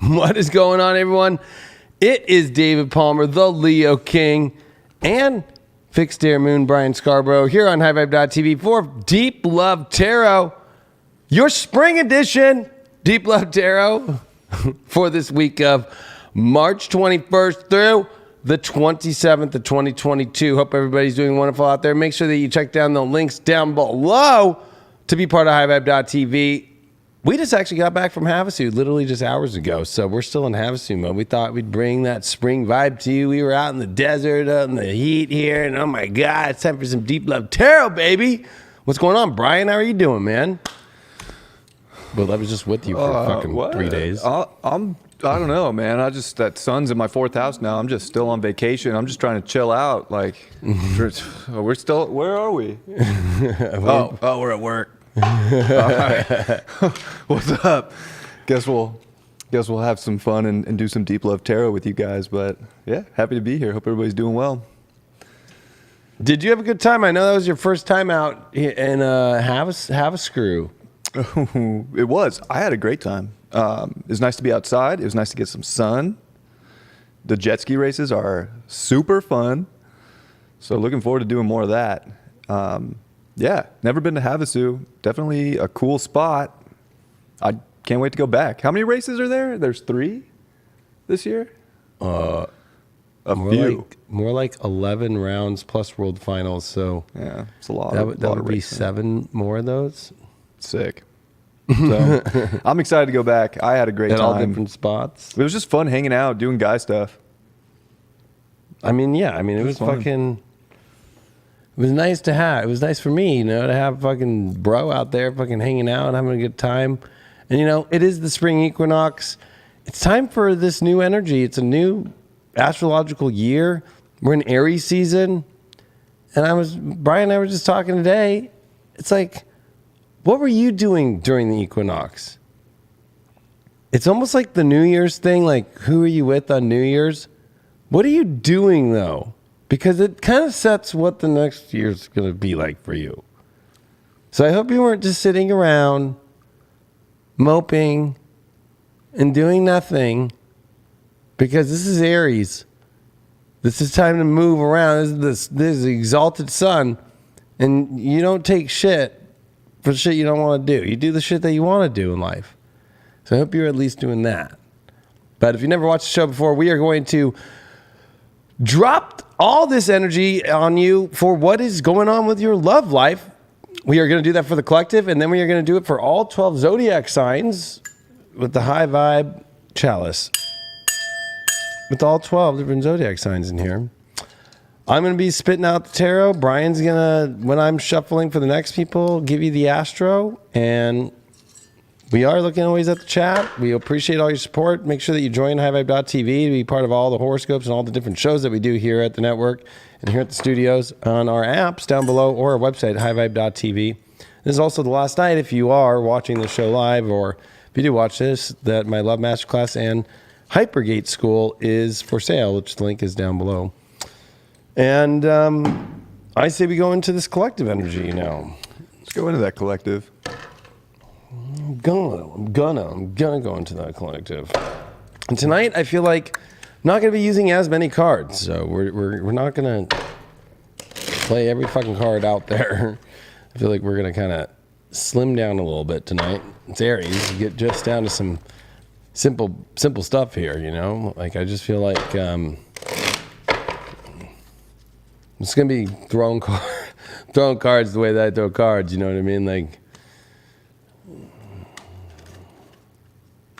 What is going on, everyone? It is David Palmer, the Leo King, and Fixed Air Moon Brian Scarborough here on HighVibe.tv for Deep Love Tarot, your spring edition Deep Love Tarot for this week of March 21st through the 27th of 2022. Hope everybody's doing wonderful out there. Make sure that you check down the links down below to be part of HighVibe.tv. We just actually got back from Havasu literally just hours ago, so we're still in Havasu mode. We thought we'd bring that spring vibe to you. We were out in the desert, out in the heat here, and oh my God, it's time for some Deep Love Tarot, baby. What's going on, Brian? How are you doing, man? Well, I was just with you for fucking 3 days. I don't know, man. That sun's in my fourth house now. I'm just still on vacation. I'm just trying to chill out. Like, we're still, where are we? We're at work. All right. What's up? Guess we'll have some fun and do some Deep Love Tarot with you guys. But yeah, happy to be here. Hope everybody's doing well. Did you have a good time? I know that was your first time out in have a screw. It was. I had a great time. It was nice to be outside. It was nice to get some sun. The jet ski races are super fun. So looking forward to doing more of that. Yeah, never been to Havasu. Definitely a cool spot. I can't wait to go back. How many races are there? There's 3 this year? More like 11 rounds plus world finals. So yeah, it's a lot. That would be 7 more of those. Sick. So I'm excited to go back. I had a great time. All different spots. It was just fun hanging out, doing guy stuff. I mean, yeah. I mean, it was fucking... It was nice to have. It was nice for me, to have fucking bro out there fucking hanging out and having a good time. And, it is the spring equinox. It's time for this new energy. It's a new astrological year. We're in Aries season. And Brian and I were just talking today. It's like, what were you doing during the equinox? It's almost like the New Year's thing. Like, who are you with on New Year's? What are you doing, though? Because it kind of sets what the next year's going to be like for you. So I hope you weren't just sitting around, moping, and doing nothing. Because this is Aries. This is time to move around. This is the exalted sun. And you don't take shit for shit you don't want to do. You do the shit that you want to do in life. So I hope you're at least doing that. But if you never watched the show before, we are going to drop all this energy on you for what is going on with your love life. We are going to do that for the collective, and then we are going to do it for all 12 zodiac signs with the high vibe chalice. With all 12 different zodiac signs in here. I'm going to be spitting out the tarot. Brian's going to, when I'm shuffling for the next people, give you the astro. And we are looking always at the chat. We appreciate all your support. Make sure that you join HighVibe.tv to be part of all the horoscopes and all the different shows that we do here at the network and here at the studios on our apps down below or our website, HighVibe.tv. This is also the last night, if you are watching the show live or if you do watch this, that my Love Masterclass and Hypergate School is for sale, which the link is down below. And I say we go into this collective energy now. Let's go into that collective. I'm gonna go into that collective. And tonight, I feel like I'm not gonna be using as many cards. So we're not gonna play every fucking card out there. I feel like we're gonna kind of slim down a little bit tonight. It's Aries. You get just down to some simple stuff here. Like I just feel like it's gonna be throwing cards the way that I throw cards. You know what I mean? Like.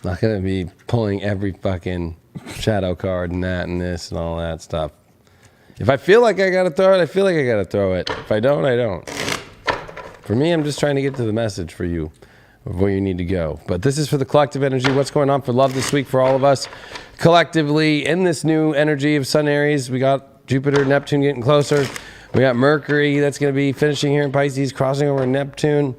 Not going to be pulling every fucking shadow card and that and this and all that stuff. If I feel like I got to throw it, I feel like I got to throw it. If I don't, I don't. For me, I'm just trying to get to the message for you of where you need to go. But this is for the collective energy. What's going on for love this week for all of us collectively in this new energy of Sun Aries? We got Jupiter, Neptune getting closer. We got Mercury that's going to be finishing here in Pisces, crossing over Neptune.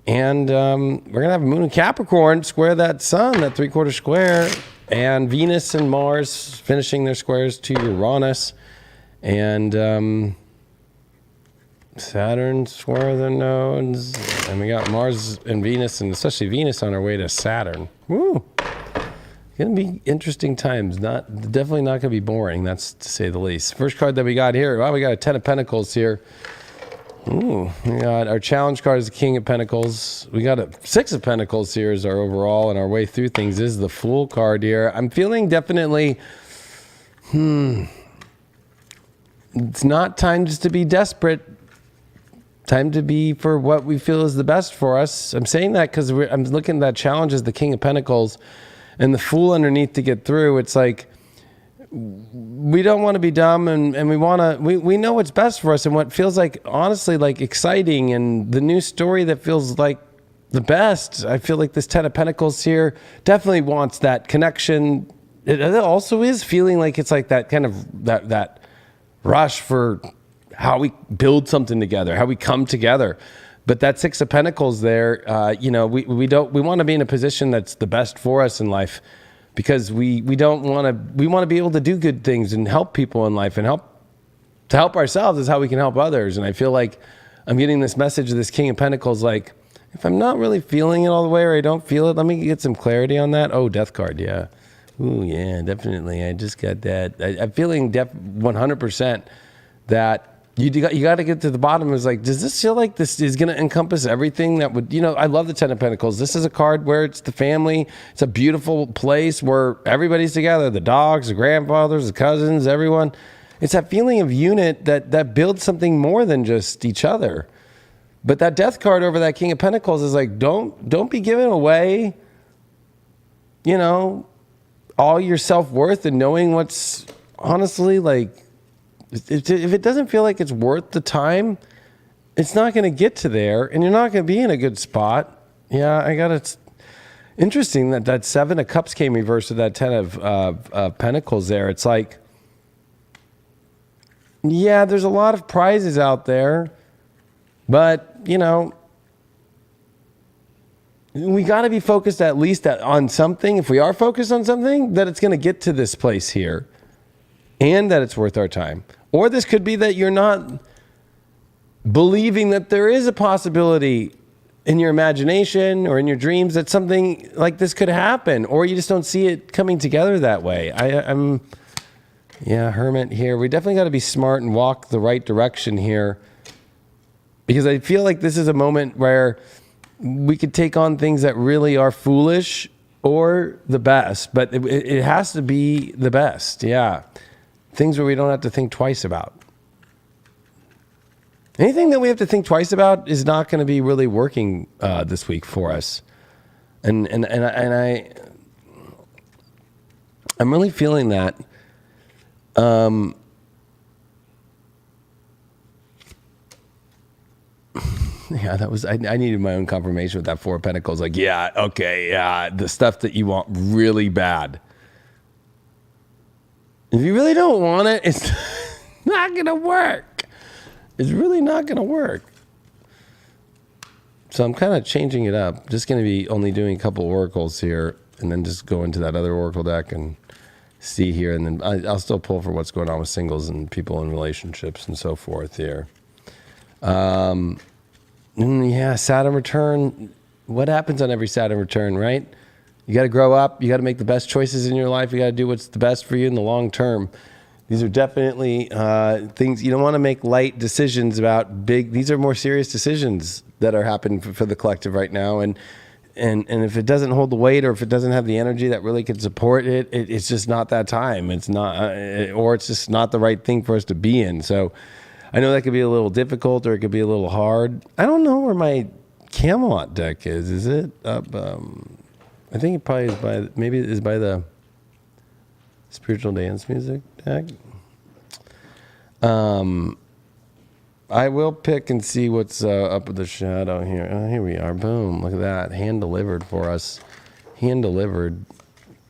And we're going to have Moon and Capricorn square that sun, that 3/4 square. And Venus and Mars finishing their squares to Uranus. And Saturn square the nodes. And we got Mars and Venus, and especially Venus on our way to Saturn. Woo! Going to be interesting times. Definitely not going to be boring. That's to say the least. First card that we got here. Well, we got a 10 of Pentacles here. Ooh, we got our challenge card is the King of Pentacles. We got a 6 of Pentacles here as our overall, and our way through things is the Fool card here. I'm feeling definitely, it's not time just to be desperate. Time to be for what we feel is the best for us. I'm saying that because I'm looking at that challenge as the King of Pentacles and the Fool underneath to get through. It's like, we don't want to be dumb, and we know what's best for us and what feels like, honestly, like exciting, and the new story that feels like the best. I feel like this 10 of Pentacles here definitely wants that connection. It also is feeling like it's like that kind of that rush for how we build something together, how we come together. But that 6 of Pentacles there, we want to be in a position that's the best for us in life. Because we want to be able to do good things and help people in life, and help ourselves is how we can help others. And I feel like I'm getting this message of this King of Pentacles, like, if I'm not really feeling it all the way, or I don't feel it, let me get some clarity on that. Oh, Death card, yeah. Ooh, yeah, definitely. I just got that. I'm feeling 100% that you got to get to the bottom. Is like, does this feel like this is going to encompass everything that would, I love the 10 of Pentacles. This is a card where it's the family. It's a beautiful place where everybody's together. The dogs, the grandfathers, the cousins, everyone. It's that feeling of unit that builds something more than just each other. But that Death card over that King of Pentacles is like, don't be giving away, all your self-worth and knowing what's honestly like, if it doesn't feel like it's worth the time, it's not going to get to there, and you're not going to be in a good spot. Yeah, it's interesting that 7 of Cups came reversed with that 10 of Pentacles there. It's like, yeah, there's a lot of prizes out there, but, we got to be focused at least on something. If we are focused on something, that it's going to get to this place here, and that it's worth our time. Or this could be that you're not believing that there is a possibility in your imagination or in your dreams that something like this could happen, or you just don't see it coming together that way. Hermit here. We definitely got to be smart and walk the right direction here, because I feel like this is a moment where we could take on things that really are foolish or the best, but it has to be the best. Yeah. Things where we don't have to think twice about. Anything that we have to think twice about is not going to be really working this week for us. And I'm really feeling that. Yeah, I needed my own confirmation with that 4 of Pentacles. Like, yeah, okay, yeah, the stuff that you want really bad. If you really don't want it, it's not going to work. It's really not going to work. So I'm kind of changing it up. Just going to be only doing a couple oracles here, and then just go into that other oracle deck and see here. And then I'll still pull for what's going on with singles and people in relationships and so forth here. Saturn return. What happens on every Saturn return, right? You got to grow up. You got to make the best choices in your life. You got to do what's the best for you in the long term. These are definitely things you don't want to make light decisions about big. These are more serious decisions that are happening for the collective right now. And if it doesn't hold the weight, or if it doesn't have the energy that really can support it, it's just not that time. It's not, or it's just not the right thing for us to be in. So I know that could be a little difficult, or it could be a little hard. I don't know where my Camelot deck is. Is it up? I think it probably is by the Spiritual Dance Music deck. I will pick and see what's up with the shadow here. Oh, here we are. Boom. Look at that. Hand delivered for us. Hand delivered.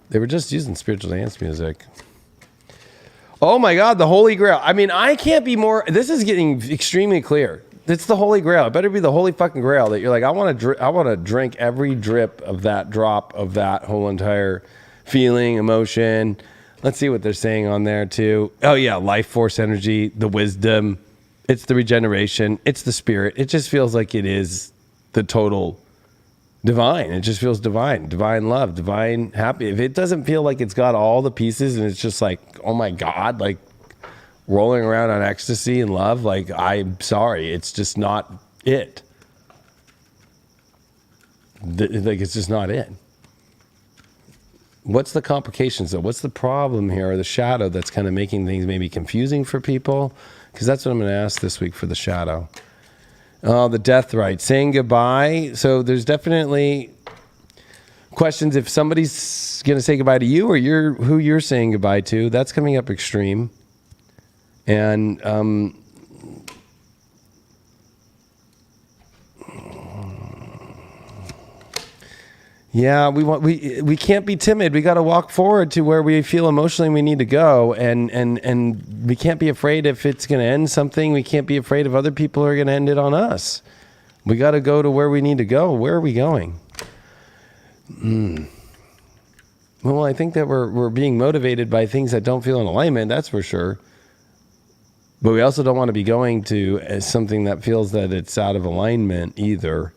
They were just using Spiritual Dance Music. Oh my God, the Holy Grail. I mean, I can't be more. This is getting extremely clear. It's the Holy Grail. It better be the Holy fucking Grail that you're like, I want to drink every drip of that drop of that whole entire feeling, emotion. Let's see what they're saying on there too. Oh yeah, life force energy, the wisdom. It's the regeneration. It's the spirit. It just feels like it is the total divine. It just feels divine. Divine love, divine happy. If it doesn't feel like it's got all the pieces and it's just like, oh my God, like rolling around on ecstasy and love, like, I'm sorry, it's just not it. Like, it's just not it. What's the complications though? What's the problem here, or the shadow that's kind of making things maybe confusing for people? Because that's what I'm going to ask this week for the shadow. Oh, the death rite, saying goodbye. So there's definitely questions if somebody's going to say goodbye to you, or who you're saying goodbye to. That's coming up extreme. And yeah, we can't be timid. We got to walk forward to where we feel emotionally we need to go, and we can't be afraid if it's going to end something. We can't be afraid if other people are going to end it on us. We got to go to where we need to go. Where are we going? Well, I think that we're being motivated by things that don't feel in alignment. That's for sure. But we also don't want to be going to something that feels that it's out of alignment either.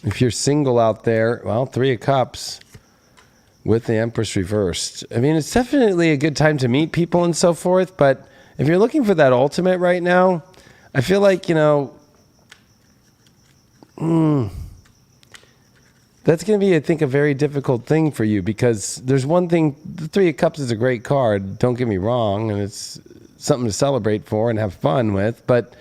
If you're single out there, well, 3 of Cups with the Empress reversed. I mean, it's definitely a good time to meet people and so forth, but if you're looking for that ultimate right now, I feel like, that's going to be, I think, a very difficult thing for you, because there's one thing, the 3 of Cups is a great card, don't get me wrong, and it's something to celebrate for and have fun with, but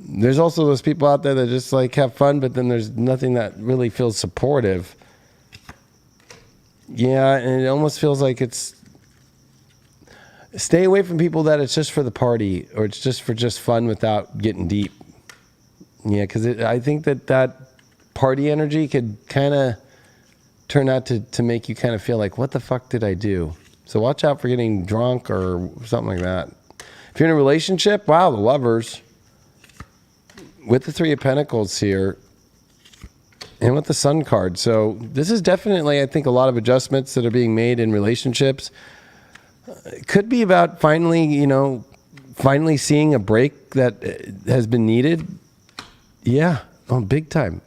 there's also those people out there that just like have fun, but then there's nothing that really feels supportive. Yeah, and it almost feels like it's, stay away from people that it's just for the party, or it's just for just fun without getting deep. Yeah, because I think that party energy could kind of turn out to make you kind of feel like, what the fuck did I do? So watch out for getting drunk or something like that. If you're in a relationship, wow, the Lovers with the 3 of Pentacles here and with the Sun card. So this is definitely, I think, a lot of adjustments that are being made in relationships. It could be about finally seeing a break that has been needed. Yeah, big time.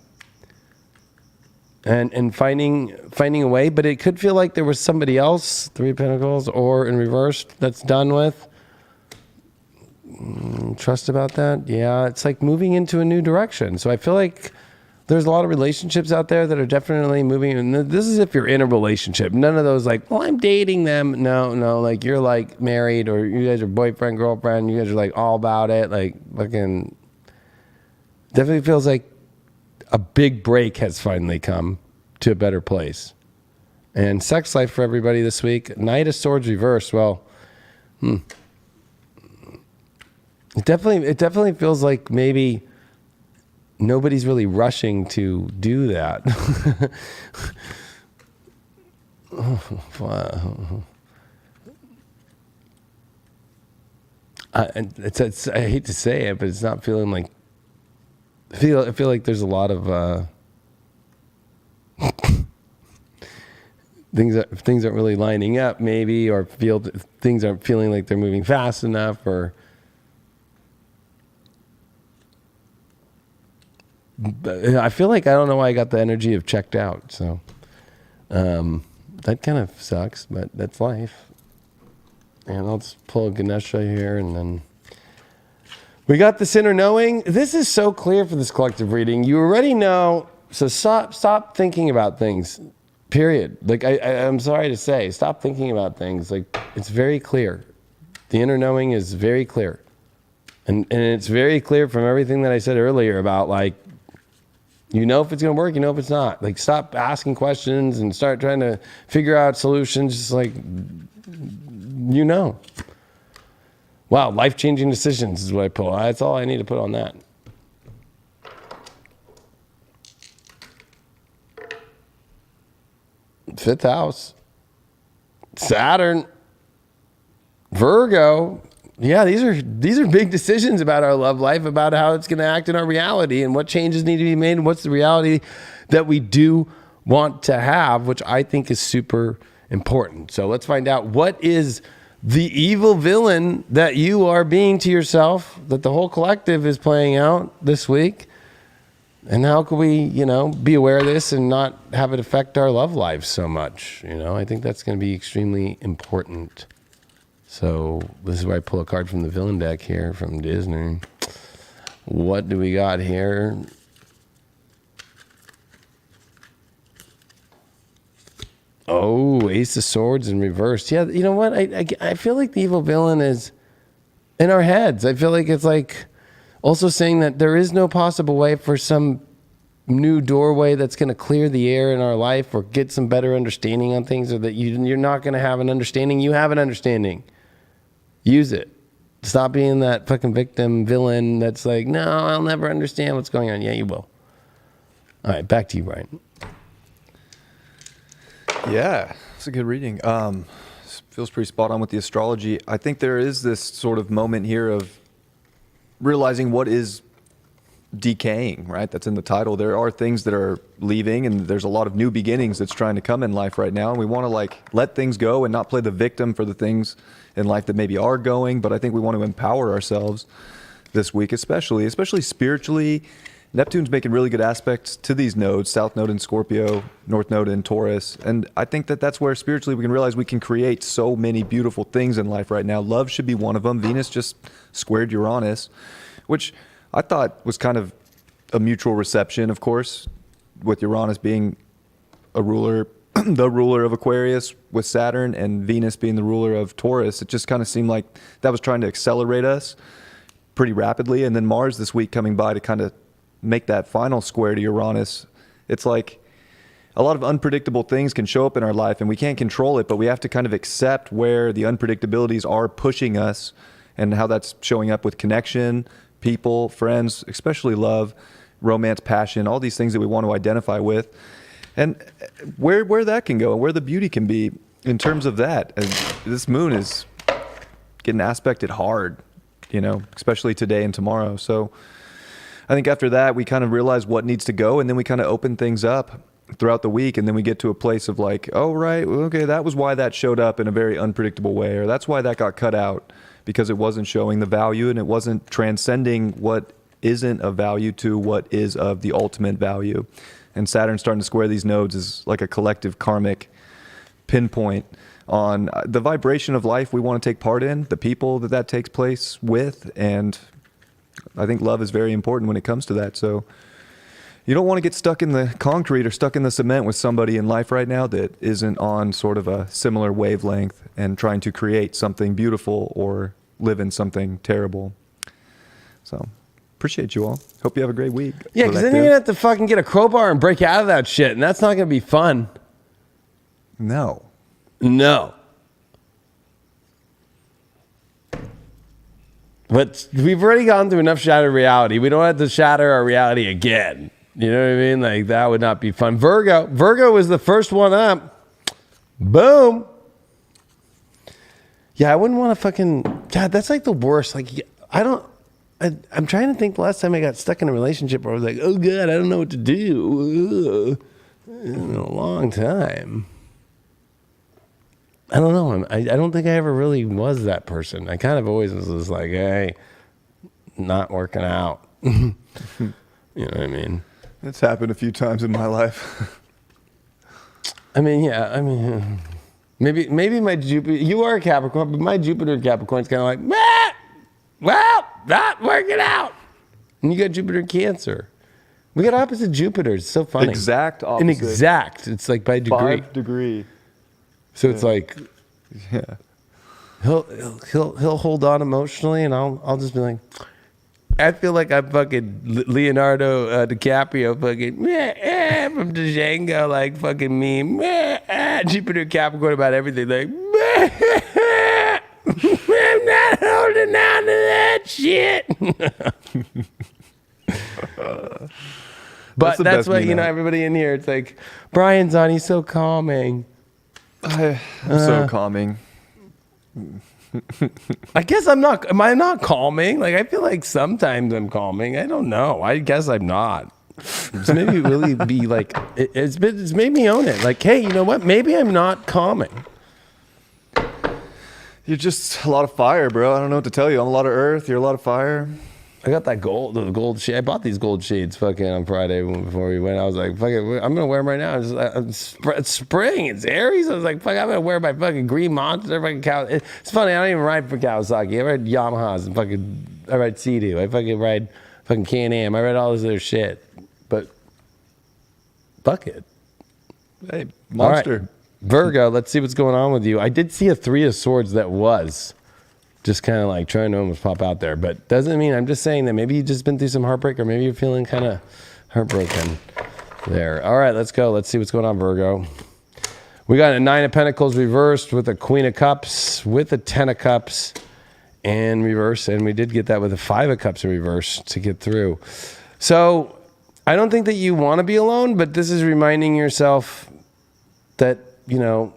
And finding a way, but it could feel like there was somebody else, 3 of Pentacles, or in reverse, that's done with. Trust about that? Yeah, it's like moving into a new direction. So I feel like there's a lot of relationships out there that are definitely moving. And this is if you're in a relationship. None of those like, well, I'm dating them. No, like you're like married, or you guys are boyfriend, girlfriend. You guys are like all about it. Like fucking, definitely feels like a big break has finally come to a better place. And sex life for everybody this week. Knight of Swords reversed. Well, It definitely feels like maybe nobody's really rushing to do that. Wow. I hate to say it, but it's not feeling like. I feel like there's a lot of things aren't really lining up, maybe, or things aren't feeling like they're moving fast enough, or. I feel like I don't know why I got the energy of checked out. So that kind of sucks, but that's life. And I'll just pull a Ganesha here, and then we got this inner knowing. This is so clear for this collective reading. You already know. So stop thinking about things. Period. Like I'm sorry to say, stop thinking about things. Like it's very clear. The inner knowing is very clear, and it's very clear from everything that I said earlier about like. You know if it's going to work, you know if it's not. Like, stop asking questions and start trying to figure out solutions. Just like, Wow, life-changing decisions is what I pull. That's all I need to put on that. Fifth house. Saturn. Virgo. Yeah, these are big decisions about our love life, about how it's going to act in our reality, and what changes need to be made, and what's the reality that we do want to have, which I think is super important. So let's find out, what is the evil villain that you are being to yourself, that the whole collective is playing out this week. And how can we, be aware of this and not have it affect our love lives so much? I think that's going to be extremely important. So this is where I pull a card from the villain deck here from Disney. What do we got here? Oh, Ace of Swords in reverse. Yeah, you know what? I feel like the evil villain is in our heads. I feel like it's like also saying that there is no possible way for some new doorway that's going to clear the air in our life or get some better understanding on things, or that you're not going to have an understanding. You have an understanding. Use it. Stop being that fucking victim villain that's like, no, I'll never understand what's going on. Yeah, you will. All right, back to you, Brian. Yeah, it's a good reading. Feels pretty spot on with the astrology. I think there is this sort of moment here of realizing what is decaying, right? That's in the title. There are things that are leaving, and there's a lot of new beginnings that's trying to come in life right now. And we want to let things go and not play the victim for the things in life that maybe are going. But I think we want to empower ourselves this week, especially spiritually. Neptune's making really good aspects to these nodes, South Node in Scorpio, North Node in Taurus. And I think that that's where spiritually we can realize we can create so many beautiful things in life right now. Love should be one of them. Venus just squared Uranus, which I thought was kind of a mutual reception, of course, with Uranus being a ruler, the ruler of Aquarius with Saturn, and Venus being the ruler of Taurus. It just kind of seemed like that was trying to accelerate us pretty rapidly. And then Mars this week coming by to kind of make that final square to Uranus. It's like a lot of unpredictable things can show up in our life, and we can't control it, but we have to kind of accept where the unpredictabilities are pushing us and how that's showing up with connection, people, friends, especially love, romance, passion, all these things that we want to identify with, and where that can go and where the beauty can be in terms of that. And this moon is getting aspected hard, especially today and tomorrow. So I think after that, we kind of realize what needs to go, and then we kind of open things up throughout the week, and then we get to a place of like, oh, right, okay, that was why that showed up in a very unpredictable way, or that's why that got cut out, because it wasn't showing the value and it wasn't transcending what isn't of value to what is of the ultimate value. And Saturn starting to square these nodes is like a collective karmic pinpoint on the vibration of life we want to take part in, the people that takes place with, and I think love is very important when it comes to that. So you don't want to get stuck in the concrete or stuck in the cement with somebody in life right now that isn't on sort of a similar wavelength and trying to create something beautiful or live in something terrible. So appreciate you all. Hope you have a great week. Yeah, because then you're going to have to fucking get a crowbar and break out of that shit, and that's not going to be fun. No. But we've already gone through enough shattered reality. We don't have to shatter our reality again. You know what I mean? Like, that would not be fun. Virgo was the first one up. Boom. Yeah, I wouldn't want to fucking... God, that's like the worst. Like, I'm trying to think the last time I got stuck in a relationship where I was like, oh, God, I don't know what to do. In a long time. I don't know. I don't think I ever really was that person. I kind of always was like, hey, not working out. You know what I mean? It's happened a few times in my life. Maybe my Jupiter, you are a Capricorn, but my Jupiter and Capricorn's kind of like, well, not working out. And you got Jupiter and Cancer. We got opposite Jupiters. It's so funny. Exact opposite. An exact. It's like by degree. 5 degree. So it's like, yeah, he'll hold on emotionally, and I'll just be like, I feel like I'm fucking Leonardo DiCaprio, fucking from Django, like fucking meme, Jupiter Capricorn about everything, like, I'm not holding on to that shit. But that's why, everybody in here, it's like, Brian's on, he's so calming. I'm so calming. I guess I'm not. Am I not calming? Like, I feel like sometimes I'm calming. I don't know. I guess I'm not. It's made me really be like, it's made me own it. Like, hey, you know what? Maybe I'm not calming. You're just a lot of fire, bro. I don't know what to tell you. I'm a lot of earth. You're a lot of fire. I got that the gold shade. I bought these gold shades fucking on Friday before we went. I was like, fuck it, I'm gonna wear them right now. It's spring. It's Aries. I was like, fuck, I'm gonna wear my fucking green monster. Fucking cow. It's funny. I don't even ride for Kawasaki. I ride Yamahas and I ride Sea-Doo. I fucking ride fucking Can-Am. I ride all this other shit. But fuck it. Hey, monster. All right. Virgo, let's see what's going on with you. I did see a 3 of Swords that was just kind of like trying to almost pop out there, but doesn't mean, I'm just saying that maybe you've just been through some heartbreak, or maybe you're feeling kind of heartbroken there. All right, let's go. Let's see what's going on, Virgo. We got a 9 of Pentacles reversed with a Queen of Cups, with a 10 of Cups and reverse. And we did get that with a 5 of Cups in reverse to get through. So I don't think that you want to be alone, but this is reminding yourself that, you know,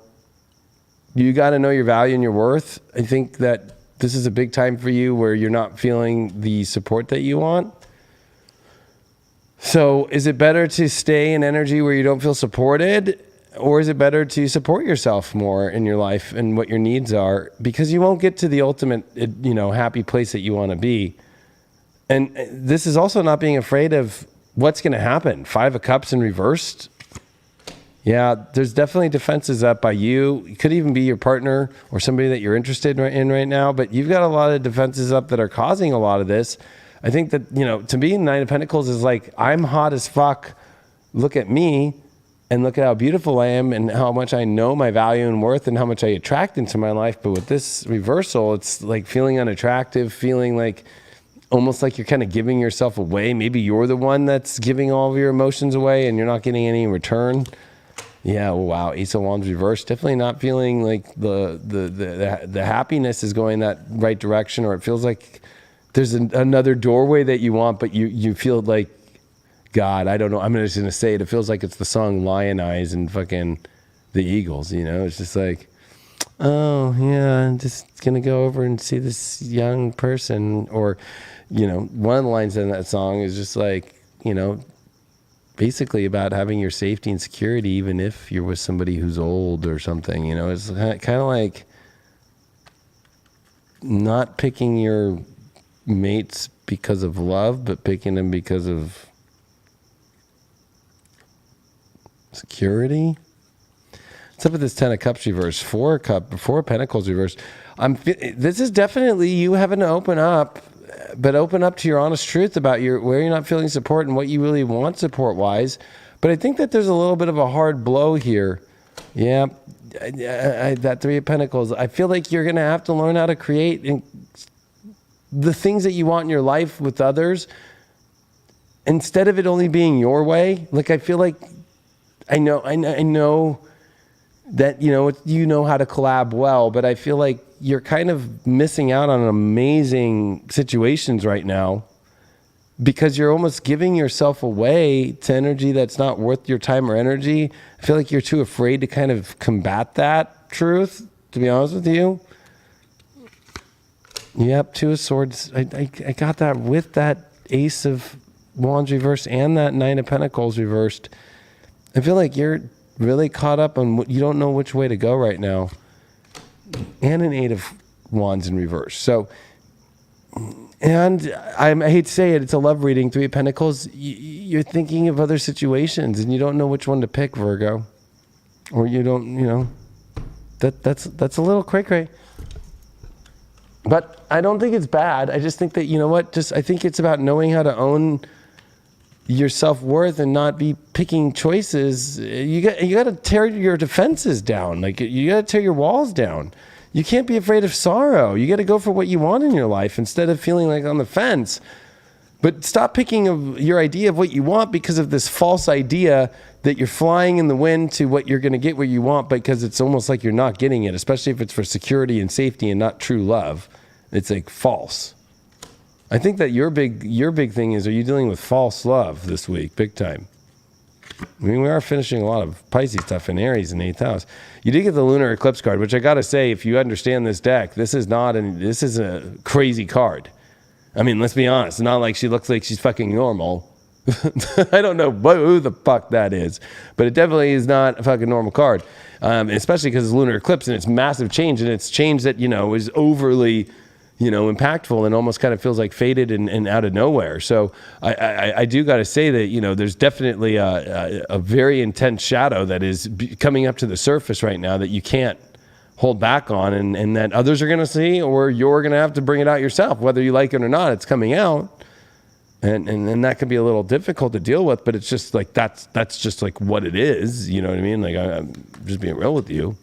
you got to know your value and your worth. I think that this is a big time for you where you're not feeling the support that you want. So is it better to stay in energy where you don't feel supported, or is it better to support yourself more in your life and what your needs are? Because you won't get to the ultimate, you know, happy place that you want to be. And this is also not being afraid of what's going to happen. 5 of Cups in reversed. Yeah, there's definitely defenses up by you. It could even be your partner or somebody that you're interested in right now, but you've got a lot of defenses up that are causing a lot of this. I think that, you know, to me, 9 of Pentacles is like, I'm hot as fuck. Look at me and look at how beautiful I am and how much I know my value and worth and how much I attract into my life. But with this reversal, it's like feeling unattractive, feeling like almost like you're kind of giving yourself away. Maybe you're the one that's giving all of your emotions away and you're not getting any in return. Yeah, oh, wow. Ace of Wands reversed. Definitely not feeling like the happiness is going that right direction, or it feels like there's another doorway that you want, but you feel like, God, I don't know. I'm just going to say it. It feels like it's the song Lion Eyes and fucking the Eagles, you know? It's just like, oh, yeah, I'm just going to go over and see this young person. Or, you know, one of the lines in that song is just like, you know, basically about having your safety and security, even if you're with somebody who's old or something. You know, it's kind of like not picking your mates because of love, but picking them because of security. What's up with this 10 of Cups reverse? 4 of Pentacles reverse. This is definitely you having to open up, but open up to your honest truth about where you're not feeling support and what you really want support-wise. But I think that there's a little bit of a hard blow here. Yeah, that 3 of Pentacles. I feel like you're going to have to learn how to create the things that you want in your life with others, instead of it only being your way. Like, I feel like I know that, you know how to collab well, but I feel like you're kind of missing out on amazing situations right now because you're almost giving yourself away to energy that's not worth your time or energy. I feel like you're too afraid to kind of combat that truth, to be honest with you. Yep, 2 of Swords. I got that with that Ace of Wands reversed and that 9 of Pentacles reversed. I feel like you're really caught up on what you don't know which way to go right now. And an 8 of Wands in reverse. So, and I hate to say it, it's a love reading. 3 of Pentacles, you're thinking of other situations and you don't know which one to pick, Virgo. Or you don't, that's a little cray-cray. But I don't think it's bad. I just think that, you know what, I think it's about knowing how to own your self-worth and not be picking choices. You got to tear your defenses down. Like, you got to tear your walls down. You can't be afraid of sorrow. You got to go for what you want in your life instead of feeling like on the fence. But stop picking your idea of what you want because of this false idea that you're flying in the wind to what you're going to get where you want, because it's almost like you're not getting it, especially if it's for security and safety and not true love. It's like false. I think that your big thing is, are you dealing with false love this week? Big time. I mean, we are finishing a lot of Pisces stuff in Aries in 8th house. You did get the lunar eclipse card, which I got to say, if you understand this deck, this is a crazy card. I mean, let's be honest. It's not like she looks like she's fucking normal. I don't know who the fuck that is, but it definitely is not a fucking normal card, especially because it's lunar eclipse and it's massive change, and it's change that, is overly, impactful and almost kind of feels like faded and out of nowhere. So I do got to say that, there's definitely a very intense shadow that is coming up to the surface right now that you can't hold back on, and that others are going to see, or you're going to have to bring it out yourself, whether you like it or not. It's coming out. And that can be a little difficult to deal with, but it's just like, that's just like what it is. You know what I mean? Like, I'm just being real with you.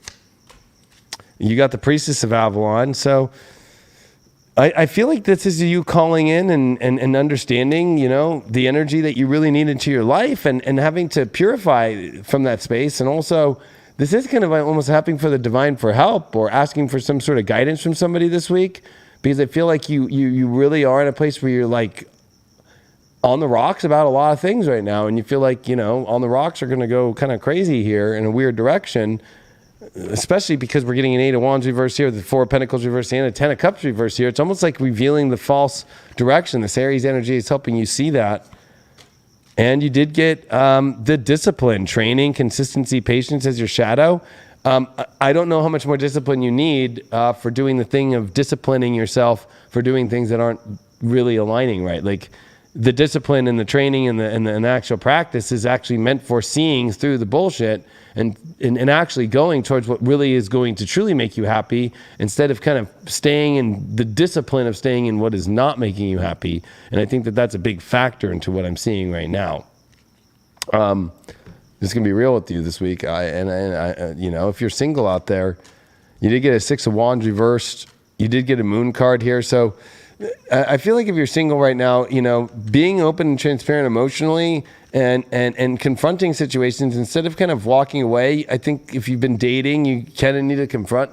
You got the Priestess of Avalon. So I feel like this is you calling in and understanding, the energy that you really need into your life, and having to purify from that space. And also, this is kind of like almost asking for the divine for help, or asking for some sort of guidance from somebody this week, because I feel like you really are in a place where you're like on the rocks about a lot of things right now. And you feel like, on the rocks are going to go kind of crazy here in a weird direction, especially because we're getting an 8 of Wands reverse here, the 4 of Pentacles reverse, and a 10 of Cups reverse here. It's almost like revealing the false direction. This Aries energy is helping you see that. And you did get the discipline, training, consistency, patience as your shadow. I don't know how much more discipline you need for doing the thing of disciplining yourself for doing things that aren't really aligning right. Like, the discipline and the training and the actual practice is actually meant for seeing through the bullshit and actually going towards what really is going to truly make you happy, instead of kind of staying in the discipline of staying in what is not making you happy. And I think that that's a big factor into what I'm seeing right now. Just gonna be real with you this week. If you're single out there, you did get a 6 of Wands reversed. You did get a moon card here. So I feel like if you're single right now, being open and transparent emotionally and confronting situations instead of kind of walking away. I think if you've been dating, you kind of need to confront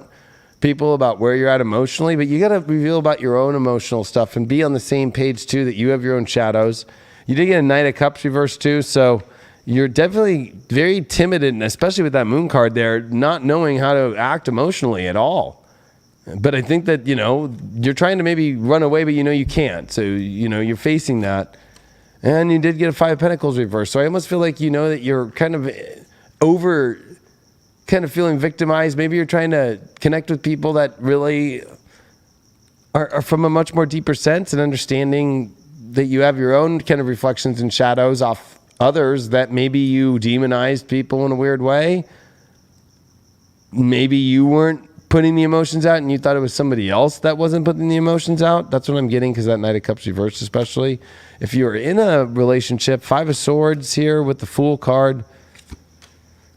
people about where you're at emotionally, but you got to reveal about your own emotional stuff and be on the same page too, that you have your own shadows. You did get a Knight of Cups reversed too, so you're definitely very timid, and especially with that moon card there, not knowing how to act emotionally at all. But I think that, you're trying to maybe run away, but you can't. So, you're facing that. And you did get a 5 of Pentacles reversed. So I almost feel like, that you're kind of feeling victimized. Maybe you're trying to connect with people that really are from a much more deeper sense, and understanding that you have your own kind of reflections and shadows off others, that maybe you demonized people in a weird way. Maybe you weren't putting the emotions out and you thought it was somebody else that wasn't putting the emotions out. That's what I'm getting, because that Knight of Cups reversed, especially if you're in a relationship. 5 of Swords here with the Fool card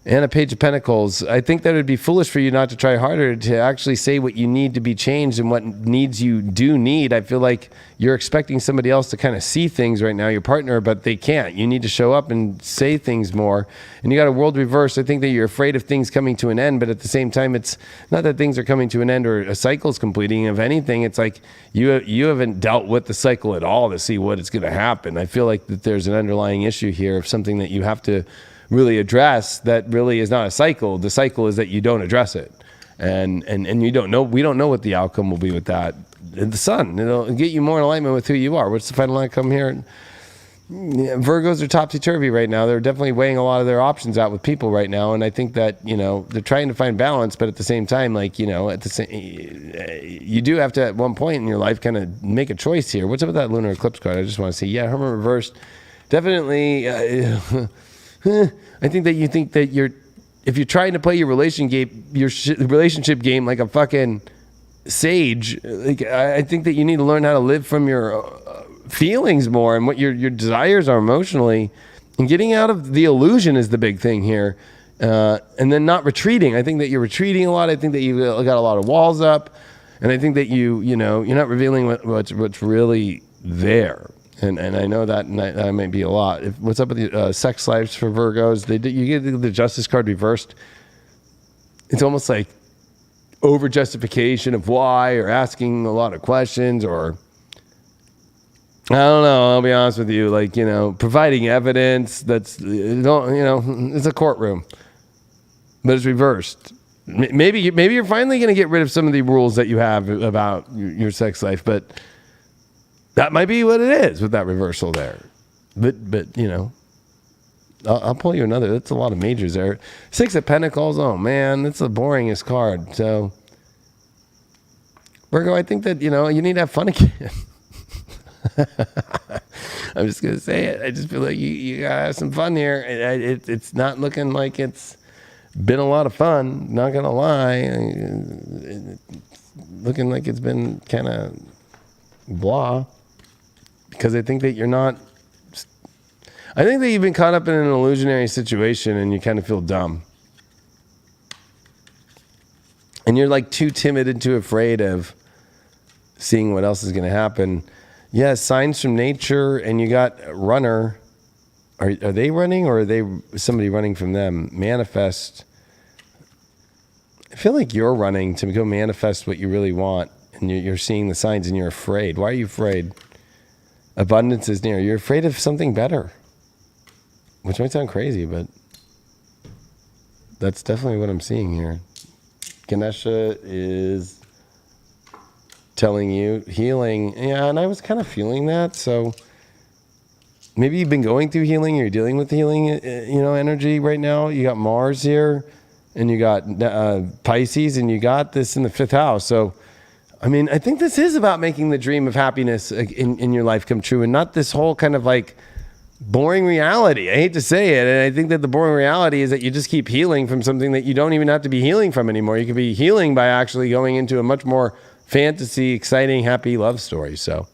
and a Page of Pentacles. I think that it would be foolish for you not to try harder to actually say what you need to be changed and what needs you do need. I feel like you're expecting somebody else to kind of see things right now, your partner, but they can't. You need to show up and say things more. And you got a World reverse. I think that you're afraid of things coming to an end, but at the same time, it's not that things are coming to an end or a cycle's completing. If anything, it's like you haven't dealt with the cycle at all to see what is going to happen. I feel like that there's an underlying issue here of something that you have to really address that really is not a cycle. The cycle is that you don't address it. And we don't know what the outcome will be with that. The sun, it'll get you more in alignment with who you are. What's the final outcome here? Yeah, Virgos are topsy-turvy right now. They're definitely weighing a lot of their options out with people right now. And I think that, they're trying to find balance, but at the same time, you do have to, at one point in your life, kind of make a choice here. What's up with that lunar eclipse card? I just want to say, yeah, Hermit reversed. Definitely, I think that you think that if you're trying to play your relationship game like a fucking sage, I think that you need to learn how to live from your feelings more and what your desires are emotionally, and getting out of the illusion is the big thing here. And then not retreating. I think that you're retreating a lot. I think that you got a lot of walls up, and I think that you're not revealing what's really there. And I know that might be a lot. What's up with the sex lives for Virgos? You get the Justice card reversed. It's almost like over justification of why, or asking a lot of questions, or I don't know. I'll be honest with you. Providing evidence that's it's a courtroom, but it's reversed. Maybe you're finally going to get rid of some of the rules that you have about your sex life, but that might be what it is with that reversal there. But you know, I'll pull you another. That's a lot of majors there. 6 of Pentacles. Oh man, that's the boringest card. So Virgo, I think that, you know, you need to have fun again. I'm just gonna say it. I just feel like you gotta have some fun here. It's not looking like it's been a lot of fun. Not gonna lie. It's looking like it's been kind of blah. Because I think that you're not. I think that you've been caught up in an illusionary situation and you kind of feel dumb. And you're like too timid and too afraid of seeing what else is going to happen. Yeah, signs from nature, and you got runner. Are they running, or are they somebody running from them? Manifest. I feel like you're running to go manifest what you really want, and you're seeing the signs and you're afraid. Why are you afraid? Abundance is near. You're afraid of something better. Which might sound crazy, but that's definitely what I'm seeing here. Ganesha is telling you healing. Yeah, and I was kind of feeling that. So maybe you've been going through healing. You're dealing with healing, you know, energy right now. You got Mars here, and you got Pisces, and you got this in the 5th house. So, I mean, I think this is about making the dream of happiness in your life come true, and not this whole kind of like boring reality. I hate to say it, and I think that the boring reality is that you just keep healing from something that you don't even have to be healing from anymore. You could be healing by actually going into a much more fantasy, exciting, happy love story. So,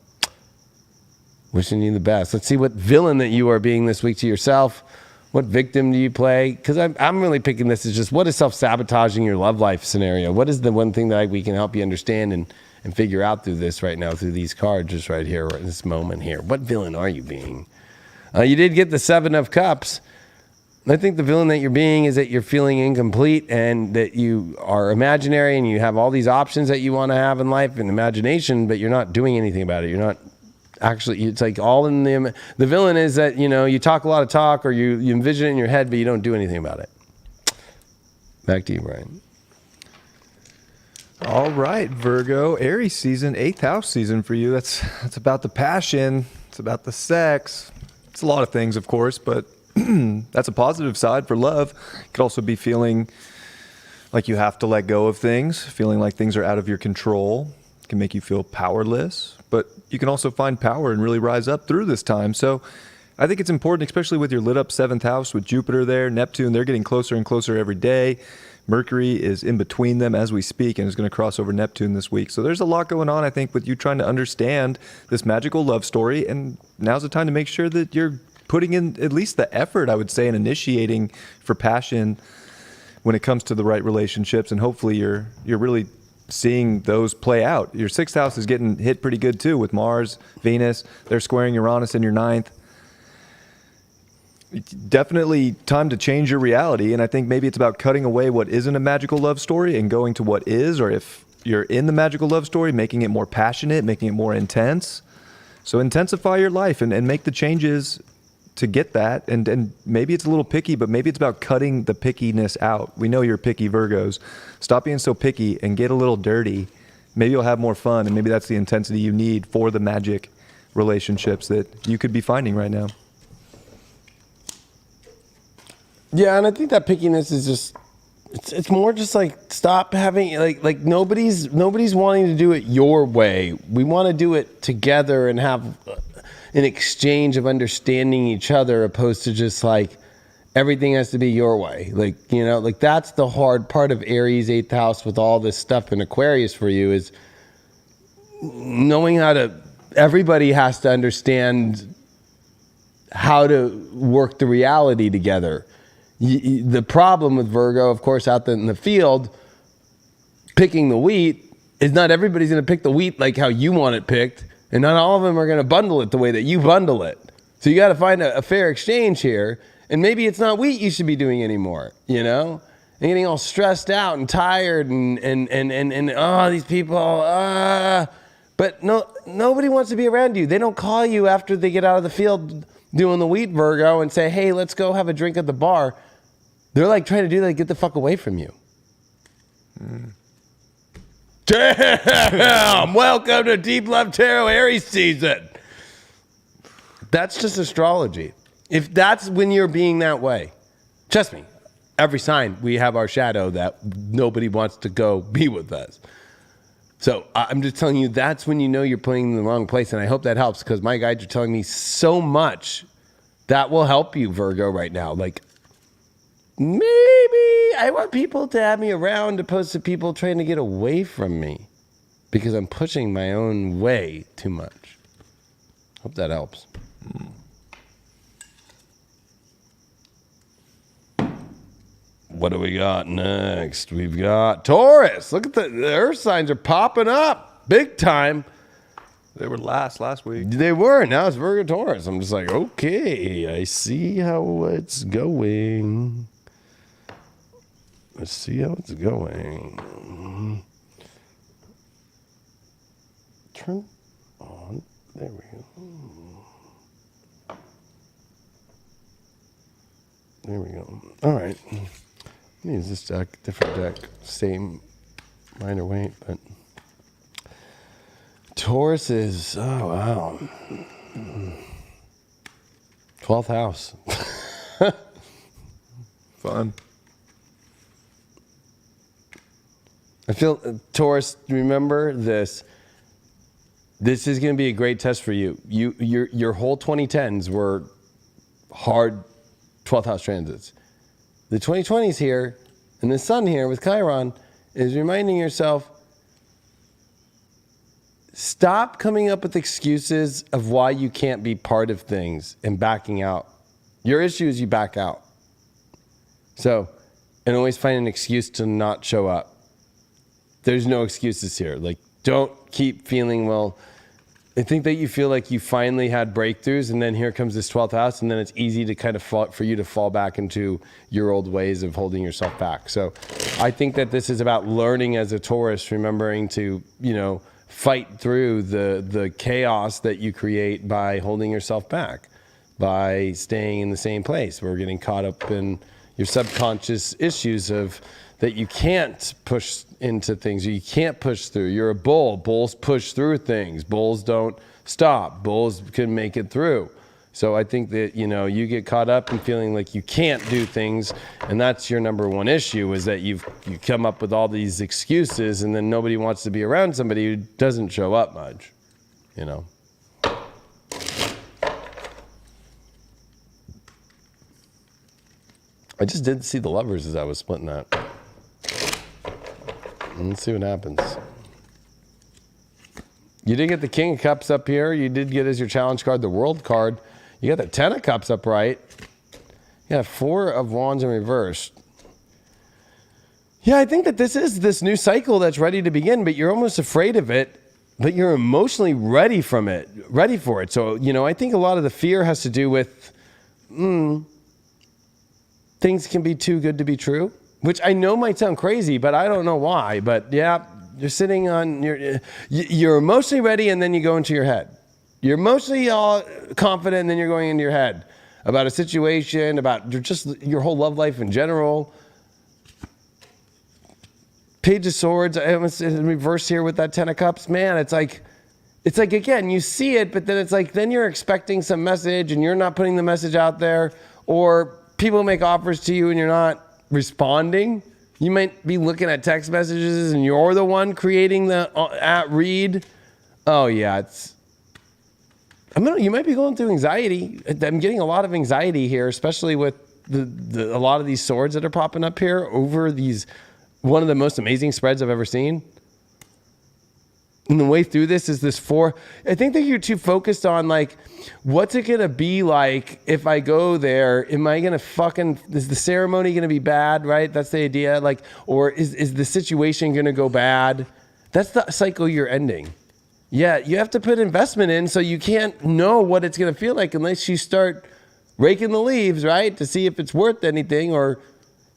wishing you the best. Let's see what villain that you are being this week to yourself. What victim do you play? Because I'm really picking this as just what is self-sabotaging your love life scenario? What is the one thing that we can help you understand and figure out through this right now, through these cards just right here, right in this moment here? What villain are you being? You did get the 7 of Cups. I think the villain that you're being is that you're feeling incomplete and that you are imaginary and you have all these options that you want to have in life and imagination, but you're not doing anything about it. You're not actually, it's like all in the villain is that, you know, you talk a lot of talk or you envision it in your head, but you don't do anything about it. Back to you, Brian. All right, Virgo, Aries season, 8th house season for you. That's about the passion. It's about the sex. It's a lot of things, of course, but that's a positive side for love. It could also be feeling like you have to let go of things, feeling like things are out of your control. It can make you feel powerless, but you can also find power and really rise up through this time. So I think it's important, especially with your lit up 7th house with Jupiter there, Neptune, they're getting closer and closer every day. Mercury is in between them as we speak and is going to cross over Neptune this week. So there's a lot going on, I think, with you trying to understand this magical love story. And now's the time to make sure that you're putting in at least the effort, I would say, in initiating for passion when it comes to the right relationships. And hopefully you're really seeing those play out. Your 6th house is getting hit pretty good too with Mars, Venus. They're squaring Uranus in your 9th. Definitely time to change your reality, and I think maybe it's about cutting away what isn't a magical love story and going to what is, or if you're in the magical love story, making it more passionate, making it more intense. So intensify your life and make the changes to get that, and maybe it's a little picky, but maybe it's about cutting the pickiness out. We know you're picky Virgos. Stop being so picky and get a little dirty. Maybe you'll have more fun, and maybe that's the intensity you need for the magic relationships that you could be finding right now. Yeah, and I think that pickiness is just it's more just like stop having like nobody's wanting to do it your way. We want to do it together and have an exchange of understanding each other, opposed to just like everything has to be your way. Like, you know, like that's the hard part of Aries 8th house with all this stuff in Aquarius for you, is knowing how to, everybody has to understand how to work the reality together. The problem with Virgo, of course, out in the field, picking the wheat, is not everybody's going to pick the wheat like how you want it picked, and not all of them are going to bundle it the way that you bundle it. So you got to find a fair exchange here, and maybe it's not wheat you should be doing anymore, you know? And getting all stressed out and tired and oh, these people, but nobody wants to be around you. They don't call you after they get out of the field doing the wheat, Virgo, and say, hey, let's go have a drink at the bar. They're like trying to do that, get the fuck away from you. Damn! Welcome to Deep Love Tarot Aries season. That's just astrology. If that's when you're being that way, trust me, every sign we have our shadow that nobody wants to go be with us. So I'm just telling you, that's when you know you're playing in the wrong place. And I hope that helps, because my guides are telling me so much that will help you, Virgo, right now. Like, maybe I want people to have me around opposed to people trying to get away from me, because I'm pushing my own way too much. Hope that helps. What do we got next? We've got Taurus. Look at the earth signs are popping up big time. They were last week. They were. Now it's Virgo Taurus. I'm just like, okay, I see how it's going. Let's see how it's going. Turn on. There we go. There we go. All right. Use this deck, different deck, same minor weight, but Taurus is, oh wow, 12th house. Fun. I feel, Taurus, remember this. This is going to be a great test for you. Your whole 2010s were hard 12th house transits. The 2020s here, and the sun here with Chiron is reminding yourself, stop coming up with excuses of why you can't be part of things and backing out. Your issue is you back out. So, and always find an excuse to not show up. There's no excuses here. Like, don't keep feeling, well, I think that you feel like you finally had breakthroughs, and then here comes this 12th house, and then it's easy to kind of for you to fall back into your old ways of holding yourself back. So I think that this is about learning as a Taurus, remembering to, fight through the chaos that you create by holding yourself back, by staying in the same place. We're getting caught up in your subconscious issues of that you can't push into things, or you can't push through. You're a bull. Bulls push through things. Bulls don't stop. Bulls can make it through. So I think that, you get caught up in feeling like you can't do things, and that's your number one issue, is that you come up with all these excuses, and then nobody wants to be around somebody who doesn't show up much, I just didn't see the lovers as I was splitting that. Let's see what happens. You did get the King of Cups up here. You did get as your challenge card the World card. You got the Ten of Cups up right. Yeah, Four of Wands in reverse. Yeah, I think that this is this new cycle that's ready to begin, but you're almost afraid of it, but you're emotionally ready for it. So, I think a lot of the fear has to do with things can be too good to be true. Which I know might sound crazy, but I don't know why. But yeah, you're sitting on you're emotionally ready, and then you go into your head. You're emotionally all confident, and then you're going into your head about a situation, about your whole love life in general. Page of Swords, I was in reverse here with that Ten of Cups. Man, it's like again, you see it, but then it's like then you're expecting some message, and you're not putting the message out there, or people make offers to you, and you're not responding. You might be looking at text messages and you're the one creating the read. Oh yeah, you might be going through anxiety. I'm getting a lot of anxiety here, especially with a lot of these swords that are popping up here over these, one of the most amazing spreads I've ever seen. And the way through this is this four. I think that you're too focused on like, what's it gonna be like if I go there? Am I gonna is the ceremony gonna be bad, right? That's the idea. Like, or is the situation gonna go bad? That's the cycle you're ending. Yeah, you have to put investment in, so you can't know what it's gonna feel like unless you start raking the leaves, right? To see if it's worth anything, or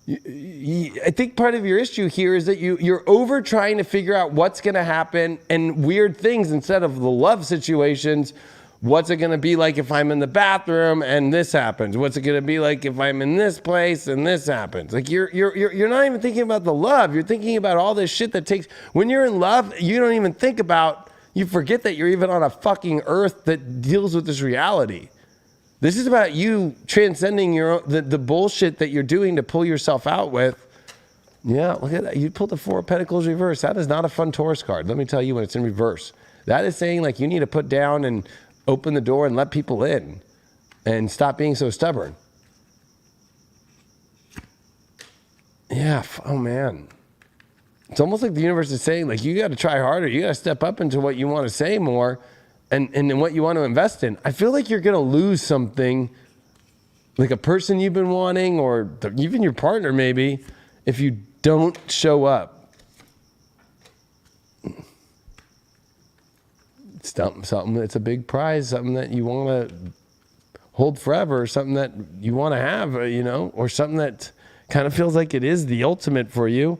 I think part of your issue here is that you're over trying to figure out what's going to happen and weird things instead of the love situations. What's it going to be like if I'm in the bathroom and this happens? What's it going to be like if I'm in this place and this happens? Like you're not even thinking about the love. You're thinking about all this shit that takes, when you're in love, you don't even think about, you forget that you're even on a fucking earth that deals with this reality. This is about you transcending the bullshit that you're doing to pull yourself out with. Yeah, look at that. You pulled the Four of Pentacles reverse. That is not a fun Taurus card. Let me tell you when it's in reverse. That is saying like you need to put down and open the door and let people in and stop being so stubborn. Yeah, oh man. It's almost like the universe is saying like you got to try harder. You got to step up into what you want to say more and in what you want to invest in. I feel like you're going to lose something like a person you've been wanting or even your partner maybe if you don't show up. Something that's a big prize, something that you want to hold forever, something that you want to have, or something that kind of feels like it is the ultimate for you.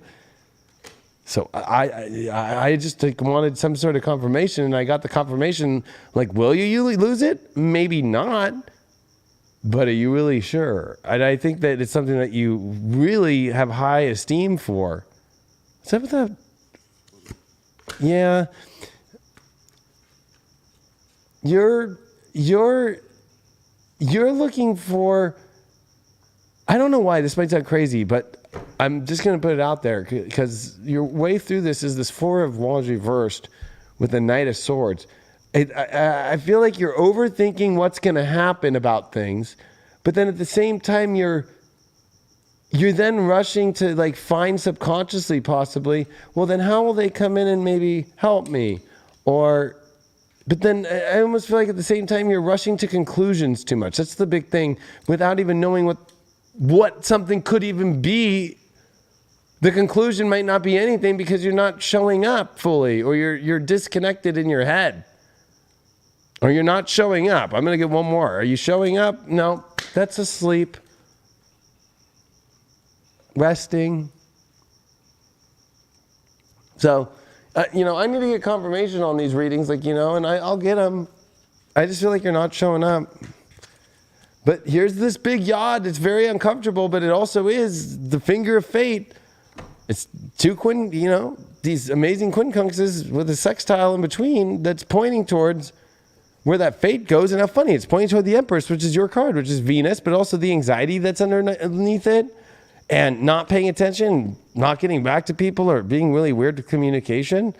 So I just wanted some sort of confirmation, and I got the confirmation, like, will you lose it? Maybe not, but are you really sure? And I think that it's something that you really have high esteem for. Is that what that? Yeah. You're looking for, I don't know why this might sound crazy, but I'm just going to put it out there because your way through this is this Four of Wands reversed with the Knight of Swords. I feel like you're overthinking what's going to happen about things, but then at the same time you're then rushing to like find subconsciously possibly, well then how will they come in and maybe help me? But then I almost feel like at the same time you're rushing to conclusions too much. That's the big thing. Without even knowing what something could even be, the conclusion might not be anything because you're not showing up fully, or you're disconnected in your head, or you're not showing up. I'm going to get one more. Are you showing up? No, that's asleep, resting. So, I need to get confirmation on these readings, and I'll get them. I just feel like you're not showing up. But here's this big yod. It's very uncomfortable, but it also is the finger of fate. It's two these amazing quincunxes with a sextile in between that's pointing towards where that fate goes. And how funny, it's pointing toward the Empress, which is your card, which is Venus, but also the anxiety that's underneath it. And not paying attention, not getting back to people, or being really weird with communication.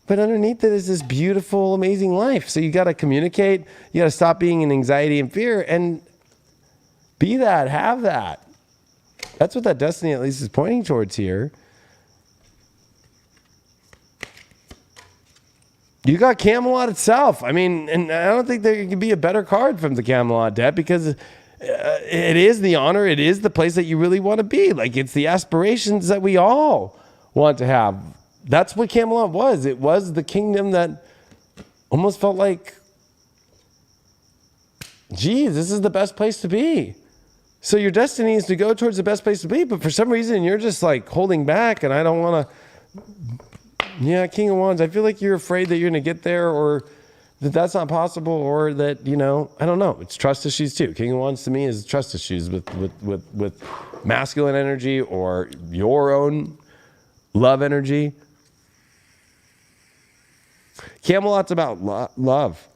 But underneath it is this beautiful, amazing life. So you got to communicate. You got to stop being in anxiety and fear and be that, have that. That's what that destiny at least is pointing towards here. You got Camelot itself. I mean, and I don't think there could be a better card from the Camelot deck because it is the honor. It is the place that you really want to be. Like, it's the aspirations that we all want to have. That's what Camelot was. It was the kingdom that almost felt like, geez, this is the best place to be. So your destiny is to go towards the best place to be, but for some reason you're just like holding back, and I don't want to. Yeah, King of Wands. I feel like you're afraid that you're going to get there, or that's not possible, or that, I don't know. It's trust issues too. King of Wands to me is trust issues with masculine energy or your own love energy. Camelot's about love.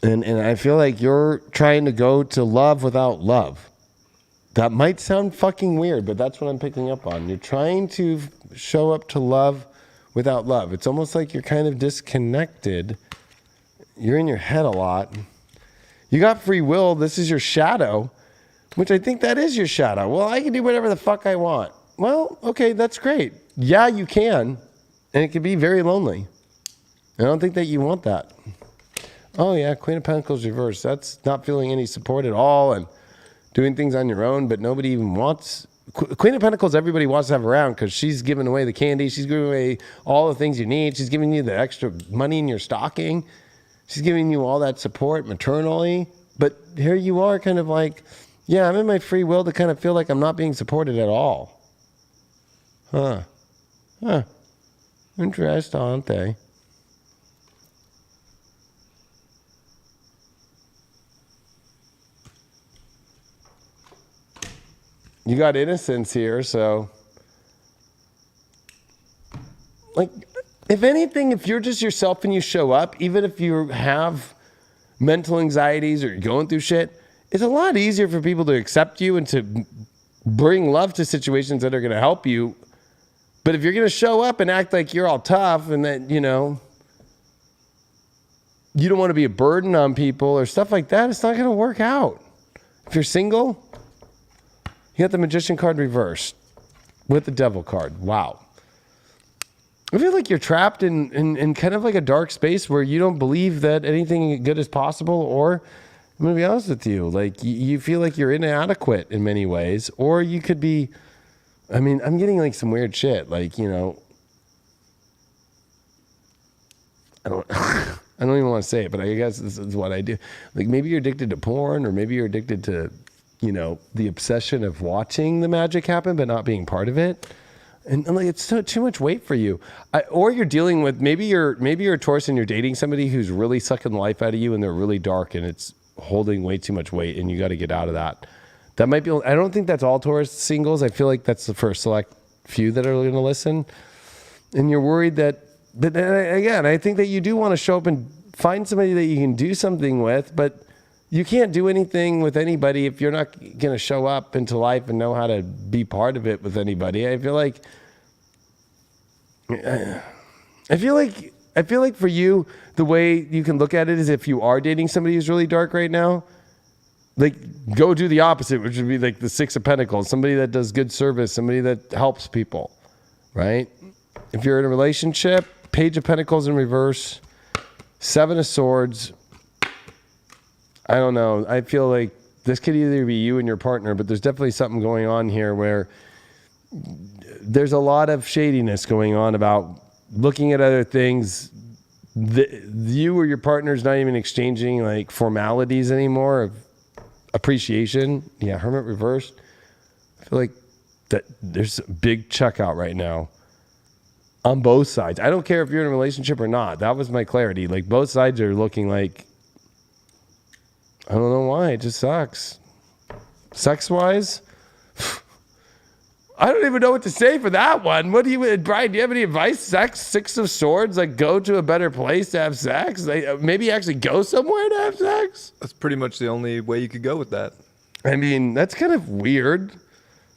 And I feel like you're trying to go to love without love. That might sound fucking weird, but that's what I'm picking up on. You're trying to show up to love without love. It's almost like you're kind of disconnected. You're in your head a lot. You got free will. This is your shadow, which I think that is your shadow. Well, I can do whatever the fuck I want. Well, okay, that's great. Yeah, you can. And it can be very lonely. I don't think that you want that. Oh yeah, Queen of Pentacles reversed. That's not feeling any support at all and doing things on your own, but nobody even wants. Queen of Pentacles, everybody wants to have around because she's giving away the candy. She's giving away all the things you need. She's giving you the extra money in your stocking. She's giving you all that support maternally. But here you are kind of like, yeah, I'm in my free will to kind of feel like I'm not being supported at all. Huh. Interessante. You got innocence here, so like, if anything, if you're just yourself and you show up, even if you have mental anxieties or you're going through shit, it's a lot easier for people to accept you and to bring love to situations that are going to help you. But if you're going to show up and act like you're all tough and that, you know, you don't want to be a burden on people or stuff like that, it's not going to work out. If you're single, you got the Magician card reversed with the Devil card. Wow. I feel like you're trapped in kind of like a dark space where you don't believe that anything good is possible, or I'm going to be honest with you, like you feel like you're inadequate in many ways, or you could be, I mean, I'm getting like some weird shit. Like, you know, I don't even want to say it, but I guess this is what I do. Like maybe you're addicted to porn, or maybe you're addicted to, you know, the obsession of watching the magic happen, but not being part of it. And like, it's too much weight for you. Or you're dealing with, maybe you're a Taurus and you're dating somebody who's really sucking the life out of you and they're really dark and it's holding way too much weight and you got to get out of that. That might be, I don't think that's all Taurus singles. I feel like that's the first select few that are going to listen. And you're worried that, but again, I think that you do want to show up and find somebody that you can do something with, but you can't do anything with anybody if you're not going to show up into life and know how to be part of it with anybody. I feel like for you, the way you can look at it is if you are dating somebody who's really dark right now, like go do the opposite, which would be like the Six of Pentacles, somebody that does good service, somebody that helps people, right? If you're in a relationship, Page of Pentacles in reverse, Seven of Swords. I don't know. I feel like this could either be you and your partner, but there's definitely something going on here where there's a lot of shadiness going on about looking at other things. You or your partner's not even exchanging like formalities anymore of appreciation. Yeah, Hermit reversed. I feel like that there's a big check out right now on both sides. I don't care if you're in a relationship or not. That was my clarity. Like both sides are looking like, I don't know why. It just sucks. Sex-wise, I don't even know what to say for that one. What do you, Brian, do you have any advice? Sex, Six of Swords, like go to a better place to have sex? Like, maybe actually go somewhere to have sex? That's pretty much the only way you could go with that. I mean, that's kind of weird,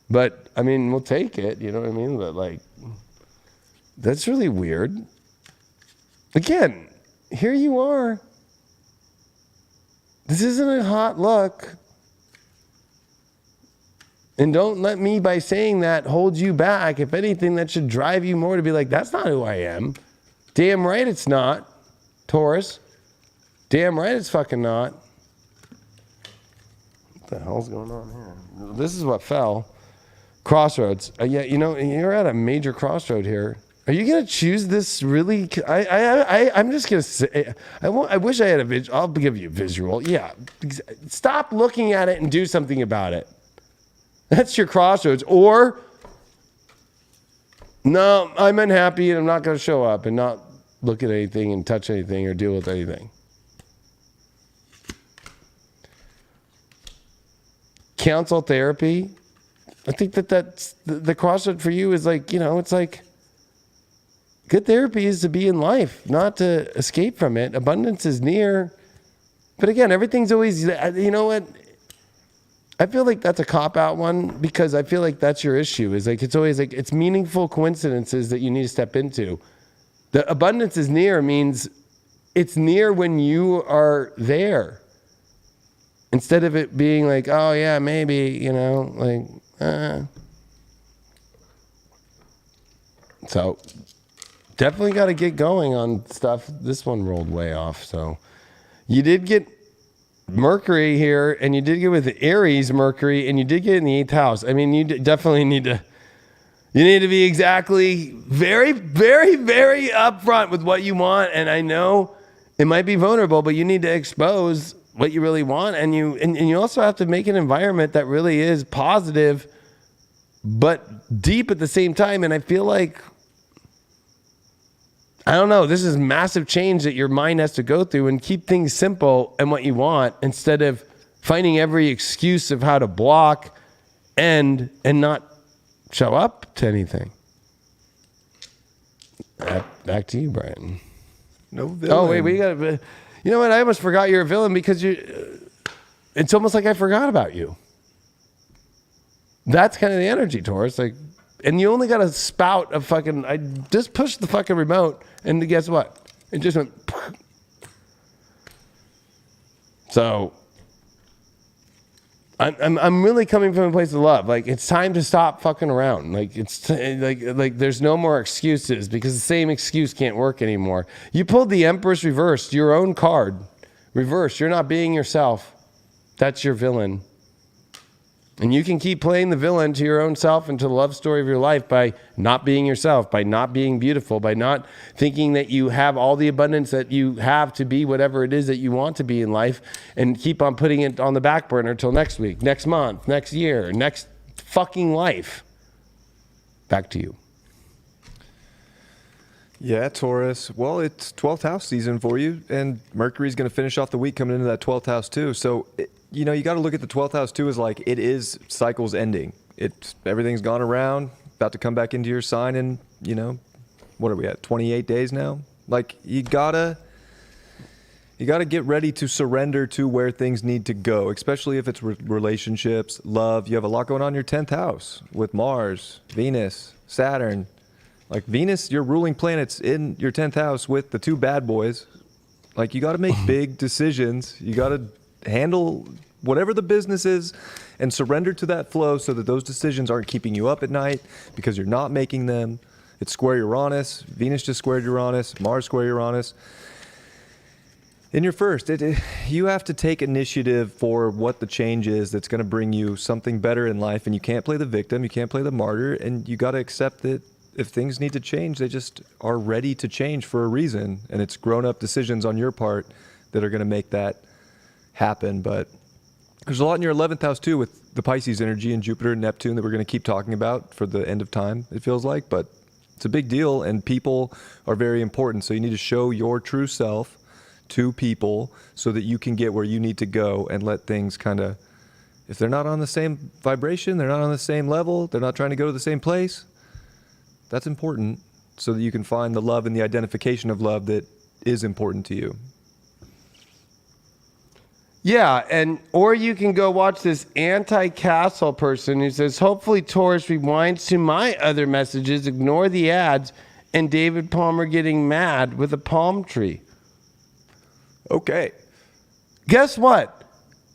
but I mean, we'll take it. You know what I mean? But like, that's really weird. Again, here you are. This isn't a hot look. And don't let me, by saying that, hold you back. If anything, that should drive you more to be like, that's not who I am. Damn right it's not, Taurus. Damn right it's fucking not. What the hell's going on here? This is what fell. Crossroads. Yeah, you know, you're at a major crossroad here. Are you going to choose this really? I'm just going to say, I wish I had a visual. I'll give you a visual. Yeah. Stop looking at it and do something about it. That's your crossroads. Or, no, I'm unhappy and I'm not going to show up and not look at anything and touch anything or deal with anything. Counsel therapy. I think that's the crossroad for you is like, you know, it's like, good therapy is to be in life, not to escape from it. Abundance is near. But again, everything's always, you know what? I feel like that's a cop-out one because I feel like that's your issue. Is like, it's always like, it's meaningful coincidences that you need to step into. The abundance is near means it's near when you are there. Instead of it being like, oh yeah, maybe, you know, like, So, definitely got to get going on stuff. This one rolled way off. So you did get Mercury here, and you did get with the Aries Mercury, and you did get in the 8th house. I mean, you definitely need to be exactly very, very, very upfront with what you want. And I know it might be vulnerable, but you need to expose what you really want. And you also have to make an environment that really is positive, but deep at the same time. And I feel like, I don't know, this is massive change that your mind has to go through, and keep things simple and what you want instead of finding every excuse of how to block and not show up to anything. Back to you, Brian. No villain. Oh, wait, we got You know what? I almost forgot you're a villain because it's almost like I forgot about you. That's kind of the energy, Taurus. Like, and you only got a spout of fucking, I just pushed the fucking remote and guess what? It just went. So I'm really coming from a place of love. Like, it's time to stop fucking around. Like, like there's no more excuses because the same excuse can't work anymore. You pulled the Empress reversed, your own card. Reversed. You're not being yourself. That's your villain. And you can keep playing the villain to your own self and to the love story of your life by not being yourself, by not being beautiful, by not thinking that you have all the abundance that you have to be whatever it is that you want to be in life, and keep on putting it on the back burner till next week, next month, next year, next fucking life. Back to you. Yeah, Taurus. Well, it's 12th house season for you, and Mercury's going to finish off the week coming into that 12th house too. So, you know, you got to look at the 12th house too as like it is cycles ending. Everything's gone around, about to come back into your sign in, you know, what are we at, 28 days now? Like, you gotta get ready to surrender to where things need to go, especially if it's relationships, love. You have a lot going on in your 10th house with Mars, Venus, Saturn. Like, Venus, your ruling planet's in your 10th house with the two bad boys. Like, you got to make big decisions. You got to handle whatever the business is and surrender to that flow so that those decisions aren't keeping you up at night because you're not making them. It's square Uranus. Venus just squared Uranus. Mars square Uranus. In your first, you have to take initiative for what the change is that's going to bring you something better in life. And you can't play the victim. You can't play the martyr. And you got to accept that if things need to change, they just are ready to change for a reason. And it's grown-up decisions on your part that are going to make that happen. But there's a lot in your 11th house too with the Pisces energy and Jupiter and Neptune that we're going to keep talking about for the end of time, it feels like. But it's a big deal, and people are very important. So you need to show your true self to people so that you can get where you need to go and let things kind of, if they're not on the same vibration, they're not on the same level, they're not trying to go to the same place, that's important so that you can find the love and the identification of love that is important to you. Yeah, or you can go watch this anti-castle person who says, hopefully Taurus rewinds to my other messages, ignore the ads, and David Palmer getting mad with a palm tree. Okay. Guess what?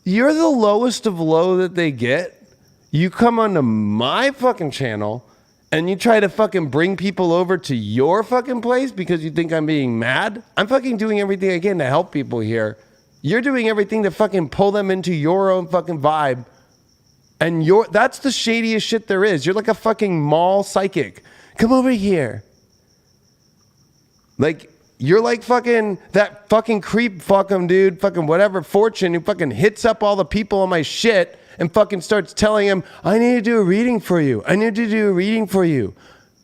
You're the lowest of low that they get. You come onto my fucking channel and you try to fucking bring people over to your fucking place because you think I'm being mad. I'm fucking doing everything I can to help people here. You're doing everything to fucking pull them into your own fucking vibe. And that's the shadiest shit there is. You're like a fucking mall psychic. Come over here. Like, you're like fucking that fucking creep fucking dude, fucking whatever fortune who fucking hits up all the people on my shit and fucking starts telling him, I need to do a reading for you. I need to do a reading for you.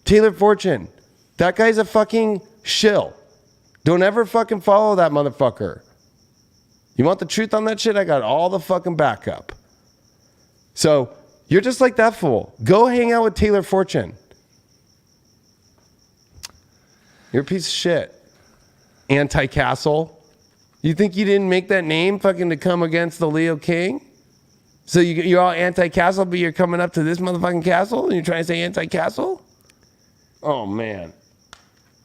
Taylor Fortune. That guy's a fucking shill. Don't ever fucking follow that motherfucker. You want the truth on that shit? I got all the fucking backup. So you're just like that fool. Go hang out with Taylor Fortune. You're a piece of shit. Anti-castle. You think you didn't make that name fucking to come against the Leo King? So you're all anti-castle, but you're coming up to this motherfucking castle and you're trying to say anti-castle? Oh, man.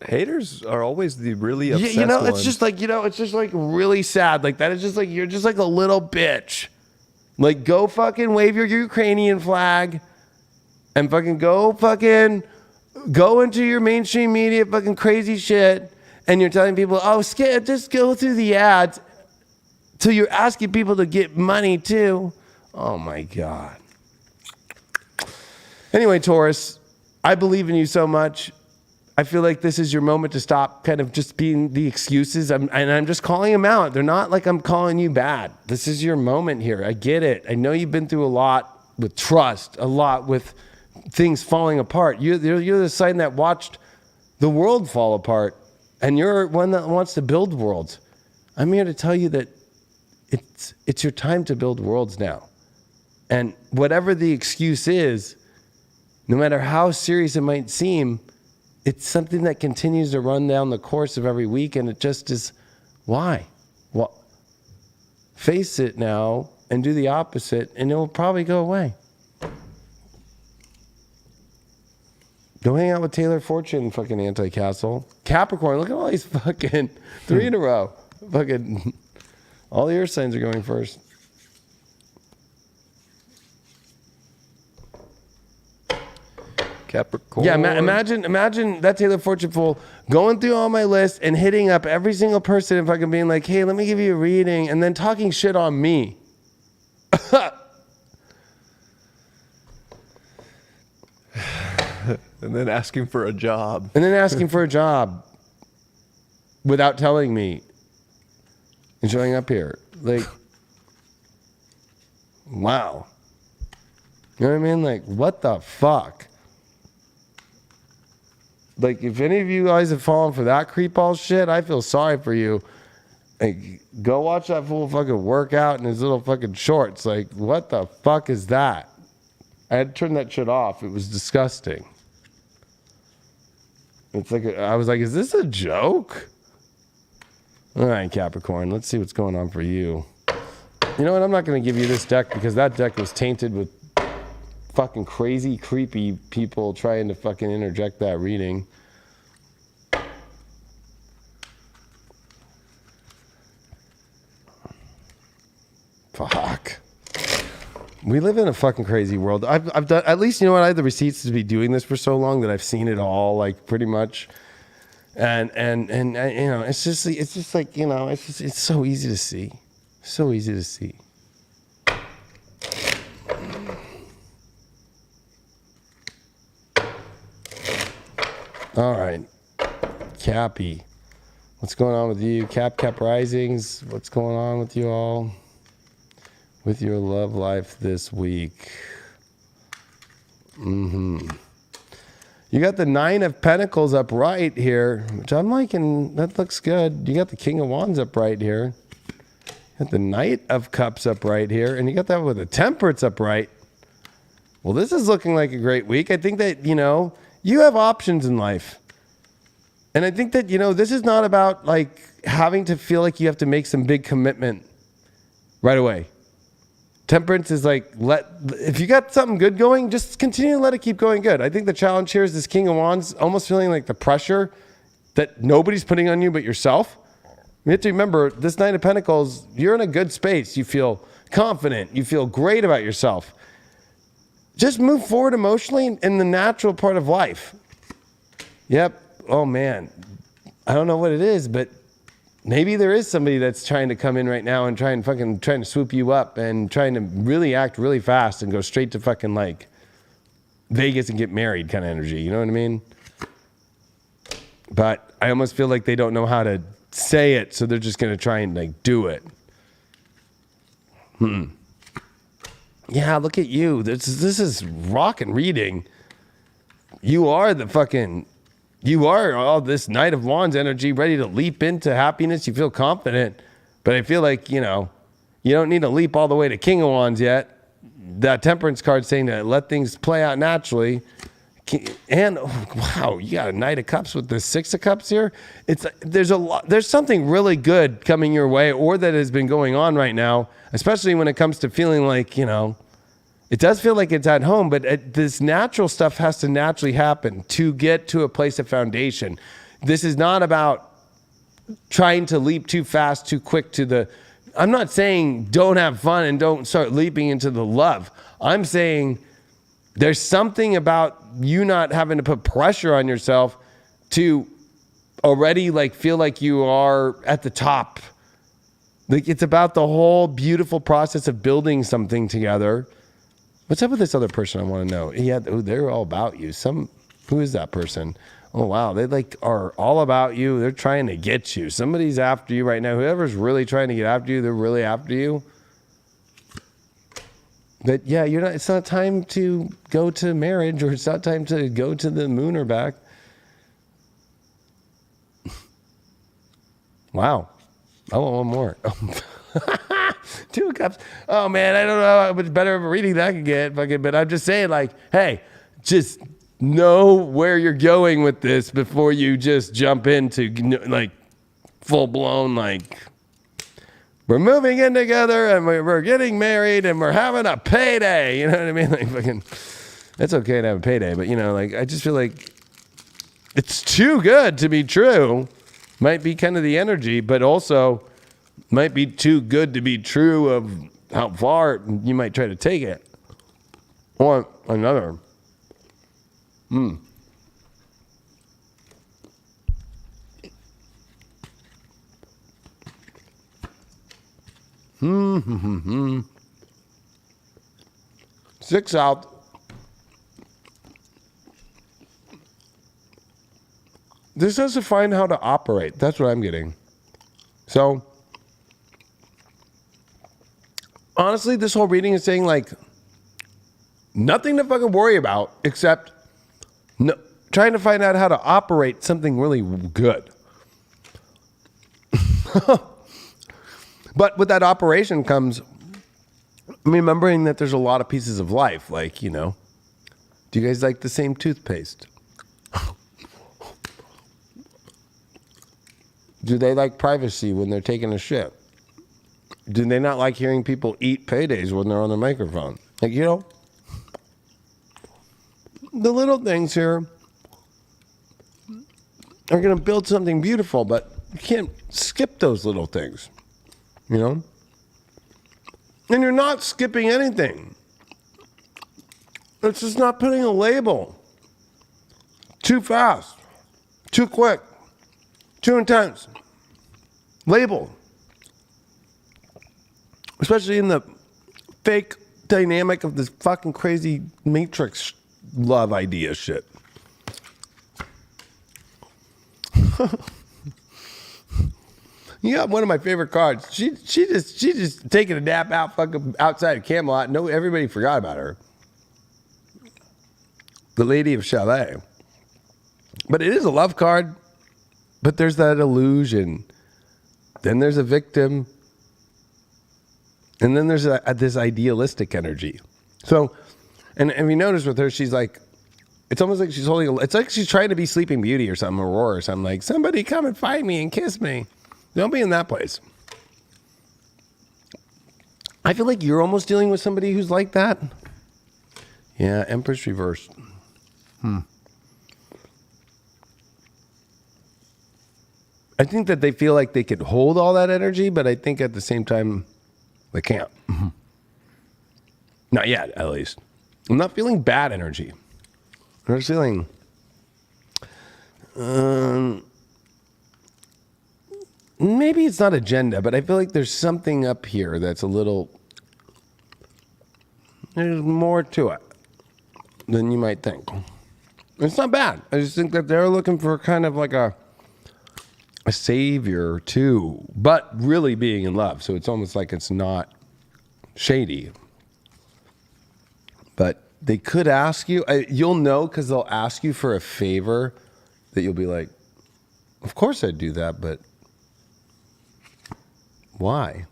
Haters are always the really obsessed ones. ones. It's just like really sad. Like, that is just like, you're just like a little bitch. Like, go fucking wave your Ukrainian flag and fucking go into your mainstream media fucking crazy shit. And you're telling people, oh, just go through the ads. So you're asking people to get money too. Oh my God. Anyway, Taurus, I believe in you so much. I feel like this is your moment to stop kind of just being the excuses. I'm just calling them out. They're not like I'm calling you bad. This is your moment here. I get it. I know you've been through a lot with trust, a lot with things falling apart. You're the sign that watched the world fall apart. And you're one that wants to build worlds. I'm here to tell you that it's your time to build worlds now. And whatever the excuse is, no matter how serious it might seem, it's something that continues to run down the course of every week. And it just is, why? Well, face it now and do the opposite, and it will probably go away. Go hang out with Taylor Fortune, fucking anti-castle. Capricorn, look at all these fucking 3 in a row. Fucking all the earth signs are going first. Capricorn. Yeah, imagine that Taylor Fortune fool going through all my list and hitting up every single person and fucking being like, hey, let me give you a reading, and then talking shit on me. And then asking for a job. Without telling me and showing up here. Like, wow. You know what I mean? Like, what the fuck? Like, if any of you guys have fallen for that creepball shit, I feel sorry for you. Like, go watch that fool fucking work out in his little fucking shorts. Like, what the fuck is that? I had to turn that shit off. It was disgusting. It's like, I was like, is this a joke? All right, Capricorn, let's see what's going on for you. You know what? I'm not going to give you this deck because that deck was tainted with fucking crazy, creepy people trying to fucking interject that reading. Fuck. We live in a fucking crazy world. I've done, at least, you know what? I have the receipts to be doing this for so long that I've seen it all, like, pretty much. And you know, it's just like, you know, it's so easy to see. So easy to see. All right. Cappy. What's going on with you? Cap Risings. What's going on with you all? With your love life this week. You got the 9 of Pentacles up right here, which I'm liking. That looks good. You got the King of Wands up right here. You got the Knight of Cups up right here. And you got that with the Temperance up right. Well, this is looking like a great week. I think that, you know, you have options in life. And I think that, you know, this is not about, like, having to feel like you have to make some big commitment right away. Temperance is like, if you got something good going, just continue to let it keep going good. I think the challenge here is this King of Wands almost feeling like the pressure that nobody's putting on you but yourself. You have to remember, this Knight of Pentacles, you're in a good space. You feel confident. You feel great about yourself. Just move forward emotionally in the natural part of life. Yep. Oh, man. I don't know what it is, but maybe there is somebody that's trying to come in right now and trying to swoop you up and trying to really act really fast and go straight to fucking like Vegas and get married kind of energy. You know what I mean? But I almost feel like they don't know how to say it, so they're just going to try and like do it. Yeah, look at you. This is rockin' reading. You are all this Knight of Wands energy, ready to leap into happiness. You feel confident, but I feel like, you know, you don't need to leap all the way to King of Wands yet. That Temperance card saying to let things play out naturally. And wow, you got a Knight of Cups with the 6 of Cups here. There's something really good coming your way, or that has been going on right now, especially when it comes to feeling like, you know, it does feel like it's at home, but this natural stuff has to naturally happen to get to a place of foundation. This is not about trying to leap too fast, too quick to the... I'm not saying don't have fun and don't start leaping into the love. I'm saying there's something about you not having to put pressure on yourself to already like feel like you are at the top. Like, it's about the whole beautiful process of building something together. What's up with this other person? I want to know. Yeah, they're all about you. Who is that person? Oh, wow. They like are all about you. They're trying to get you. Somebody's after you right now. Whoever's really trying to get after you, they're really after you. But yeah, it's not time to go to marriage, or it's not time to go to the moon or back. Wow. I want one more. 2 of Cups. Oh, man, I don't know how much better of a reading that could get. But I'm just saying, like, hey, just know where you're going with this before you just jump into, like, full-blown, like, we're moving in together and we're getting married and we're having a payday. You know what I mean? Like fucking, it's okay to have a payday, but you know, like I just feel like it's too good to be true. Might be kind of the energy, but also might be too good to be true of how far you might try to take it. Or another. Six out. This has to find how to operate. That's what I'm getting. So, honestly, this whole reading is saying, like, nothing to fucking worry about except trying to find out how to operate something really good. But with that operation comes remembering that there's a lot of pieces of life. Like, you know, do you guys like the same toothpaste? Do they like privacy when they're taking a shit? Do they not like hearing people eat paydays when they're on the microphone? Like, you know, the little things here are going to build something beautiful, but you can't skip those little things, you know? And you're not skipping anything. It's just not putting a label. Too fast, too quick, too intense. Label. Especially in the fake dynamic of this fucking crazy Matrix love idea shit. You got one of my favorite cards. She just taking a nap out fucking outside of Camelot. No, everybody forgot about her. The Lady of Chalet. But it is a love card. But there's that illusion. Then there's a victim. And then there's this idealistic energy. So, and if you notice with her, she's like, it's almost like she's holding, it's like she's trying to be Sleeping Beauty or something, Aurora or something. Like, somebody come and find me and kiss me. Don't be in that place. I feel like you're almost dealing with somebody who's like that. Yeah, Empress reversed. I think that they feel like they could hold all that energy, but I think at the same time, they can't. Not yet, at least. I'm not feeling bad energy. I'm just feeling... maybe it's not agenda, but I feel like there's something up here that's a little... There's more to it than you might think. It's not bad. I just think that they're looking for kind of like a savior too, but really being in love. So it's almost like it's not shady. But they could ask you, you'll know because they'll ask you for a favor that you'll be like, of course I'd do that, but why?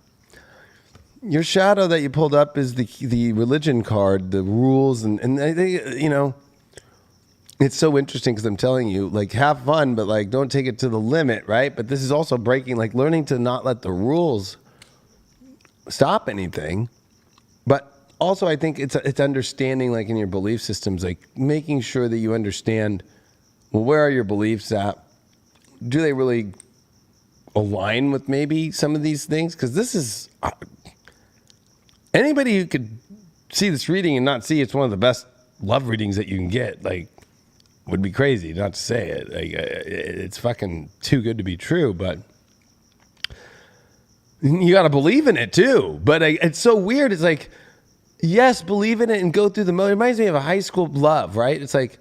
Your shadow that you pulled up is the religion card, the rules, and they, you know, it's so interesting because I'm telling you, like, have fun, but like, don't take it to the limit, right? But this is also breaking, like, learning to not let the rules stop anything. But also, I think it's understanding, like, in your belief systems, like making sure that you understand, well, where are your beliefs at? Do they really align with maybe some of these things? Because this is anybody who could see this reading and not see it's one of the best love readings that you can get, like, would be crazy not to say it. Like, it's fucking too good to be true, but you got to believe in it too. But it's so weird. It's like, yes, believe in it and go through the mode. It reminds me of a high school love, right? It's like,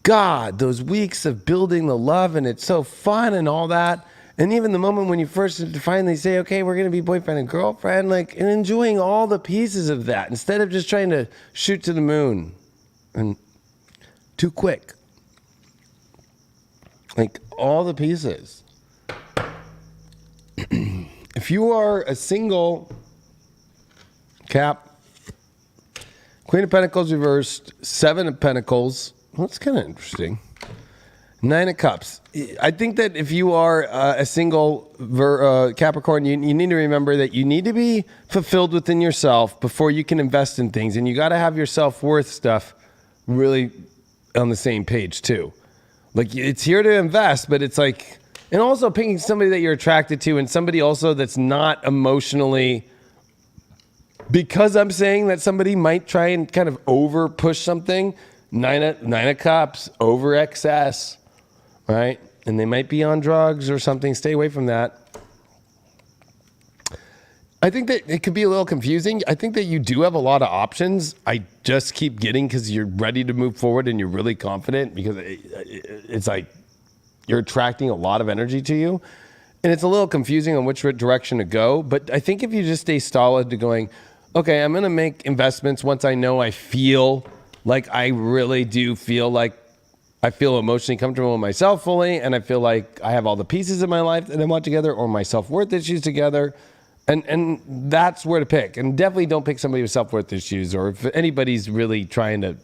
God, those weeks of building the love, and it's so fun and all that. And even the moment when you first finally say, okay, we're going to be boyfriend and girlfriend, like, and enjoying all the pieces of that instead of just trying to shoot to the moon and too quick. Like, all the pieces. If you are a single Cap, Queen of Pentacles reversed, Seven of Pentacles. Well, that's kind of interesting. Nine of Cups. I think that if you are a single Capricorn, you need to remember that you need to be fulfilled within yourself before you can invest in things. And you got to have your self-worth stuff really on the same page too. Like, it's here to invest, but it's like, and also picking somebody that you're attracted to and somebody also that's not emotionally, because I'm saying that somebody might try and kind of over push something. Nine of Cups, over excess. Right? And they might be on drugs or something. Stay away from that. I think that it could be a little confusing. I think that you do have a lot of options. I just keep getting, because you're ready to move forward and you're really confident, because it's like you're attracting a lot of energy to you. And it's a little confusing on which direction to go. But I think if you just stay solid to going, okay, I'm going to make investments once I know I feel like I really do feel like I feel emotionally comfortable with myself fully, and I feel like I have all the pieces of my life that I want together, or my self-worth issues together, and that's where to pick. And definitely don't pick somebody with self-worth issues, or if anybody's really trying to,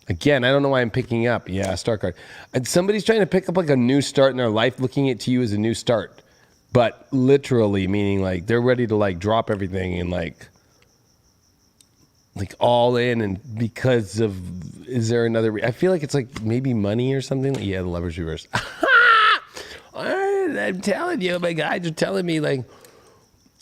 again, I don't know why I'm picking up, star card. And somebody's trying to pick up like a new start in their life, looking at you as a new start, but literally meaning like they're ready to like drop everything and like all in, and because of, is there another, I feel like it's like maybe money or something. Yeah, the Lover's reverse. I'm telling you, my guys are telling me like,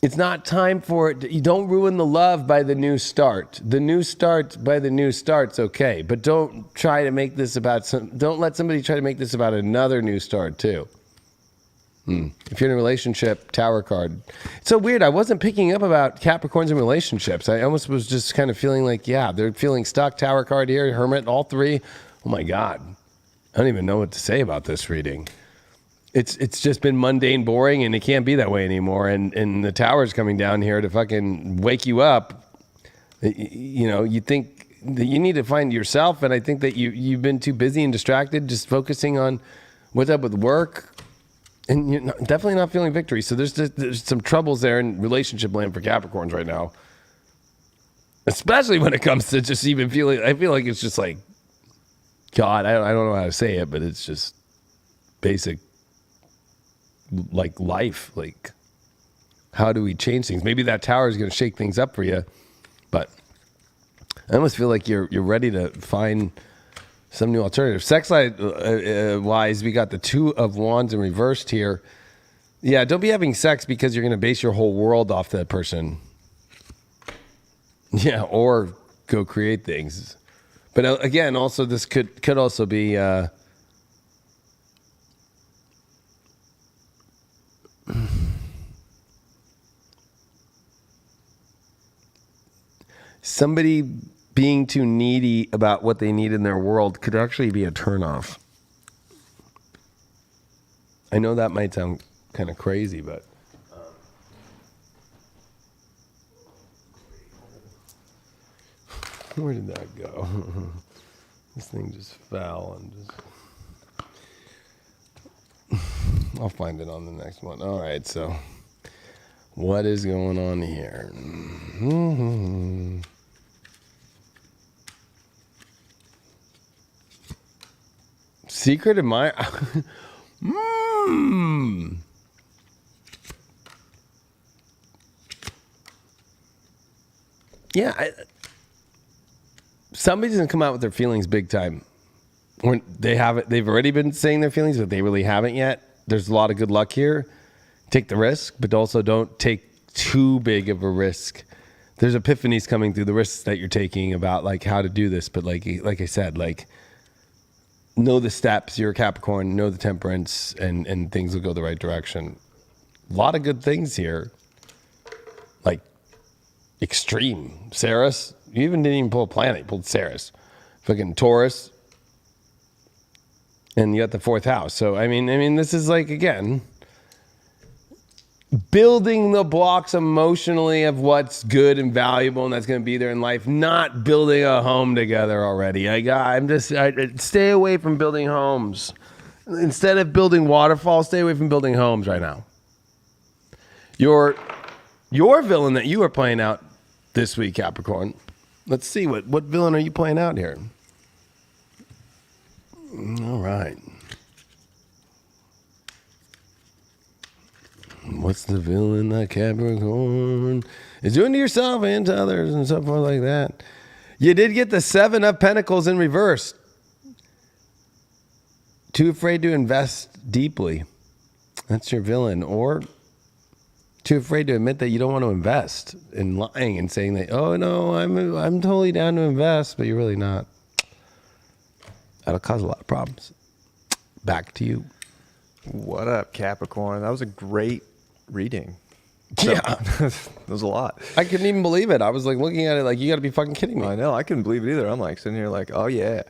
it's not time for it. You don't ruin the love by the new start. The new start by the new start's okay, but don't try to make this about don't let somebody try to make this about another new start too. If you're in a relationship, Tower card. It's so weird. I wasn't picking up about Capricorns and relationships. I almost was just kind of feeling like, they're feeling stuck. Tower card here, Hermit, all three. Oh my God. I don't even know what to say about this reading. It's just been mundane, boring, and it can't be that way anymore. And the Tower's coming down here to fucking wake you up. You know, you think that you need to find yourself, and I think that you've been too busy and distracted just focusing on what's up with work. And you're definitely not feeling victory. So there's some troubles there in relationship land for Capricorns right now. Especially when it comes to just even feeling, I feel like it's just like, God, I don't know how to say it, but it's just basic, like life. Like, how do we change things? Maybe that Tower is going to shake things up for you. But I almost feel like you're ready to find some new alternative. Sex life wise, we got the Two of Wands in reversed here. Yeah, don't be having sex because you're going to base your whole world off that person. Yeah, or go create things. But again, also this could also be somebody being too needy about what they need in their world could actually be a turnoff. I know that might sound kind of crazy, but where did that go? This thing just fell and just... I'll find it on the next one. All right, so what is going on here? Secret of my... Yeah, somebody's gonna come out with their feelings big time. When they haven't, they've already been saying their feelings, but they really haven't yet. There's a lot of good luck here. Take the risk, but also don't take too big of a risk. There's epiphanies coming through the risks that you're taking about like how to do this, but like I said, like, know the steps. You're a Capricorn, know the temperance, and things will go the right direction. A lot of good things here. Like extreme. Ceres. You even didn't even pull a planet. You pulled Ceres. Fucking Taurus. And you got the fourth house. So, I mean, this is like, again, building the blocks emotionally of what's good and valuable and that's going to be there in life, not building a home together already. Stay away from building homes. Instead of building waterfalls, stay away from building homes right now. Your villain that you are playing out this week, Capricorn. Let's see, what villain are you playing out here? All right. What's the villain that Capricorn is doing to yourself and to others and so forth like that. You did get the 7 of Pentacles in reverse. Too afraid to invest deeply. That's your villain. Or too afraid to admit that you don't want to invest, in lying and saying that, oh no, I'm totally down to invest, but you're really not. That'll cause a lot of problems. Back to you. What up, Capricorn? That was a great reading. Yeah. That was a lot. I couldn't even believe it. I was like looking at it like, you got to be fucking kidding me. I know. I couldn't believe it either. I'm like sitting here like, oh yeah.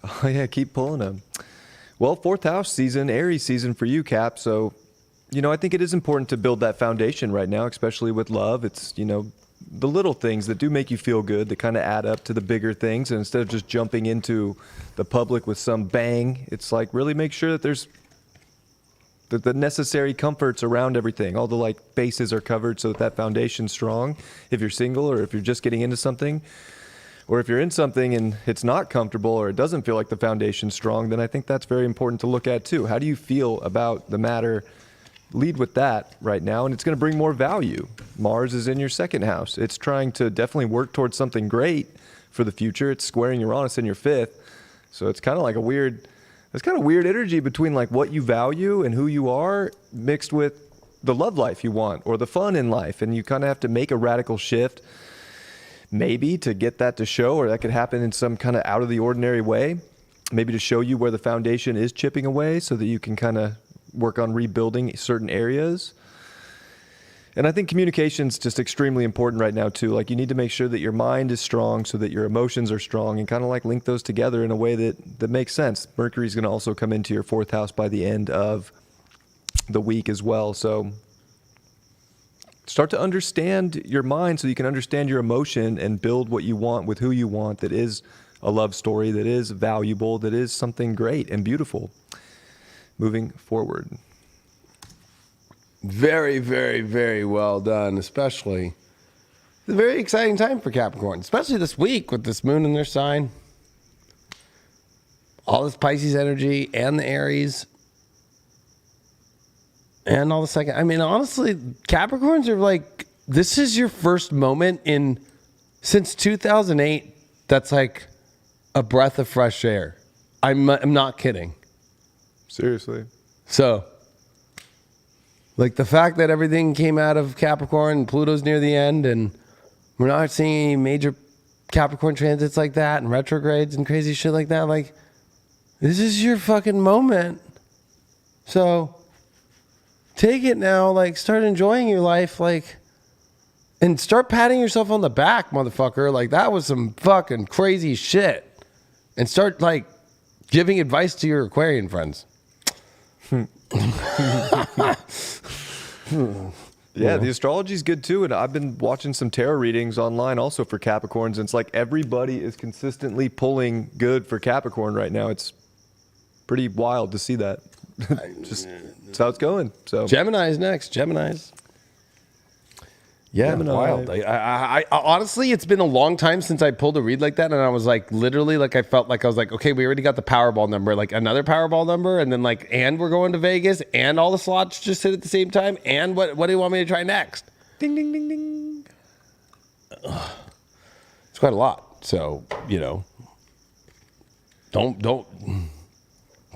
Oh yeah, keep pulling them. Well, 4th house season, Aries season for you, Cap. So, I think it is important to build that foundation right now, especially with love. It's, the little things that do make you feel good that kind of add up to the bigger things. And instead of just jumping into the public with some bang, it's like really make sure that there's the necessary comforts around everything. All the like bases are covered so that foundation's strong. If you're single or if you're just getting into something, or if you're in something and it's not comfortable or it doesn't feel like the foundation's strong, then I think that's very important to look at too. How do you feel about the matter? Lead with that right now, and it's going to bring more value. Mars is in your 2nd house. It's trying to definitely work towards something great for the future. It's squaring Uranus in your 5th. So it's kind of like there's kind of weird energy between like what you value and who you are mixed with the love life you want or the fun in life. And you kind of have to make a radical shift maybe to get that to show, or that could happen in some kind of out of the ordinary way, maybe to show you where the foundation is chipping away so that you can kind of work on rebuilding certain areas. And I think communication's just extremely important right now too. Like you need to make sure that your mind is strong so that your emotions are strong, and kind of like link those together in a way that makes sense. Mercury's going to also come into your 4th house by the end of the week as well. So start to understand your mind so you can understand your emotion and build what you want with who you want, that is a love story, that is valuable, that is something great and beautiful moving forward. Very, very, very well done, especially. It's a very exciting time for Capricorn, especially this week with this moon in their sign. All this Pisces energy and the Aries. And all the second. I mean, honestly, Capricorns are like, this is your first moment since 2008 that's like a breath of fresh air. I'm not kidding. Seriously. So, like the fact that everything came out of Capricorn and Pluto's near the end and we're not seeing any major Capricorn transits like that and retrogrades and crazy shit like that, like, this is your fucking moment. So, take it now, like, start enjoying your life, like, and start patting yourself on the back, motherfucker. Like, that was some fucking crazy shit. And start, like, giving advice to your Aquarian friends. Yeah, the astrology is good too, and I've been watching some tarot readings online also for Capricorns, and it's like everybody is consistently pulling good for Capricorn right now. It's pretty wild to see that. Just that's how it's going. So Gemini's next. Gemini's. Yeah, Gemini. wild. I honestly, it's been a long time since I pulled a read like that, and I was like, literally, like I felt like I was like, okay, we already got the Powerball number, like another Powerball number, and then like, and we're going to Vegas, and all the slots just hit at the same time, and what do you want me to try next? Ding ding ding ding. It's quite a lot. So don't.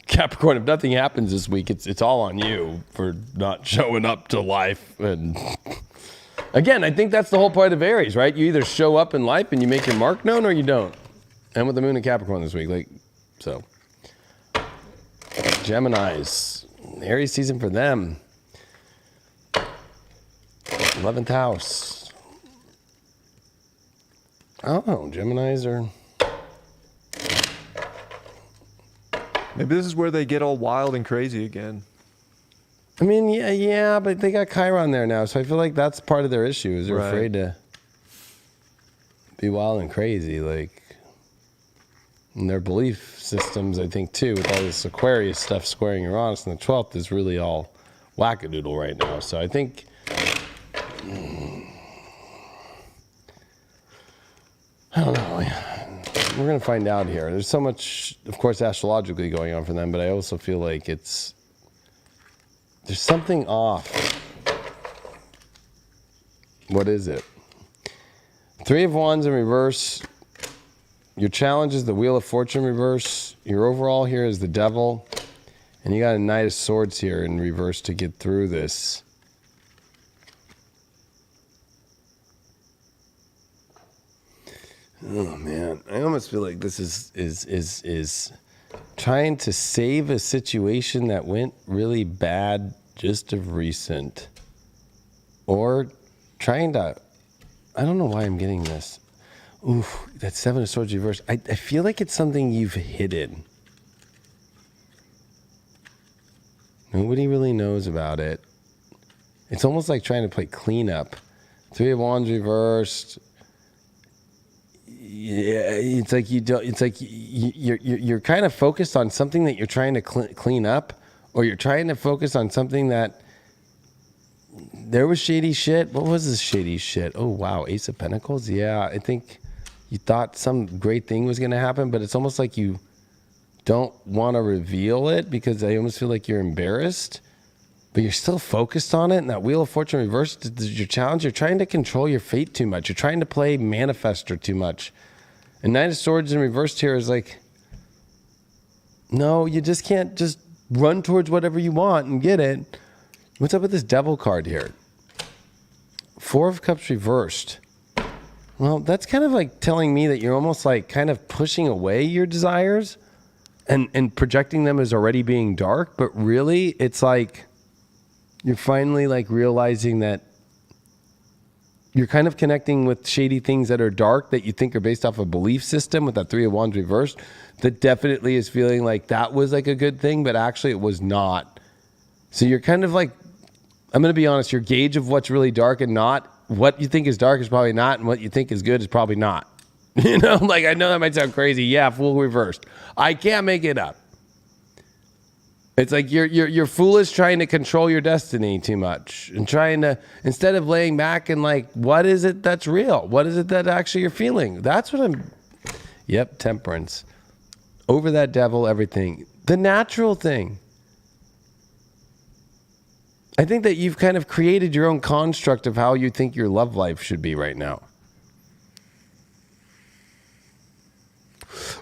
Capricorn, if nothing happens this week, it's all on you for not showing up to life. And again, I think that's the whole point of Aries, right? You either show up in life and you make your mark known, or you don't. And with the moon in Capricorn this week, like, so. Geminis, Aries season for them. 11th house. Oh, Geminis are... Maybe this is where they get all wild and crazy again. I mean, yeah, but they got Chiron there now, so I feel like that's part of their issue, is they're afraid to be wild and crazy, like, in their belief systems, I think, too, with all this Aquarius stuff squaring Uranus in the 12th is really all wackadoodle right now. So I think... I don't know. We're going to find out here. There's so much, of course, astrologically going on for them, but I also feel like there's something off What is it? Three of Wands in reverse. Your challenge is the Wheel of Fortune reverse. Your overall here is the Devil. And you got a Knight of Swords here in reverse to get through this. Oh man, I almost feel like this is trying to save a situation that went really bad just of recent. Or trying to, I don't know why I'm getting this. Oof, that Seven of Swords reverse. I feel like it's something you've hidden. Nobody really knows about it. It's almost like trying to play cleanup. Three of Wands reversed. Yeah, it's like you don't. It's like you're kind of focused on something that you're trying to clean up, or you're trying to focus on something that there was shady shit. What was this shady shit? Oh wow, Ace of Pentacles. Yeah, I think you thought some great thing was going to happen, but it's almost like you don't want to reveal it because I almost feel like you're embarrassed, but you're still focused on it. And that Wheel of Fortune reversed is your challenge. You're trying to control your fate too much. You're trying to play manifester too much. And Knight of Swords in reversed here is like, no, you just can't just run towards whatever you want and get it. What's up with this Devil card here? Four of Cups reversed. Well, that's kind of like telling me that you're almost like kind of pushing away your desires and projecting them as already being dark, but really it's like you're finally like realizing that you're kind of connecting with shady things that are dark that you think are based off a belief system with that Three of Wands reversed that definitely is feeling like that was like a good thing, but actually it was not. So you're kind of like, I'm going to be honest, your gauge of what's really dark and not, what you think is dark is probably not, and what you think is good is probably not. You know, like I know that might sound crazy. Yeah, Fool reversed. I can't make it up. It's like you're foolish trying to control your destiny too much and trying to, instead of laying back and like, what is it that's real? What is it that actually you're feeling? That's what I'm, yep, Temperance. Over that Devil, everything. The natural thing. I think that you've kind of created your own construct of how you think your love life should be right now.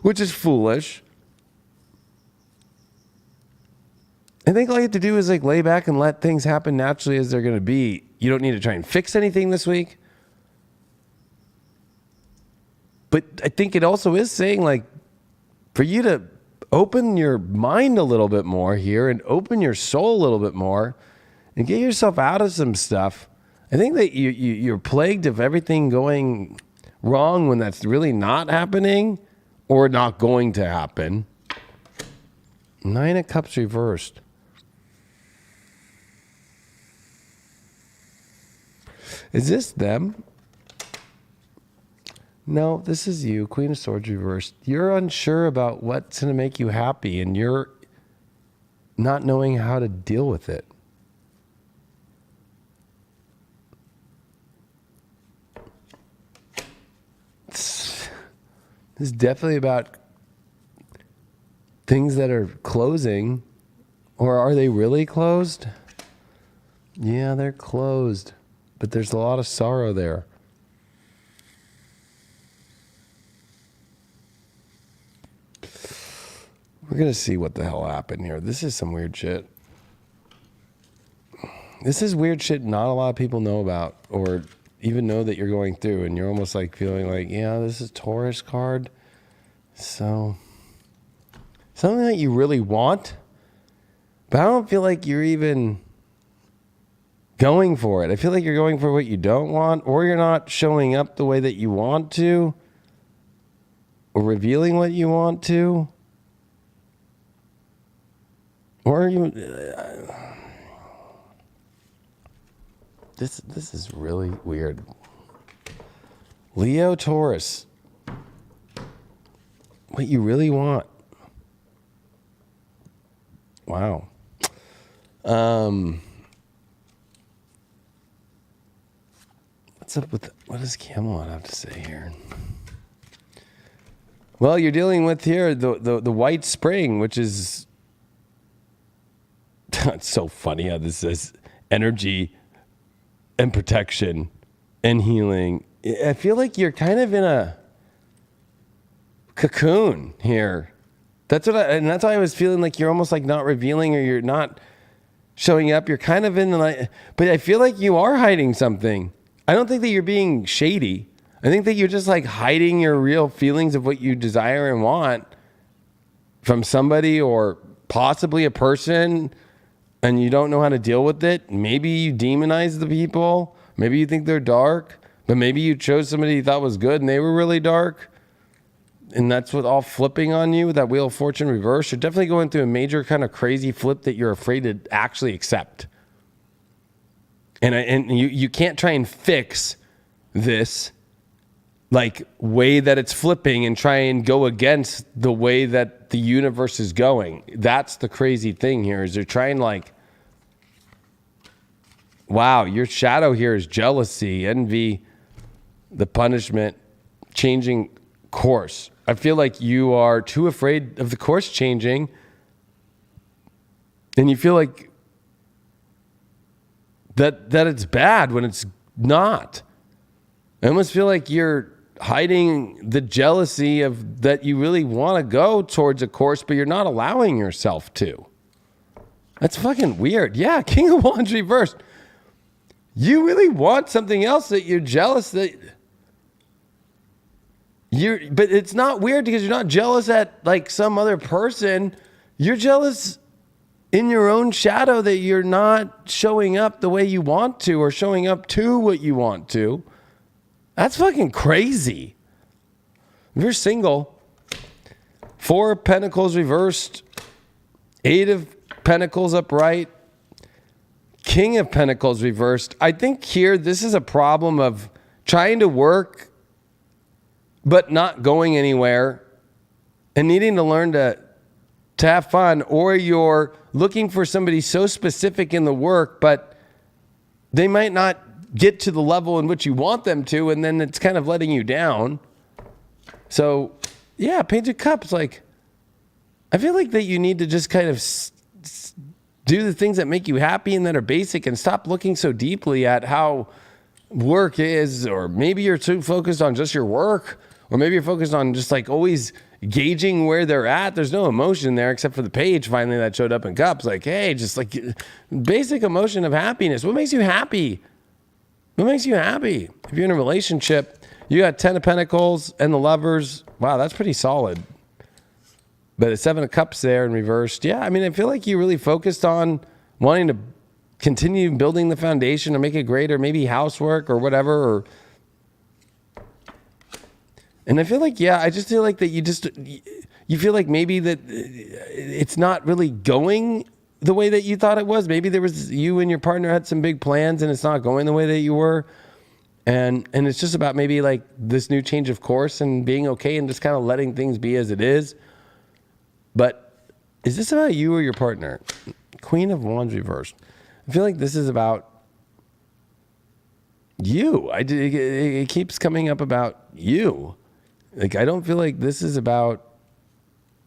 Which is foolish. I think all you have to do is like lay back and let things happen naturally as they're going to be. You don't need to try and fix anything this week. But I think it also is saying like for you to open your mind a little bit more here and open your soul a little bit more and get yourself out of some stuff. I think that you're plagued of everything going wrong when that's really not happening or not going to happen. Nine of Cups reversed. Is this them? No, this is you. Queen of Swords reversed. You're unsure about what's going to make you happy, and you're not knowing how to deal with it. This is definitely about things that are closing. Or are they really closed? Yeah, they're closed. But there's a lot of sorrow there. We're going to see what the hell happened here. This is some weird shit. This is weird shit not a lot of people know about or even know that you're going through. And you're almost like feeling like, yeah, this is Taurus card. So something that you really want. But I don't feel like you're even going for it. I feel like you're going for what you don't want, or you're not showing up the way that you want to, or revealing what you want to, or you. This is really weird. Leo, Taurus. What you really want. Wow. What's up with what does Camelot have to say here? Well, you're dealing with here the white spring, which is it's so funny how this says energy and protection and healing. I feel like you're kind of in a cocoon here. That's why I was feeling like you're almost like not revealing, or you're not showing up. You're kind of in the light, but I feel like you are hiding something. I don't think that you're being shady. I think that you're just like hiding your real feelings of what you desire and want from somebody, or possibly a person, and you don't know how to deal with it. Maybe you demonize the people. Maybe you think they're dark, but maybe you chose somebody you thought was good and they were really dark. And that's what all flipping on you with that Wheel of Fortune reverse. You're definitely going through a major kind of crazy flip that you're afraid to actually accept. And you can't try and fix this like way that it's flipping and try and go against the way that the universe is going. That's the crazy thing here, is they're trying like, wow, your shadow here is jealousy, envy, the punishment, changing course. I feel like you are too afraid of the course changing, and you feel like that it's bad when it's not. I almost feel like you're hiding the jealousy of that you really want to go towards a course, but you're not allowing yourself to. That's fucking weird. Yeah, King of Wands reversed. You really want something else that you're jealous that but it's not weird because you're not jealous at like some other person. You're jealous in your own shadow that you're not showing up the way you want to, or showing up to what you want to. That's fucking crazy. If you're single, 4 of Pentacles reversed, 8 of Pentacles upright, King of Pentacles reversed. I think here this is a problem of trying to work but not going anywhere and needing to learn to have fun, or you're looking for somebody so specific in the work, but they might not get to the level in which you want them to, and then it's kind of letting you down. So, yeah, Page of Cups, like, I feel like that you need to just kind of do the things that make you happy and that are basic, and stop looking so deeply at how work is, or maybe you're too focused on just your work, or maybe you're focused on just like always gauging where they're at. There's no emotion there except for the page finally that showed up in Cups. Like, hey, just like basic emotion of happiness. What makes you happy? What makes you happy? If you're in a relationship, you got 10 of Pentacles and the Lovers. Wow, that's pretty solid. But a 7 of Cups there in reversed. Yeah, I mean, I feel like you really focused on wanting to continue building the foundation or make it greater, maybe housework or whatever. And I feel like, yeah, I just feel like that you feel like maybe that it's not really going the way that you thought it was. Maybe there was, you and your partner had some big plans and it's not going the way that you were. And it's just about maybe like this new change of course and being okay and just kind of letting things be as it is. But is this about you or your partner? Queen of Wands reversed. I feel like this is about you. It keeps coming up about you. Like, I don't feel like this is about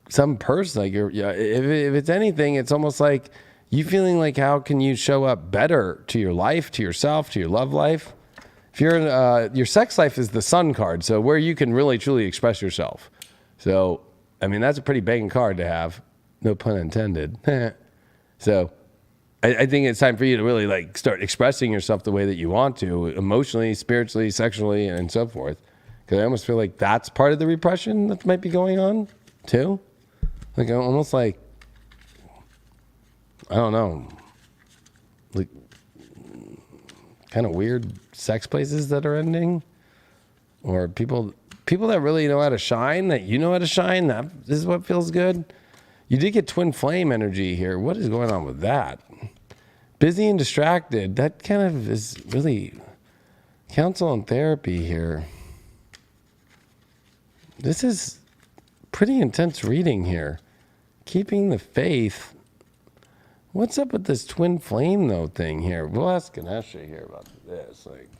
some person. Like, if it's anything, it's almost like you feeling like, how can you show up better to your life, to yourself, to your love life? If you're in, your sex life is the Sun card, so where you can really truly express yourself. So, I mean, that's a pretty banging card to have. No pun intended. So, I think it's time for you to really like start expressing yourself the way that you want to, emotionally, spiritually, sexually, and so forth. Because I almost feel like that's part of the repression that might be going on too. Like, almost like, I don't know, like kind of weird sex places that are ending, or people that really know how to shine, that you know how to shine. That is what feels good. You did get twin flame energy here. What is going on with that? Busy and distracted. That kind of is really counsel and therapy here. This is pretty intense reading here. Keeping the faith. What's up with this twin flame though thing here? We'll ask Ganesha here about this. Like,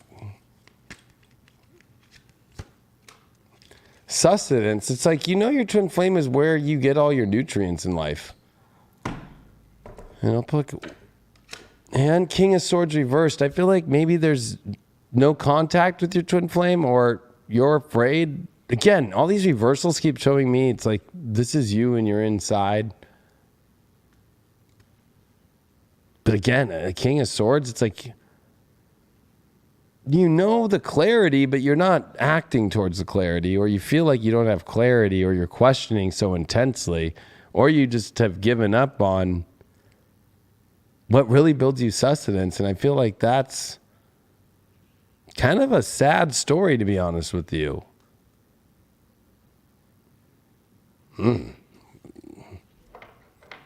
sustenance. It's like, you know, your twin flame is where you get all your nutrients in life. And I'll put, and King of Swords reversed. I feel like maybe there's no contact with your twin flame, or you're afraid. Again, all these reversals keep showing me it's like this is you and you're inside. But again, a King of Swords, it's like you know the clarity, but you're not acting towards the clarity, or you feel like you don't have clarity, or you're questioning so intensely, or you just have given up on what really builds you sustenance. And I feel like that's kind of a sad story, to be honest with you.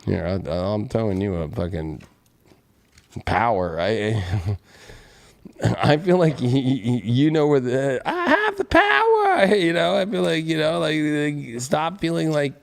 Here, I'm telling you a fucking power. I feel like you know where I have the power. You know, I feel like, you know, like stop feeling like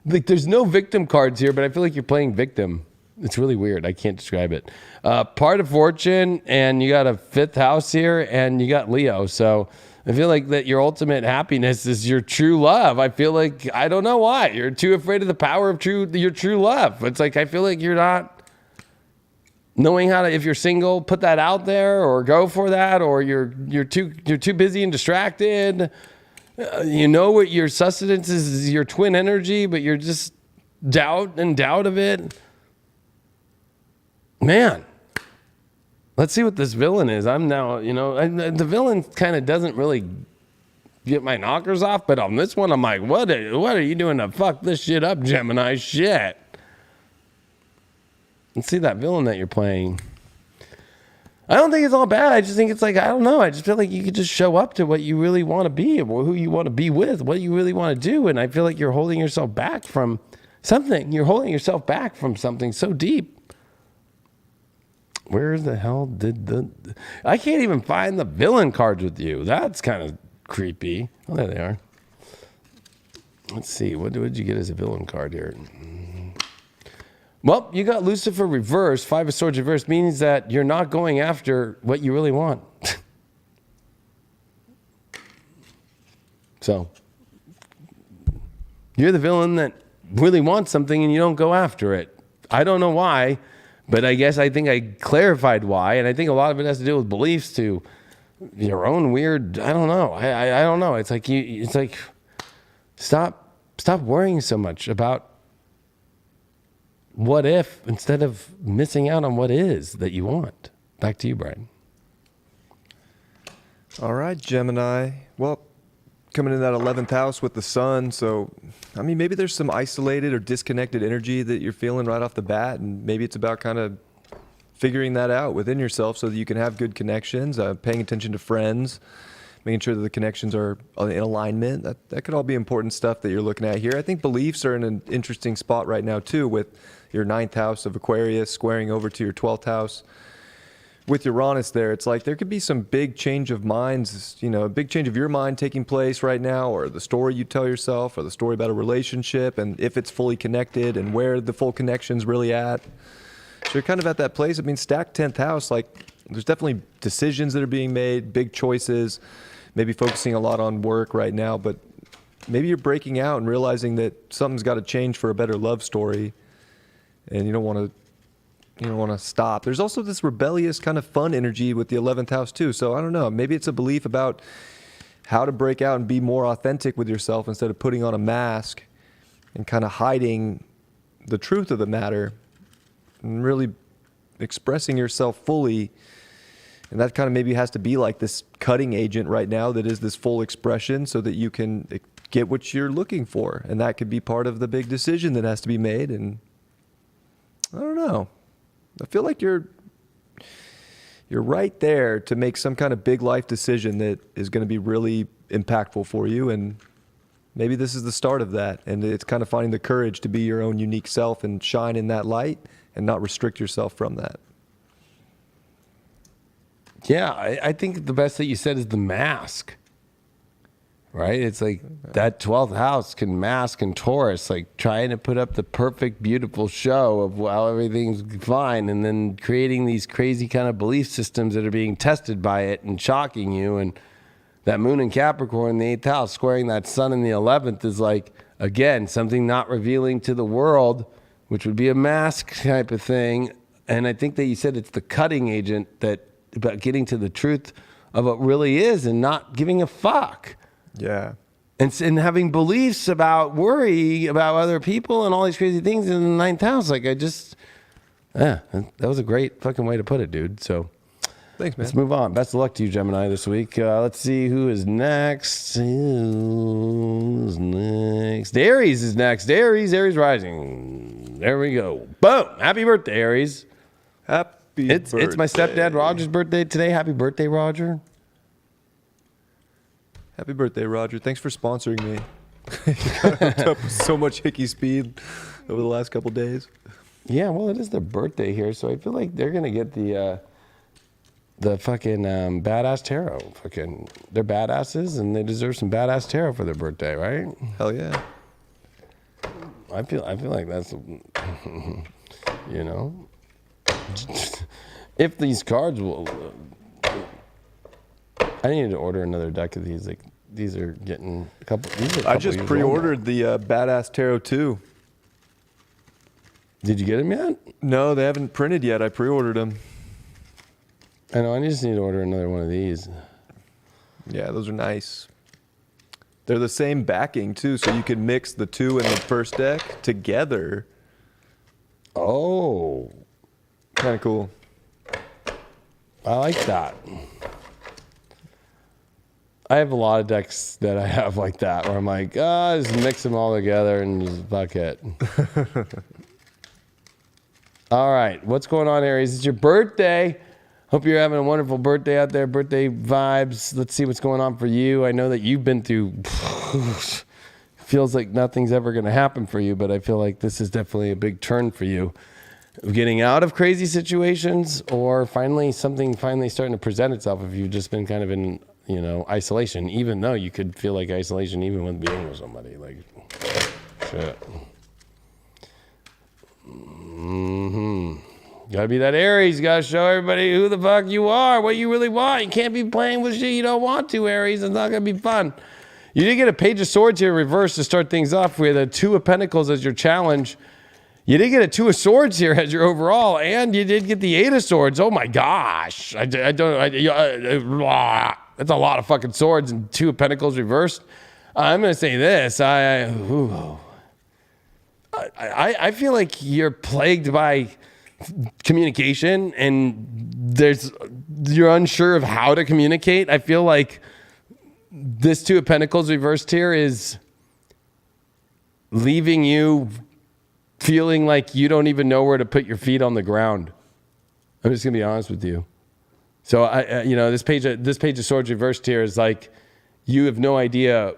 there's no victim cards here, but I feel like you're playing victim. It's really weird. I can't describe it. Part of fortune, and you got a 5th house here, and you got Leo. So I feel like that your ultimate happiness is your true love. I feel like, I don't know why. You're too afraid of the power of your true love. It's like, I feel like you're not knowing how to, if you're single, put that out there or go for that, or you're too busy and distracted. You know what your sustenance is your twin energy, but you're just doubt of it. Man, let's see what this villain is. I'm now, you know, the villain kind of doesn't really get my knockers off, but on this one, I'm like, what are you doing to fuck this shit up, Gemini? Shit. Let's see that villain that you're playing. I don't think it's all bad. I just think it's like, I don't know. I just feel like you could just show up to what you really want to be, or who you want to be with, what you really want to do. And I feel like you're holding yourself back from something. You're holding yourself back from something so deep. Where the hell did I can't even find the villain cards with you. That's kind of creepy. Oh, there they are. Let's see. What did you get as a villain card here? Well, you got Lucifer reversed. 5 of Swords reversed means that you're not going after what you really want. So you're the villain that really wants something and you don't go after it. I don't know why. But I think I clarified why, and I think a lot of it has to do with beliefs too. Your own weird, I don't know. I don't know. It's like stop worrying so much about what if instead of missing out on what is that you want. Back to you, Brian. All right, Gemini. Well, coming in that 11th house with the sun, so I mean, maybe there's some isolated or disconnected energy that you're feeling right off the bat, and maybe it's about kind of figuring that out within yourself so that you can have good connections, paying attention to friends, making sure that the connections are in alignment. That could all be important stuff that you're looking at here. I think beliefs are in an interesting spot right now too, with your 9th house of Aquarius squaring over to your 12th house. With Uranus there, it's like there could be some big change of minds, you know, a big change of your mind taking place right now, or the story you tell yourself, or the story about a relationship, and if it's fully connected and where the full connection's really at. So you're kind of at that place. I mean, stacked 10th house, like there's definitely decisions that are being made, big choices, maybe focusing a lot on work right now, but maybe you're breaking out and realizing that something's got to change for a better love story, and you don't want to stop. There's also this rebellious kind of fun energy with the 11th house too. So I don't know, maybe it's a belief about how to break out and be more authentic with yourself instead of putting on a mask and kind of hiding the truth of the matter and really expressing yourself fully. And that kind of maybe has to be like this cutting agent right now that is this full expression so that you can get what you're looking for. And that could be part of the big decision that has to be made. And I don't know. I feel like you're right there to make some kind of big life decision that is going to be really impactful for you, and maybe this is the start of that, and it's kind of finding the courage to be your own unique self and shine in that light and not restrict yourself from that. Yeah, I think the best that you said is the mask. Right? It's like that 12th house can mask in Taurus, like trying to put up the perfect, beautiful show of how everything's fine, and then creating these crazy kind of belief systems that are being tested by it and shocking you. And that moon in Capricorn, the 8th house, squaring that sun in the 11th is like, again, something not revealing to the world, which would be a mask type of thing. And I think that you said it's the cutting agent that about getting to the truth of what really is and not giving a fuck. Yeah. And having beliefs about worry about other people and all these crazy things in the ninth house. Like that was a great fucking way to put it, dude. So Thanks, man. let's move on. Best of luck to you, Gemini, this week. Let's see who is next. Who's next? Aries is next. Aries rising. There we go. Boom. Happy birthday, Aries. Happy It's birthday. my stepdad Roger's birthday today. Happy birthday, Roger. Happy birthday, Roger. Thanks for sponsoring me. You got hooked up with so much hickey speed over the last couple days. Yeah, well, it is their birthday here, so I feel like they're gonna get the fucking badass tarot. Fucking, they're badasses, and they deserve some badass tarot for their birthday, right? Hell yeah. I feel like that's, you know, if these cards will. I need to order another deck of these. Like, these are getting a couple. I just pre-ordered the Badass Tarot 2. Did you get them yet? No, they haven't printed yet. I pre-ordered them. I know. I just need to order another one of these. Yeah, those are nice. They're the same backing too, so you can mix the two in the first deck together. Oh, Kind of cool. I like that. I have a lot of decks that I have like that, where I'm like, just mix them all together and just fuck it. All right, what's going on, Aries? It's your birthday. Hope you're having a wonderful birthday out there. Birthday vibes. Let's see what's going on for you. I know that you've been through. Feels like nothing's ever going to happen for you, but I feel like this is definitely a big turn for you. Getting out of crazy situations, or something starting to present itself if you've just been kind of in, isolation, even though you could feel like isolation even when being with somebody. Like, shit. Gotta be that Aries. You gotta show everybody who the fuck you are, what you really want. You can't be playing with shit you don't want to, Aries. It's not gonna be fun. You did get a Page of Swords here reversed to start things off with a Two of Pentacles as your challenge. You did get a Two of Swords here as your overall, and you did get the Eight of Swords. Oh my gosh. That's a lot of fucking swords and Two of Pentacles reversed. I'm going to say this. I feel like you're plagued by communication, and you're unsure of how to communicate. I feel like this Two of Pentacles reversed here is leaving you feeling like you don't even know where to put your feet on the ground. I'm just gonna be honest with you. So this page of Swords reversed here is like you have no idea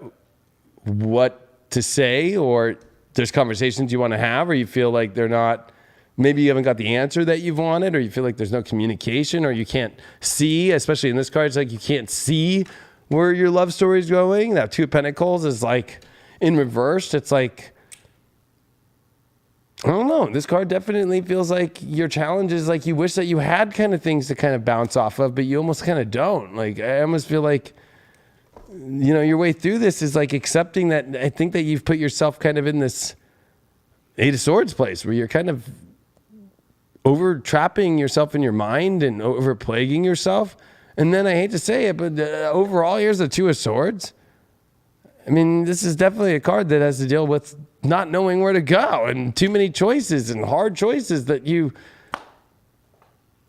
what to say, or there's conversations you want to have, or you feel like they're not. Maybe you haven't got the answer that you've wanted, or you feel like there's no communication, or you can't see. Especially in this card, it's like you can't see where your love story is going. That Two of Pentacles is like in reverse. It's like, I don't know. This card definitely feels like your challenge is like you wish that you had kind of things to kind of bounce off of, but you almost kind of don't. Like, I almost feel like, your way through this is like accepting that. I think that you've put yourself kind of in this Eight of Swords place where you're kind of over trapping yourself in your mind and over plaguing yourself. And then I hate to say it, but overall, here's the Two of Swords. I mean, this is definitely a card that has to deal with not knowing where to go and too many choices and hard choices that you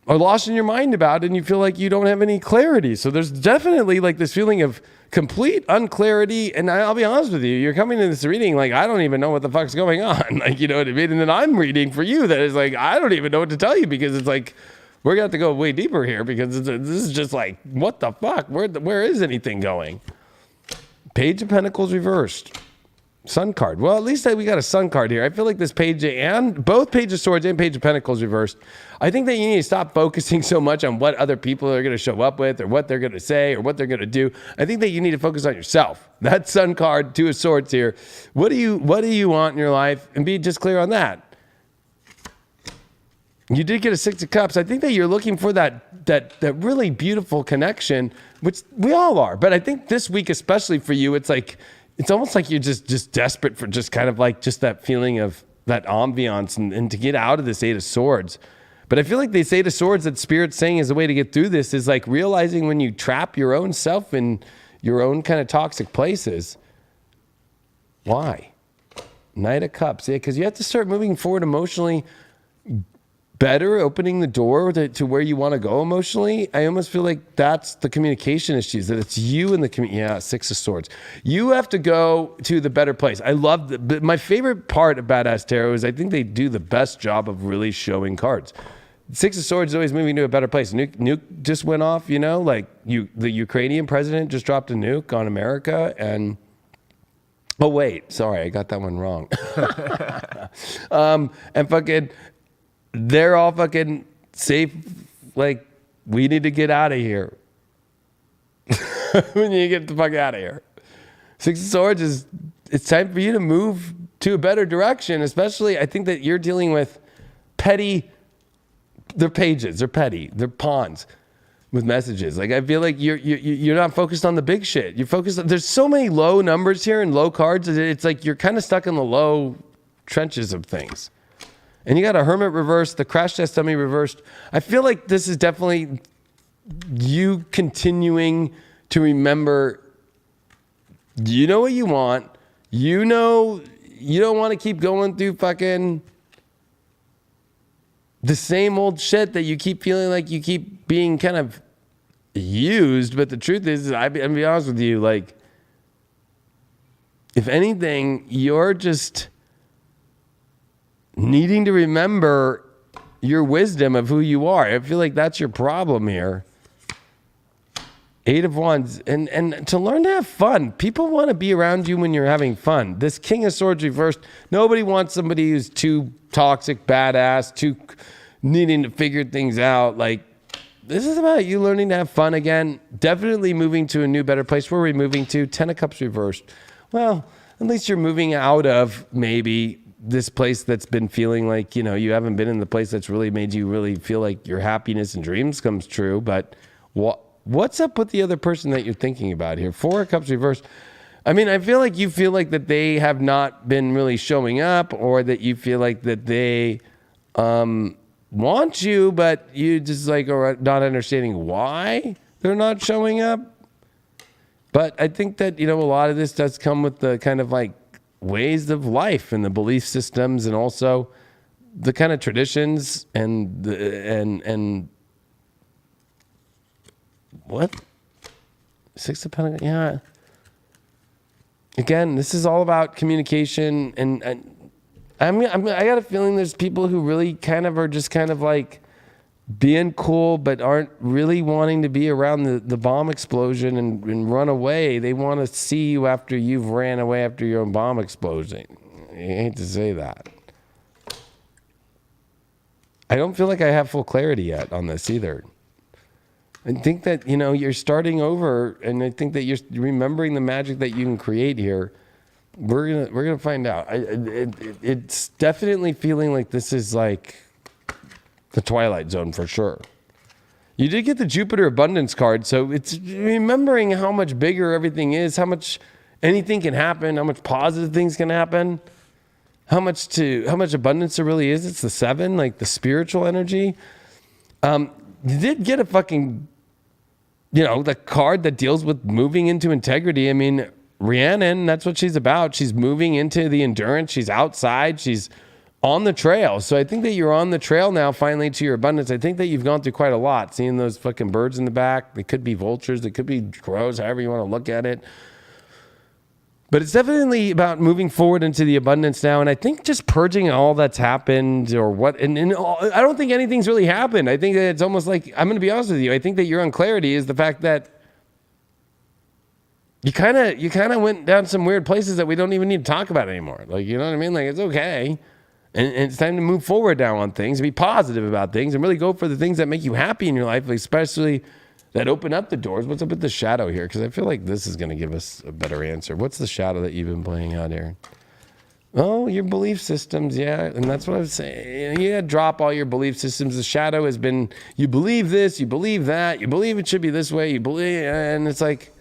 are lost in your mind about, and you feel like you don't have any clarity. So there's definitely like this feeling of complete unclarity. And I'll be honest with you, you're coming to this reading like, I don't even know what the fuck's going on. Like, you know what I mean? And then I'm reading for you that is like, I don't even know what to tell you, because it's like, we're going to have to go way deeper here, because this is just like, what the fuck? Where is anything going? Page of Pentacles reversed. Sun card. Well, at least we got a Sun card here. I feel like this page and both Page of Swords and Page of Pentacles reversed. I think that you need to stop focusing so much on what other people are going to show up with, or what they're going to say, or what they're going to do. I think that you need to focus on yourself. That Sun card, Two of Swords here. What do you want in your life? And be just clear on that. You did get a Six of Cups. I think that you're looking for that really beautiful connection, which we all are. But I think this week, especially for you, it's almost like you're just desperate for just kind of like just that feeling of that ambiance and to get out of this Eight of Swords. But I feel like they say to Swords that Spirit's saying is the way to get through this is like realizing when you trap your own self in your own kind of toxic places. Why? Knight of Cups. Yeah, because you have to start moving forward emotionally better, opening the door to where you want to go emotionally. I almost feel like that's the communication issues, that it's you and the community. Yeah, Six of Swords. You have to go to the better place. I love but my favorite part of Badass Tarot is I think they do the best job of really showing cards. Six of Swords is always moving to a better place. Nuke just went off, like the Ukrainian president just dropped a nuke on America and oh wait, sorry, I got that one wrong. And fucking they're all fucking safe. Like, we need to get out of here. We need to get the fuck out of here. Six of Swords it's time for you to move to a better direction. Especially, I think that you're dealing with petty, they're pages, they're petty, they're pawns with messages. Like, I feel like you're not focused on the big shit. You're focused on, there's so many low numbers here and low cards. It's like you're kind of stuck in the low trenches of things. And you got a Hermit reversed, the Crash Test Dummy reversed. I feel like this is definitely you continuing to remember, you know what you want. You know you don't want to keep going through fucking the same old shit that you keep feeling like you keep being kind of used. But the truth is, I'm going to be honest with you, like, if anything, you're just needing to remember your wisdom of who you are. I feel like that's your problem here. Eight of Wands. And to learn to have fun. People want to be around you when you're having fun. This King of Swords reversed. Nobody wants somebody who's too toxic, badass, too needing to figure things out. Like, this is about you learning to have fun again. Definitely moving to a new, better place. Where are we moving to? 10 of Cups reversed. Well, at least you're moving out of maybe this place that's been feeling like, you haven't been in the place that's really made you really feel like your happiness and dreams comes true. But what's up with the other person that you're thinking about here? 4 of Cups reversed. I mean, I feel like you feel like that they have not been really showing up, or that you feel like that they want you, but you just like are not understanding why they're not showing up. But I think that, a lot of this does come with the kind of like ways of life and the belief systems, and also the kind of traditions and what? Six of Pentacles. Yeah. Again, this is all about communication, and I got a feeling there's people who really kind of are just kind of like being cool, but aren't really wanting to be around the bomb explosion and run away. They want to see you after you've ran away after your own bomb explosion. I hate to say that. I don't feel like I have full clarity yet on this either. I think that, you're starting over, and I think that you're remembering the magic that you can create here. We're gonna find out. It's definitely feeling like this is like the Twilight Zone for sure. You did get the Jupiter Abundance card, so it's remembering how much bigger everything is, how much anything can happen, how much positive things can happen, how much abundance there really is. It's the 7, like the spiritual energy. You did get a fucking, the card that deals with moving into integrity. I mean, Rhiannon, that's what she's about. She's moving into the endurance. She's outside. She's on the trail. So I think that you're on the trail now, finally, to your abundance. I think that you've gone through quite a lot. Seeing those fucking birds in the back. They could be vultures. They could be crows, however you want to look at it. But it's definitely about moving forward into the abundance now. And I think just purging all that's happened or what. And I don't think anything's really happened. I think that it's almost like, I'm going to be honest with you. I think that your unclarity is the fact that you kind of went down some weird places that we don't even need to talk about anymore. Like, you know what I mean? Like, it's okay. And it's time to move forward now on things, and be positive about things, and really go for the things that make you happy in your life, especially that open up the doors. What's up with the shadow here? Because I feel like this is going to give us a better answer. What's the shadow that you've been playing out here? Oh, your belief systems, yeah. And that's what I was saying. You gotta drop all your belief systems. The shadow has been, you believe this, you believe that, you believe it should be this way, you believe, and it's like,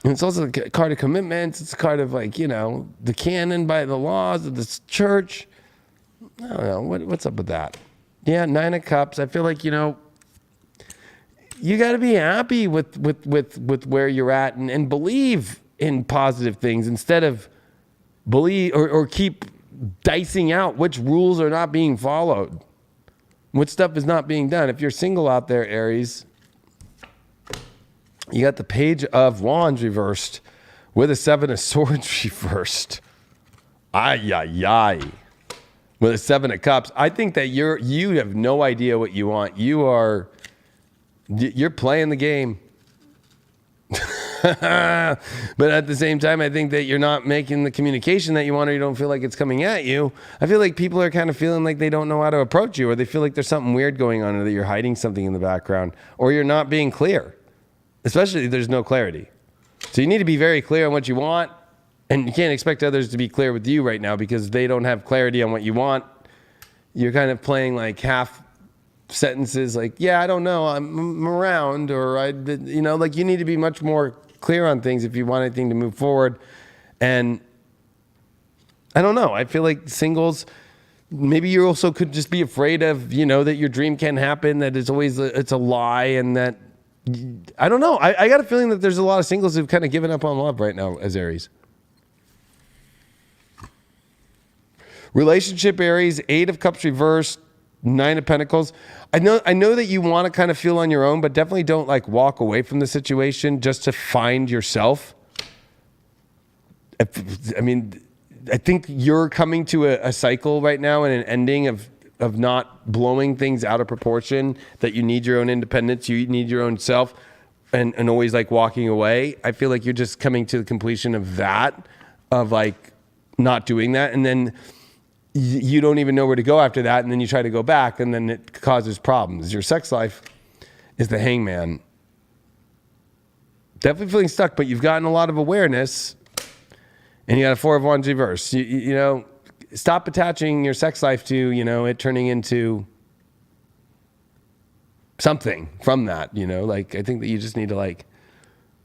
and it's also a card of commitments. It's a card of like, the canon by the laws of this church. I don't know. What's up with that? Yeah, Nine of Cups. I feel like, you got to be happy with where you're at and believe in positive things instead of believe or keep dicing out which rules are not being followed, what stuff is not being done. If you're single out there, Aries, you got the Page of Wands reversed with a Seven of Swords reversed. Ay, ay, ay. With a Seven of Cups. I think that you have no idea what you want. You're playing the game. But at the same time, I think that you're not making the communication that you want, or you don't feel like it's coming at you. I feel like people are kind of feeling like they don't know how to approach you, or they feel like there's something weird going on, or that you're hiding something in the background, or you're not being clear. Especially if there's no clarity. So you need to be very clear on what you want, and you can't expect others to be clear with you right now because they don't have clarity on what you want. You're kind of playing like half sentences, like, yeah, I don't know, I'm around, or like you need to be much more clear on things if you want anything to move forward. And I don't know, I feel like singles, maybe you also could just be afraid of, that your dream can happen, that it's always it's a lie, and that I don't know. I got a feeling that there's a lot of singles who've kind of given up on love right now as Aries. Relationship, Aries, Eight of Cups reversed, Nine of Pentacles. I know that you want to kind of feel on your own, but definitely don't like walk away from the situation just to find yourself. I mean, I think you're coming to a cycle right now and an ending of not blowing things out of proportion, that you need your own independence, you need your own self, and always like walking away. I feel like you're just coming to the completion of that, of like not doing that, and then you don't even know where to go after that, and then you try to go back, and then it causes problems. Your sex life is the Hangman. Definitely feeling stuck, but you've gotten a lot of awareness, and you got a Four of Wands reverse. Stop attaching your sex life to, it turning into something from that, like, I think that you just need to like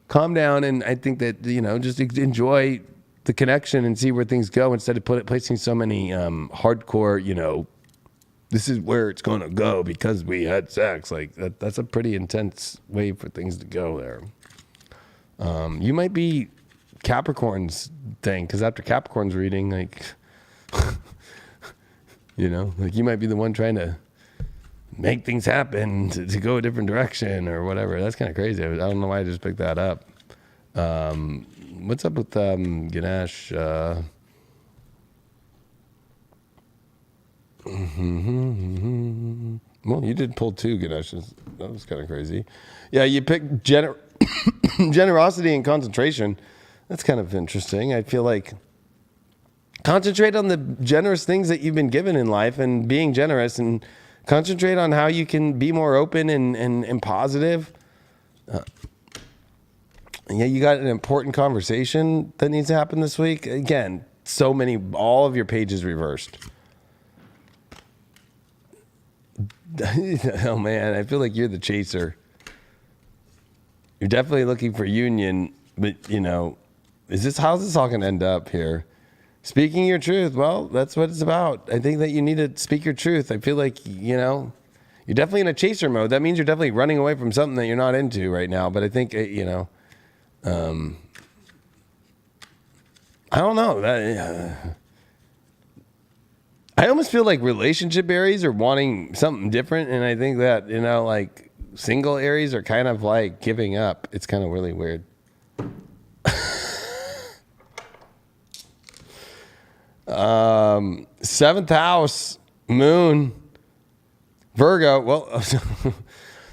calm down. And I think that, just enjoy the connection and see where things go instead of placing so many hardcore, this is where it's going to go because we had sex. Like that's a pretty intense way for things to go there. You might be Capricorn's thing, because after Capricorn's reading, like, like you might be the one trying to make things happen to go a different direction or whatever. That's kind of crazy. I don't know why I just picked that up. What's up with Ganesh? Well, you did pull two Ganeshes. That was kind of crazy. Yeah, you picked generosity and concentration. That's kind of interesting. I feel like concentrate on the generous things that you've been given in life and being generous, and concentrate on how you can be more open and positive. Yeah, you got an important conversation that needs to happen this week. Again, all of your pages reversed. Oh man, I feel like you're the chaser. You're definitely looking for union, but how's this all going to end up here? Speaking your truth, well, that's what it's about. I think that you need to speak your truth. I feel like, you're definitely in a chaser mode. That means you're definitely running away from something that you're not into right now. But I think, I don't know. I almost feel like relationship Aries are wanting something different. And I think that, like single Aries are kind of like giving up. It's kind of really weird. Seventh house, Moon, Virgo. Well, it's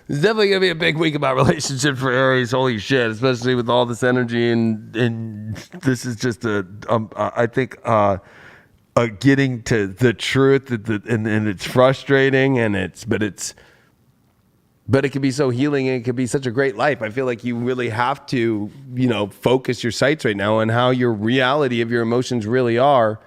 definitely gonna be a big week about relationships for Aries. Holy shit! Especially with all this energy, and this is just I think getting to the truth, and it's frustrating, but it can be so healing, and it can be such a great life. I feel like you really have to, focus your sights right now on how your reality of your emotions really are.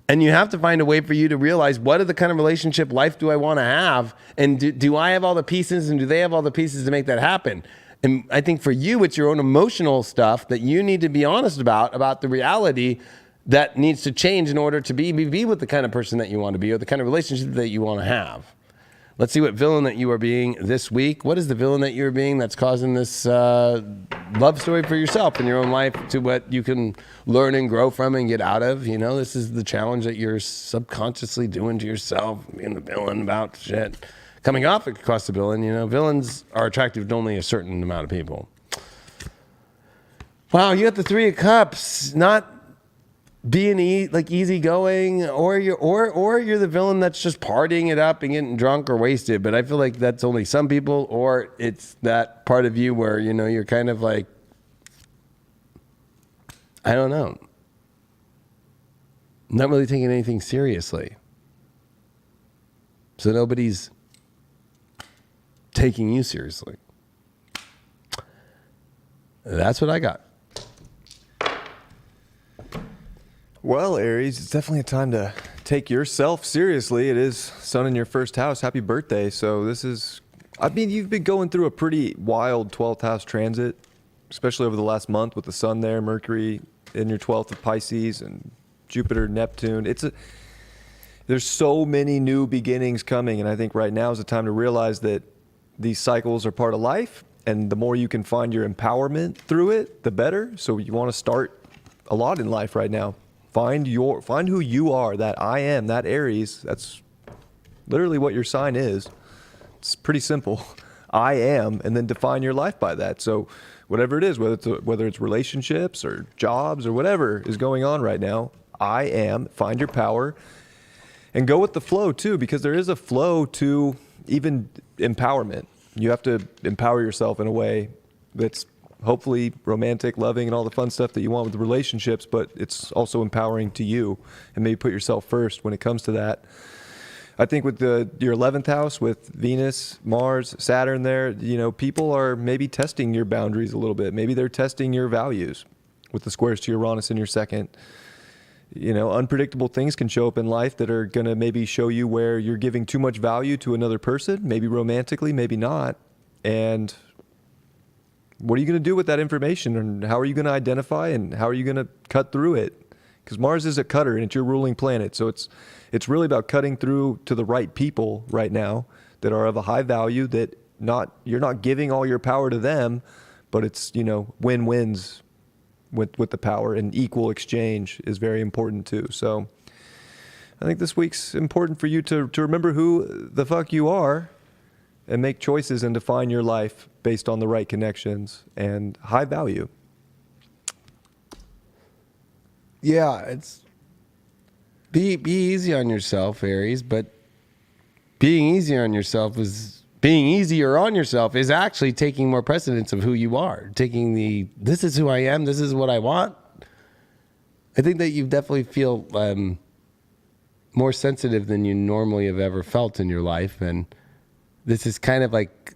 And you have to find a way for you to realize, what are the kind of relationship life do I want to have? And do I have all the pieces, and do they have all the pieces to make that happen? And I think for you, it's your own emotional stuff that you need to be honest about the reality that needs to change in order to be with the kind of person that you want to be, or the kind of relationship that you want to have. Let's see what villain that you are being this week. What is the villain that you're being that's causing this love story for yourself in your own life to what you can learn and grow from and get out of? You know, this is the challenge that you're subconsciously doing to yourself, being the villain about shit. Coming off, it could cost a villain. You know, villains are attractive to only a certain amount of people. Wow, you got the Three of Cups. Not being easygoing, or you're the villain that's just partying it up and getting drunk or wasted. But I feel like that's only some people, or it's that part of you where, you know, you're kind of like, I don't know, not really taking anything seriously. So nobody's taking you seriously. That's what I got. Well, Aries, it's definitely a time to take yourself seriously. It is Sun in your first house. Happy birthday. So this is, I mean, you've been going through a pretty wild 12th house transit, especially over the last month with the Sun there, Mercury in your 12th of Pisces, and Jupiter, Neptune. There's so many new beginnings coming, and I think right now is the time to realize that these cycles are part of life, and the more you can find your empowerment through it, the better. So you want to start a lot in life right now. Find who you are, that I am, that Aries. That's literally what your sign is. It's pretty simple. I am, and then define your life by that. So whatever it is, whether it's relationships or jobs or whatever is going on right now, I am. Find your power and go with the flow too, because there is a flow to even empowerment. You have to empower yourself in a way that's hopefully romantic, loving, and all the fun stuff that you want with the relationships, but it's also empowering to you, and maybe put yourself first when it comes to that. I think with your 11th house with Venus, Mars, Saturn there, you know, people are maybe testing your boundaries a little bit. Maybe they're testing your values with the squares to Uranus in your second. You know, unpredictable things can show up in life that are going to maybe show you where you're giving too much value to another person, maybe romantically, maybe not. And what are you going to do with that information, and how are you going to identify, and how are you going to cut through it? Because Mars is a cutter, and it's your ruling planet. So it's really about cutting through to the right people right now that are of a high value, that you're not giving all your power to them, but it's, you know, win-wins with the power, and equal exchange is very important too. So I think this week's important for you to remember who the fuck you are, and make choices and define your life based on the right connections and high value. Yeah, it's be easy on yourself, Aries, but being easier on yourself is actually taking more precedence of who you are. Taking this is who I am, this is what I want. I think that you definitely feel more sensitive than you normally have ever felt in your life, and this is kind of like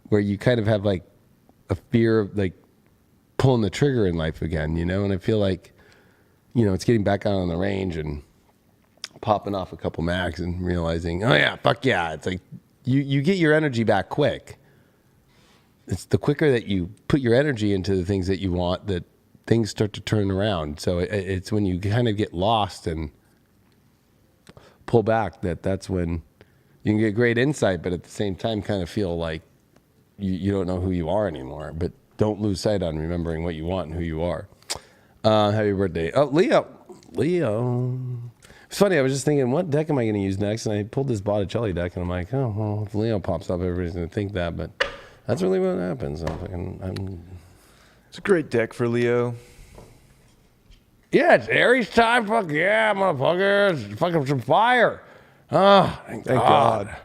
where you kind of have like a fear of like pulling the trigger in life again, you know? And I feel like, you know, it's getting back out on the range and popping off a couple mags and realizing, oh yeah, fuck yeah. It's like you get your energy back quick. It's the quicker that you put your energy into the things that you want that things start to turn around. So it's when you kind of get lost and pull back that's when you can get great insight, but at the same time kind of feel like you don't know who you are anymore. But don't lose sight on remembering what you want and who you are. Happy birthday. Oh, Leo. It's funny, I was just thinking, what deck am I going to use next? And I pulled this Botticelli deck, and I'm like, oh, well, if Leo pops up, everybody's going to think that. But that's really what happens. It's a great deck for Leo. Yeah, it's Aries time. Fuck yeah, motherfuckers. Fucking some fire. Oh, thank God.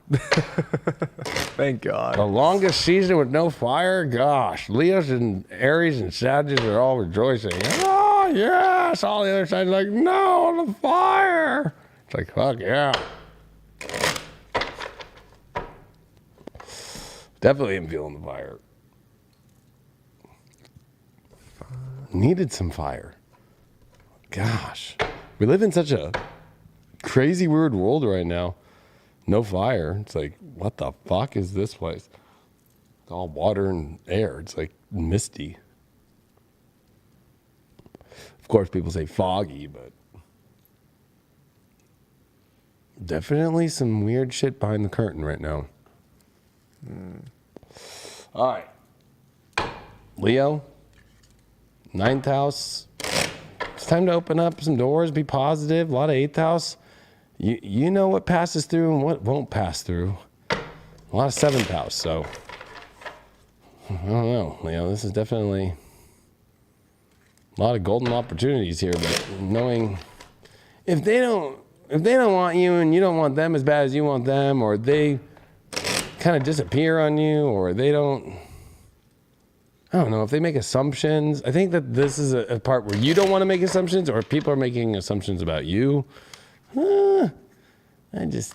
Thank God. The longest season with no fire? Gosh. Leos and Aries and Sagittarius are all rejoicing. Oh, yes. All the other side's like, no, the fire. It's like, fuck yeah. Definitely am feeling the fire. Needed some fire. Gosh. We live in such a crazy weird world right now. No fire. It's like, what the fuck is this place? It's all water and air. It's like misty. Of course, people say foggy, but definitely some weird shit behind the curtain right now. All right. Leo, 9th house. It's time to open up some doors, be positive. A lot of 8th house. You know what passes through and what won't pass through. A lot of 7th house, so I don't know, Leo. This is definitely a lot of golden opportunities here, but knowing if they don't want you and you don't want them as bad as you want them, or they kind of disappear on you, or they don't, I don't know, if they make assumptions. I think that this is a part where you don't want to make assumptions, or people are making assumptions about you. I just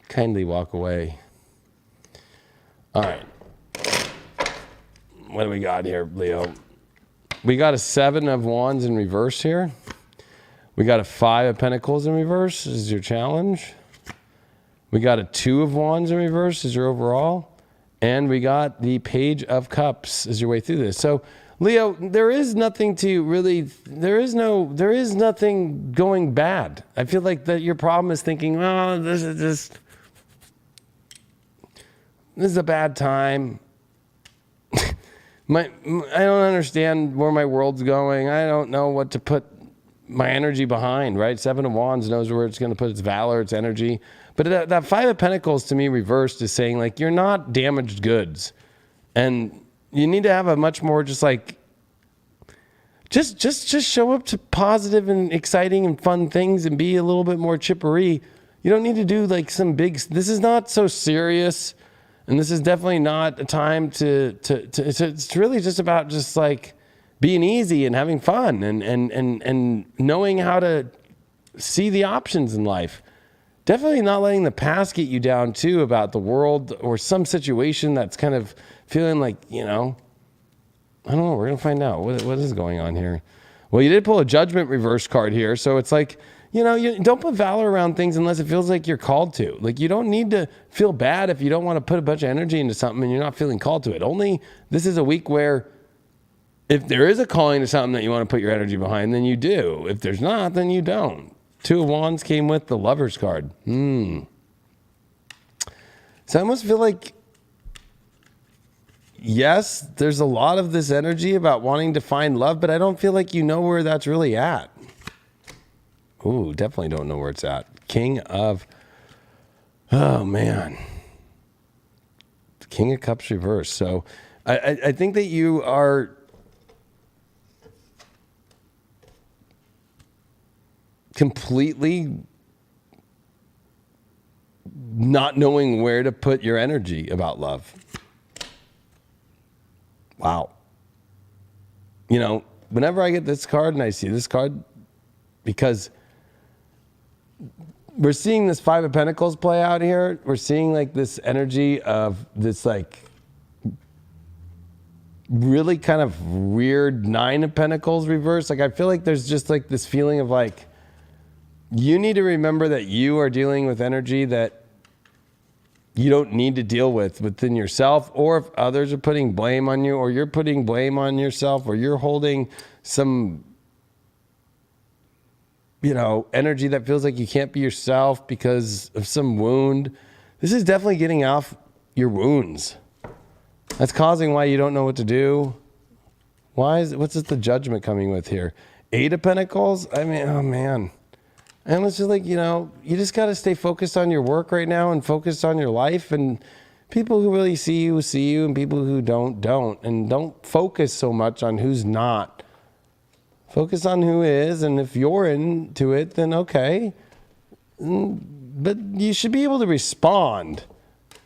kindly walk away. All right. What do we got here, Leo? We got a 7 of Wands in reverse here. We got a 5 of Pentacles in reverse. This is your challenge. We got a 2 of Wands in reverse is your overall. And we got the Page of Cups as your way through this. So, Leo, there is nothing to really, there is nothing going bad. I feel like that your problem is thinking, oh, this is a bad time. I don't understand where my world's going. I don't know what to put my energy behind, right? 7 of Wands knows where it's going to put its valor, its energy. But that 5 of Pentacles to me reversed is saying, like, you're not damaged goods. And you need to have a much more just like, just show up to positive and exciting and fun things and be a little bit more chippery. You don't need to do like some big, this is not so serious. And this is definitely not a time to it's really just about just like being easy and having fun and knowing how to see the options in life. Definitely not letting the past get you down too about the world or some situation that's kind of feeling like, you know, I don't know. We're going to find out what is going on here. Well, you did pull a Judgment reverse card here. So it's like, you know, you don't put valor around things unless it feels like you're called to. Like, you don't need to feel bad if you don't want to put a bunch of energy into something and you're not feeling called to it. Only this is a week where if there is a calling to something that you want to put your energy behind, then you do. If there's not, then you don't. 2 of Wands came with the Lover's card. So I almost feel like, yes, there's a lot of this energy about wanting to find love, but I don't feel like you know where that's really at. Ooh, definitely don't know where it's at. King of, oh man. King of Cups reverse. So I think that you are completely not knowing where to put your energy about love. Wow. You know, whenever I get this card and I see this card, because we're seeing this 5 of Pentacles play out here. We're seeing like this energy of this like really kind of weird 9 of Pentacles reverse. Like, I feel like there's just like this feeling of like, you need to remember that you are dealing with energy that you don't need to deal with within yourself, or if others are putting blame on you, or you're putting blame on yourself, or you're holding some, you know, energy that feels like you can't be yourself because of some wound. This is definitely getting off your wounds. That's causing why you don't know what to do. What's the Judgment coming with here? 8 of Pentacles? I mean, oh man. And it's just like, you know, you just got to stay focused on your work right now and focused on your life. And people who really see you, and people who don't. And don't focus so much on who's not. Focus on who is. And if you're into it, then okay. But you should be able to respond.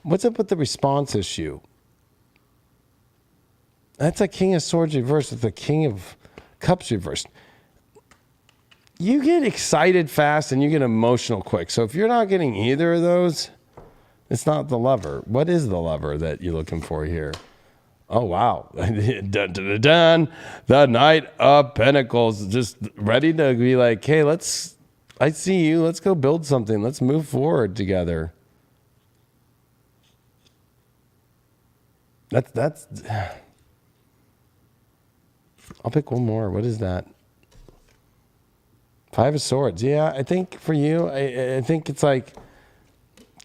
What's up with the response issue? That's a King of Swords reversed with the King of Cups reversed. You get excited fast and you get emotional quick. So if you're not getting either of those, it's not the lover. What is the lover that you're looking for here? Oh, wow. Dun, dun, dun, dun. The Knight of Pentacles, just ready to be like, hey, I see you. Let's go build something. Let's move forward together. That's. I'll pick one more. What is that? 5 of Swords. Yeah, I think for you, I think it's like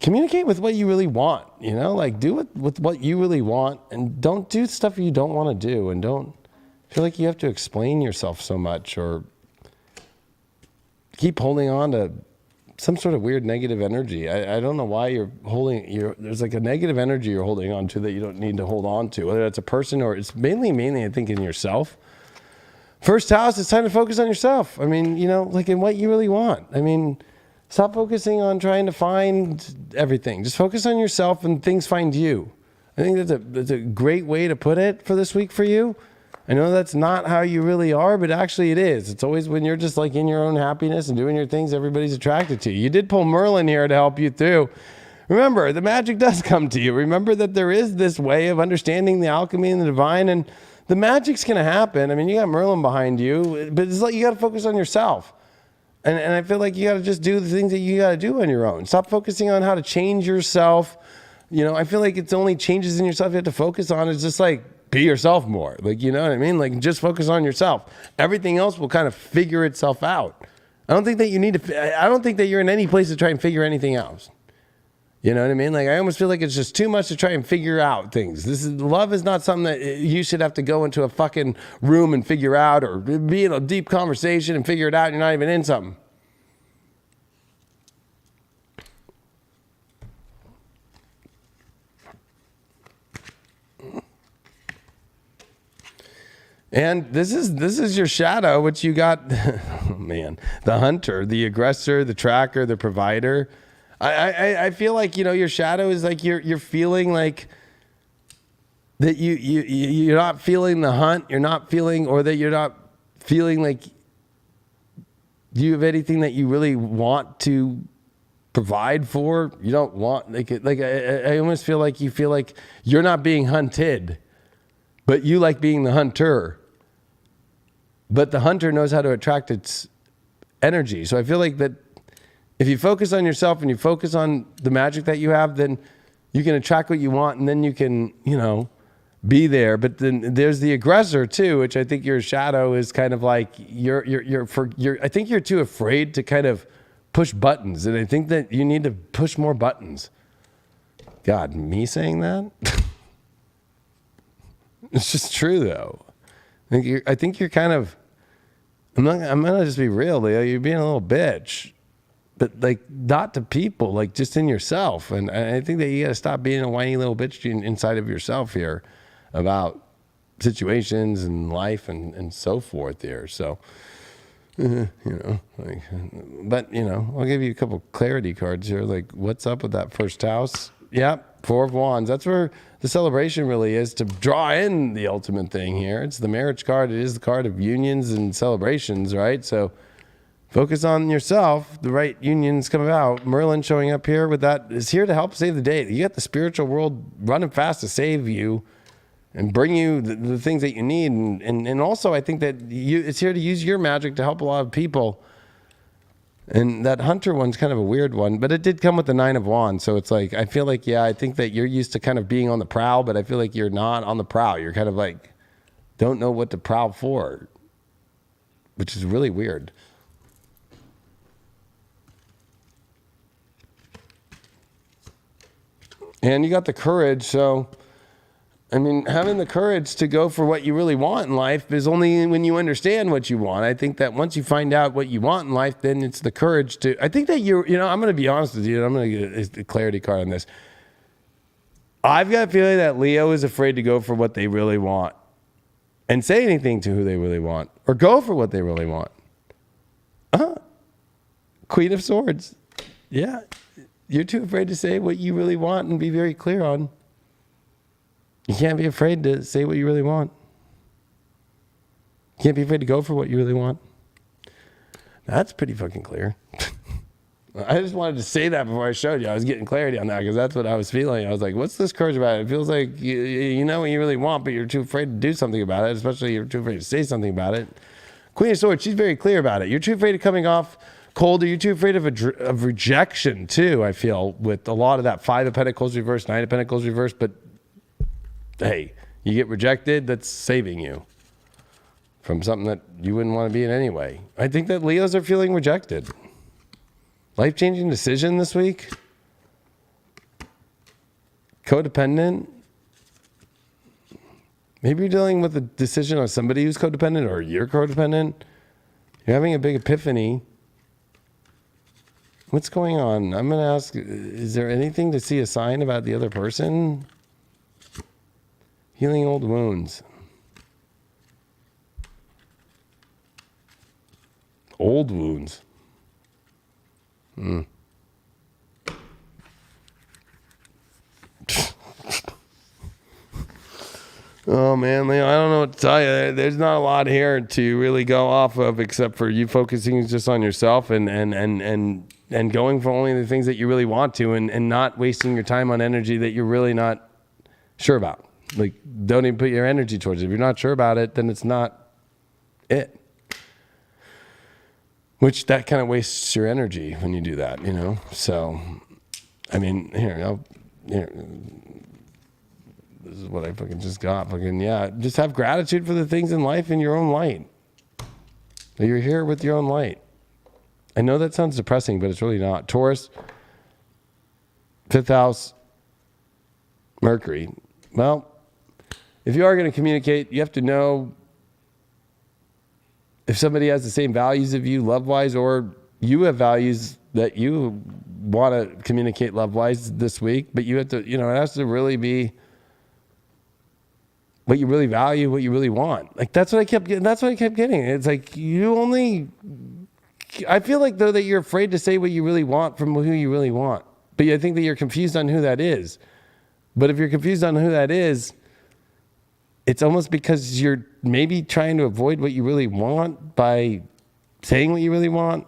communicate with what you really want, you know, like do it with what you really want, and don't do stuff you don't want to do, and don't feel like you have to explain yourself so much or keep holding on to some sort of weird negative energy. I don't know why you're there's like a negative energy you're holding on to that you don't need to hold on to, whether it's a person or it's mainly I think in yourself. First house, it's time to focus on yourself. I mean, you know, like in what you really want. I mean, stop focusing on trying to find everything. Just focus on yourself and things find you. I think that's a great way to put it for this week for you. I know that's not how you really are, but actually it is. It's always when you're just like in your own happiness and doing your things, everybody's attracted to you. You did pull Merlin here to help you through. Remember, the magic does come to you. Remember that there is this way of understanding the alchemy and the divine, and the magic's going to happen. I mean, you got Merlin behind you, but it's like you got to focus on yourself. And I feel like you got to just do the things that you got to do on your own. Stop focusing on how to change yourself. You know, I feel like it's only changes in yourself you have to focus on. It's just like, be yourself more. Like, you know what I mean? Like, just focus on yourself. Everything else will kind of figure itself out. I don't think that I don't think that you're in any place to try and figure anything else. You know what I mean? Like, I almost feel like it's just too much to try and figure out things. Love is not something that you should have to go into a fucking room and figure out, or be in a deep conversation and figure it out and you're not even in something. And this is your shadow, which you got, oh man, the hunter, the aggressor, the tracker, the provider. I feel like, you know, your shadow is like you're feeling like that you're not feeling the hunt, you're not feeling, or that you're not feeling like you have anything that you really want to provide for. You don't want, I almost feel like you feel like you're not being hunted, but you like being the hunter. But the hunter knows how to attract its energy. So I feel like that if you focus on yourself and you focus on the magic that you have, then you can attract what you want, and then you can, you know, be there. But then there's the aggressor too, which I think your shadow is kind of like I think you're too afraid to kind of push buttons, and I think that you need to push more buttons. God, me saying that? It's just true though. I think you're kind of, I'm gonna just be real, Leo. You're being a little bitch, but like not to people, like just in yourself. And I think that you gotta stop being a whiny little bitch inside of yourself here about situations and life and so forth here. So, you know, like, but you know, I'll give you a couple clarity cards here. Like, what's up with that first house? Yep, Four of Wands. That's where the celebration really is, to draw in the ultimate thing here. It's the marriage card. It is the card of unions and celebrations, right? So focus on yourself. The right unions come about. Merlin showing up here with that is here to help save the day. You got the spiritual world running fast to save you and bring you the things that you need. And also I think that it's here to use your magic to help a lot of people. And that hunter one's kind of a weird one, but it did come with the 9 of Wands. So it's like, I feel like, yeah, I think that you're used to kind of being on the prowl, but I feel like you're not on the prowl. You're kind of like, don't know what to prowl for, which is really weird. And you got the courage. So, I mean, having the courage to go for what you really want in life is only when you understand what you want. I think that once you find out what you want in life, then it's the courage to, I think that I'm going to be honest with you, and I'm going to get a clarity card on this. I've got a feeling that Leo is afraid to go for what they really want and say anything to who they really want, or go for what they really want. Queen of Swords. Yeah. You're too afraid to say what you really want and be very clear on. You can't be afraid to say what you really want. You can't be afraid to go for what you really want. That's pretty fucking clear. I just wanted to say that before I showed you. I was getting clarity on that because that's what I was feeling. I was like, what's this courage about? It feels like you know what you really want, but you're too afraid to do something about it, especially you're too afraid to say something about it. Queen of Swords, she's very clear about it. You're too afraid of coming off cold, or you're too afraid of rejection too, I feel, with a lot of that 5 of Pentacles reversed, 9 of Pentacles reversed, but hey, you get rejected, that's saving you from something that you wouldn't want to be in anyway. I think that Leos are feeling rejected. Life-changing decision this week. Codependent. Maybe you're dealing with a decision on somebody who's codependent, or you're codependent. You're having a big epiphany. What's going on? I'm going to ask, is there anything to see a sign about the other person? Healing old wounds. Old wounds. Oh man, Leo, I don't know what to tell you. There's not a lot here to really go off of, except for you focusing just on yourself and going for only the things that you really want to, and not wasting your time on energy that you're really not sure about. Like, don't even put your energy towards it. If you're not sure about it, then it's not it. Which that kind of wastes your energy when you do that, you know? So, I mean, here. This is what I fucking just got. Just have gratitude for the things in life in your own light. You're here with your own light. I know that sounds depressing, but it's really not. Taurus, 5th house, Mercury. Well, if you are going to communicate, you have to know if somebody has the same values of you love-wise, or you have values that you want to communicate love-wise this week, but you have to, it has to really be what you really value, what you really want. Like, that's what I kept getting. That's what I kept getting. It's like, I feel like, though, that you're afraid to say what you really want from who you really want. But I think that you're confused on who that is. But if you're confused on who that is, it's almost because you're maybe trying to avoid what you really want by saying what you really want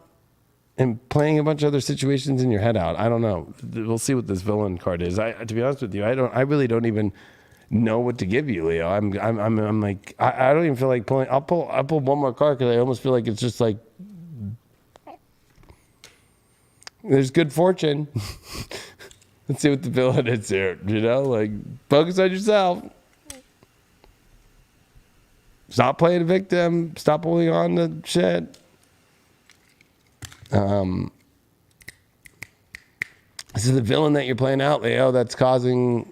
and playing a bunch of other situations in your head out. I don't know. We'll see what this villain card is. To be honest with you, I really don't even know what to give you, Leo. I'm like, I don't even feel like pulling. I'll pull one more card because I almost feel like it's just like there's good fortune. Let's see what the villain is here. Like, focus on yourself. Stop playing a victim. Stop holding on to shit. This is the villain that you're playing out, Leo, that's causing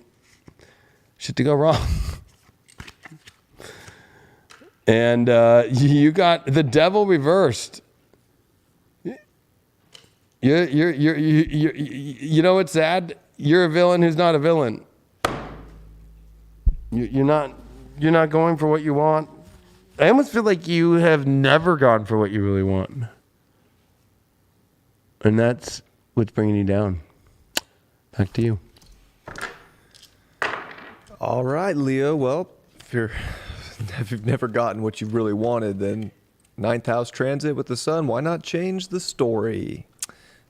shit to go wrong. And you got the devil reversed. You know what's sad? You're a villain who's not a villain. You're not going for what you want. I almost feel like you have never gone for what you really want. And that's what's bringing you down. Back to you. All right, Leo. Well, if you've never gotten what you really wanted, then 9th house transit with the sun, why not change the story?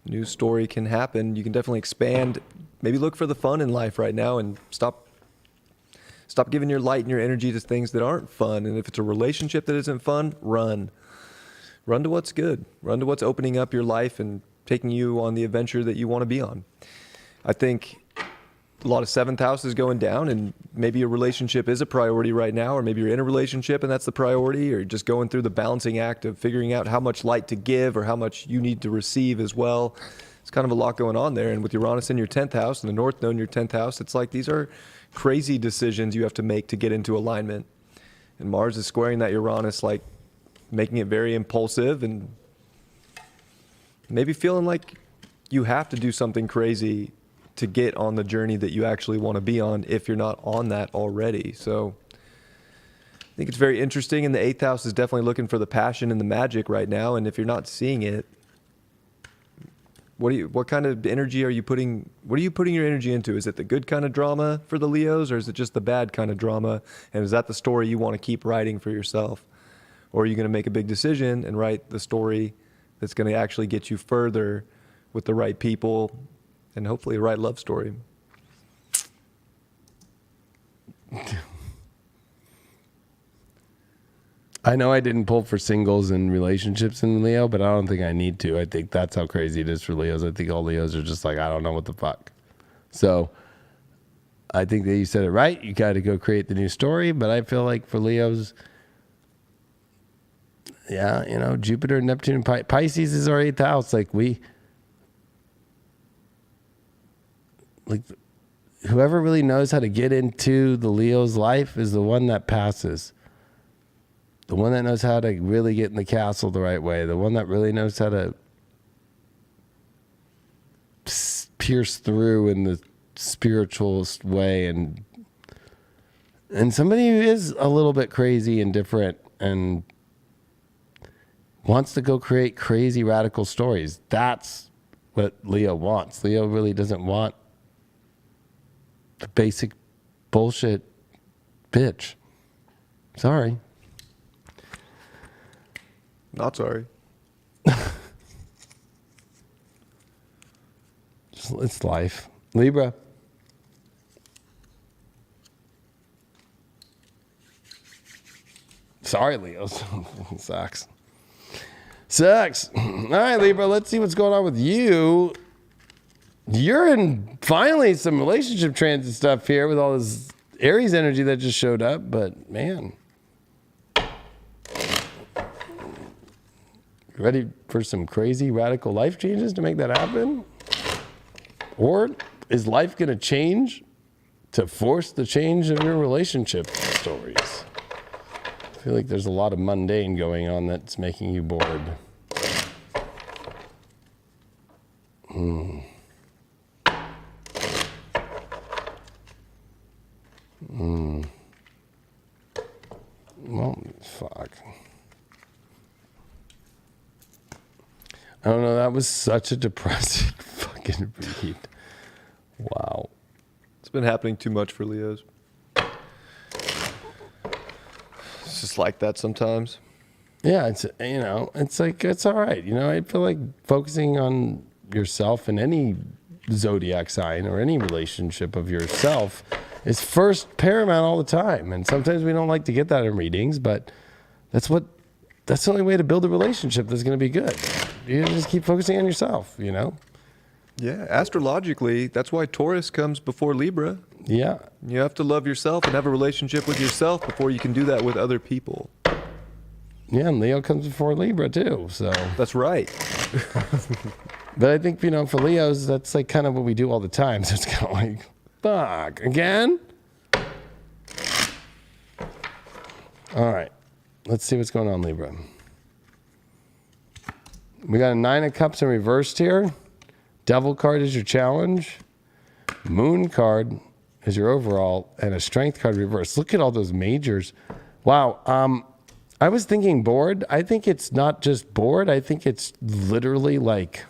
New story can happen. You can definitely expand. Maybe look for the fun in life right now and stop giving your light and your energy to things that aren't fun. And if it's a relationship that isn't fun, run. Run to what's good. Run to what's opening up your life and taking you on the adventure that you want to be on. I think a lot of 7th house is going down, and maybe a relationship is a priority right now, or maybe you're in a relationship and that's the priority, or you're just going through the balancing act of figuring out how much light to give or how much you need to receive as well. It's kind of a lot going on there. And with Uranus in your 10th house and the North Node in your 10th house, it's like these are crazy decisions you have to make to get into alignment. And Mars is squaring that Uranus, like making it very impulsive and maybe feeling like you have to do something crazy to get on the journey that you actually want to be on if you're not on that already. So I think it's very interesting, and the 8th house is definitely looking for the passion and the magic right now. And if you're not seeing it, what kind of energy are you putting your energy into? Is it the good kind of drama for the Leos, or is it just the bad kind of drama? And is that the story you want to keep writing for yourself? Or are you going to make a big decision and write the story that's going to actually get you further with the right people and hopefully a right love story? I know I didn't pull for singles and relationships in Leo, but I don't think I need to. I think that's how crazy it is for Leos. I think all Leos are just like, I don't know what the fuck. So I think that you said it right. You got to go create the new story. But I feel like for Leos, yeah, Jupiter, Neptune, Pisces is our 8th house. whoever really knows how to get into the Leo's life is the one that passes. The one that knows how to really get in the castle the right way. The one that really knows how to pierce through in the spiritualist way. And somebody who is a little bit crazy and different and wants to go create crazy radical stories. That's what Leo wants. Leo really doesn't want the basic bullshit bitch. Sorry. Not sorry. It's life. Libra. Sorry, Leo. Sucks. All right, Libra, let's see what's going on with you. You're in finally some relationship transit stuff here with all this Aries energy that just showed up, but man. Ready for some crazy radical life changes to make that happen? Or is life going to change to force the change of your relationship stories? I feel like there's a lot of mundane going on that's making you bored. Well, fuck. I don't know. That was such a depressing fucking read. Wow. It's been happening too much for Leos. It's just like that sometimes. Yeah, it's, you know, it's like, it's all right. You know, I feel like focusing on yourself in any zodiac sign or any relationship of yourself is first paramount all the time. And sometimes we don't like to get that in readings, but that's the only way to build a relationship that's going to be good. You just keep focusing on yourself, you know? Yeah, astrologically, that's why Taurus comes before Libra. Yeah. You have to love yourself and have a relationship with yourself before you can do that with other people. Yeah, and Leo comes before Libra too, so. That's right. But I think, you know, for Leos, that's like kind of what we do all the time. So it's kind of like, fuck, again? All right, let's see what's going on, Libra. We got a 9 of Cups in reversed here. Devil card is your challenge. Moon card is your overall. And a Strength card reversed. Look at all those majors. Wow. I was thinking bored. I think it's not just bored. I think it's literally like...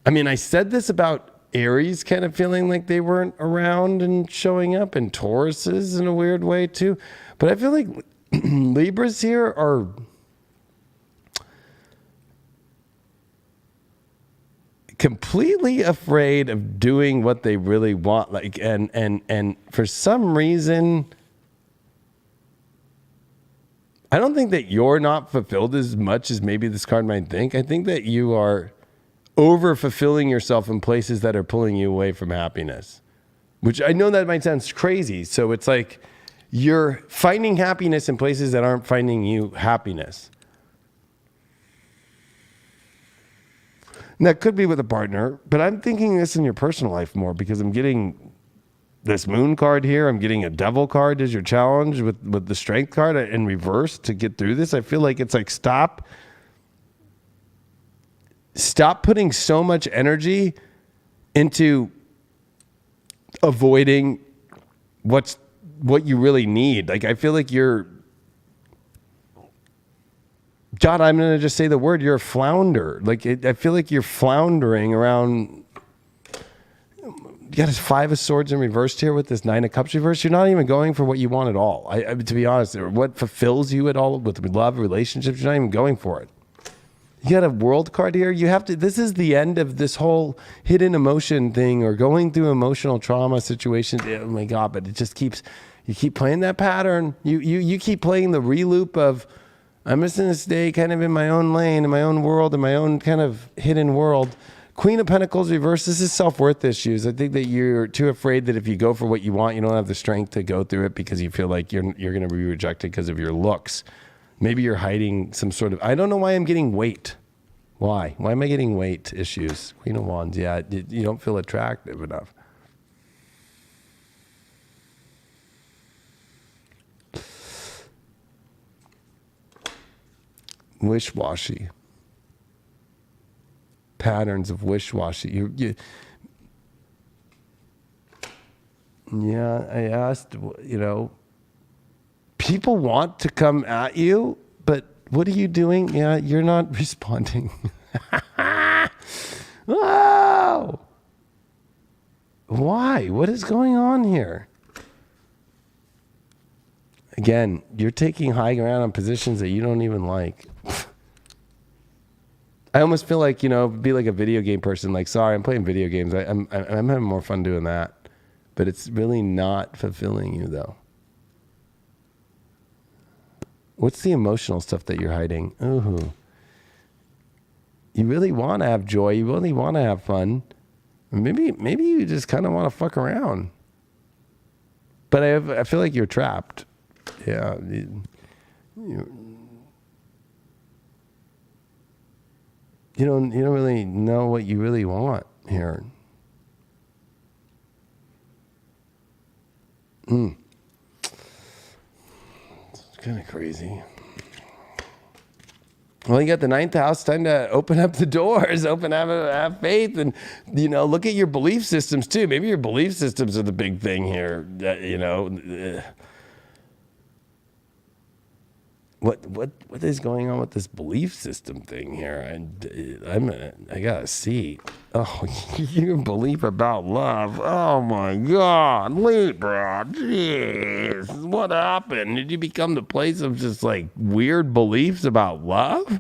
I mean, I said this about Aries kind of feeling like they weren't around and showing up. And Tauruses in a weird way too. But I feel like Libras here are... completely afraid of doing what they really want, like, and for some reason, I don't think that you're not fulfilled as much as maybe this card might think. I think that you are over fulfilling yourself in places that are pulling you away from happiness, which I know that might sound crazy. So it's like you're finding happiness in places that aren't finding you happiness. And that could be with a partner, but I'm thinking this in your personal life more because I'm getting this Moon card here. I'm getting a Devil card as your challenge with the Strength card in reverse to get through this. I feel like it's like stop putting so much energy into avoiding what you really need. Like, I feel like God, I'm going to just say the word, you're a flounder. Like, I feel like you're floundering around. You got this 5 of Swords in reversed here with this 9 of Cups reversed. You're not even going for what you want at all. I to be honest, what fulfills you at all with love, relationships, you're not even going for it. You got a World card here. You have to, this is the end of this whole hidden emotion thing or going through emotional trauma situations. Oh my God, but it just you keep playing that pattern. You keep playing the reloop of, I'm just going to stay kind of in my own lane, in my own world, in my own kind of hidden world. Queen of Pentacles reversed. This is self-worth issues. I think that you're too afraid that if you go for what you want, you don't have the strength to go through it because you feel like you're going to be rejected because of your looks. Maybe you're hiding some sort of... I don't know why I'm getting weight. Why? Why am I getting weight issues? Queen of Wands. Yeah, you don't feel attractive enough. wish-washy. Patterns of wish-washy. Yeah, I asked, people want to come at you, but what are you doing? Yeah, you're not responding. Wow! Why? What is going on here? Again, you're taking high ground on positions that you don't even like. I almost feel like, be like a video game person. Like, sorry, I'm playing video games. I'm having more fun doing that. But it's really not fulfilling you, though. What's the emotional stuff that you're hiding? Ooh. You really want to have joy. You really want to have fun. Maybe you just kind of want to fuck around. But I feel like you're trapped. Yeah. You don't really know what you really want here. It's kind of crazy. Well, you got the 9th house, time to open up the doors, have faith, and, look at your belief systems too. Maybe your belief systems are the big thing here, What is going on with this belief system thing here? I gotta see. Oh, your belief about love. Oh my God, Libra. Jeez, what happened? Did you become the place of just like weird beliefs about love?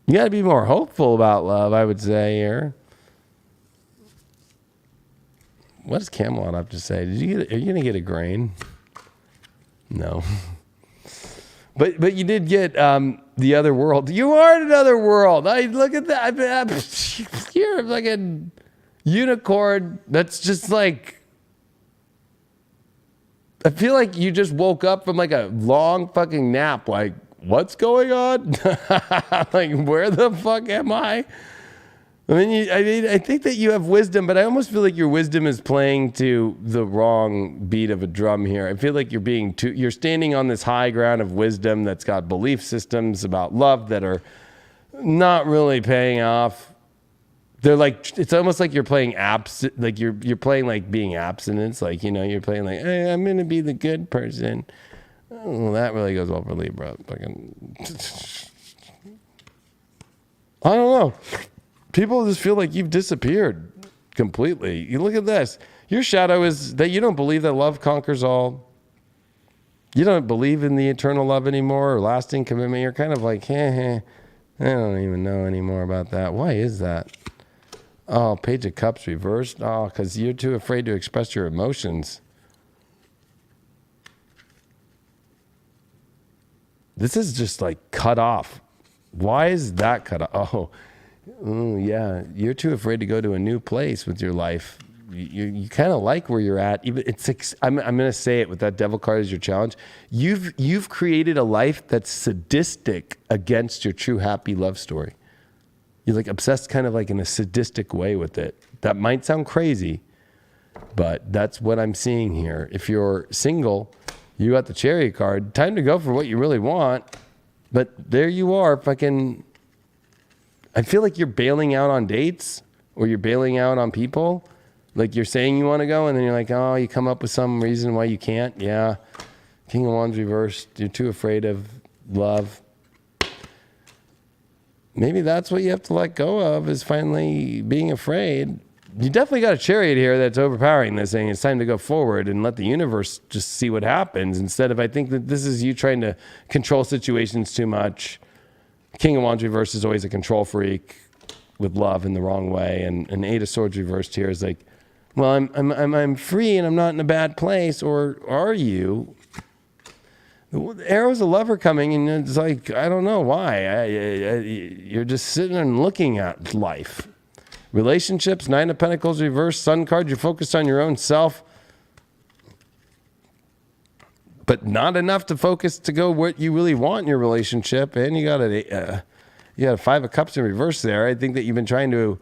You gotta be more hopeful about love, I would say here. What does Camelot have to say? Are you going to get a grain? No. But you did get the other world. You are in another world. Look at that. You're like a unicorn that's just like... I feel like you just woke up from like a long fucking nap. Like, what's going on? Like, where the fuck am I? I think that you have wisdom, but I almost feel like your wisdom is playing to the wrong beat of a drum here. I feel like you're standing on this high ground of wisdom that's got belief systems about love that are not really paying off. They're like, it's almost like you're playing like you're playing like being abstinence. Like, you're playing like, hey, I'm going to be the good person. Oh, that really goes well for Libra. I don't know. People just feel like you've disappeared completely. You look at this. Your shadow is that you don't believe that love conquers all. You don't believe in the eternal love anymore or lasting commitment. You're kind of like, I don't even know anymore about that. Why is that? Oh, Page of Cups reversed. Oh, because you're too afraid to express your emotions. This is just like cut off. Why is that cut off? Oh, yeah. You're too afraid to go to a new place with your life. You kind of like where you're at. Even I'm going to say it with that devil card as your challenge. You've created a life that's sadistic against your true happy love story. You're like obsessed kind of like in a sadistic way with it. That might sound crazy, but that's what I'm seeing here. If you're single, you got the Chariot card. Time to go for what you really want. But there you are, fucking... I feel like you're bailing out on dates or you're bailing out on people. Like you're saying you want to go and then you're like, oh, you come up with some reason why you can't. Yeah. King of Wands reversed. You're too afraid of love. Maybe that's what you have to let go of, is finally being afraid. You definitely got a Chariot here that's overpowering this thing. It's time to go forward and let the universe just see what happens, instead of, I think that this is you trying to control situations too much. King of Wands reversed is always a control freak with love in the wrong way, and Eight of Swords reversed here is like, well, I'm free and I'm not in a bad place, or are you? The arrows of love are coming, and it's like, I don't know why. You're just sitting and looking at life. Relationships, Nine of Pentacles reversed, Sun card. You're focused on your own self, but not enough to focus to go what you really want in your relationship. And you got a Five of Cups in reverse there. I think that you've been trying to,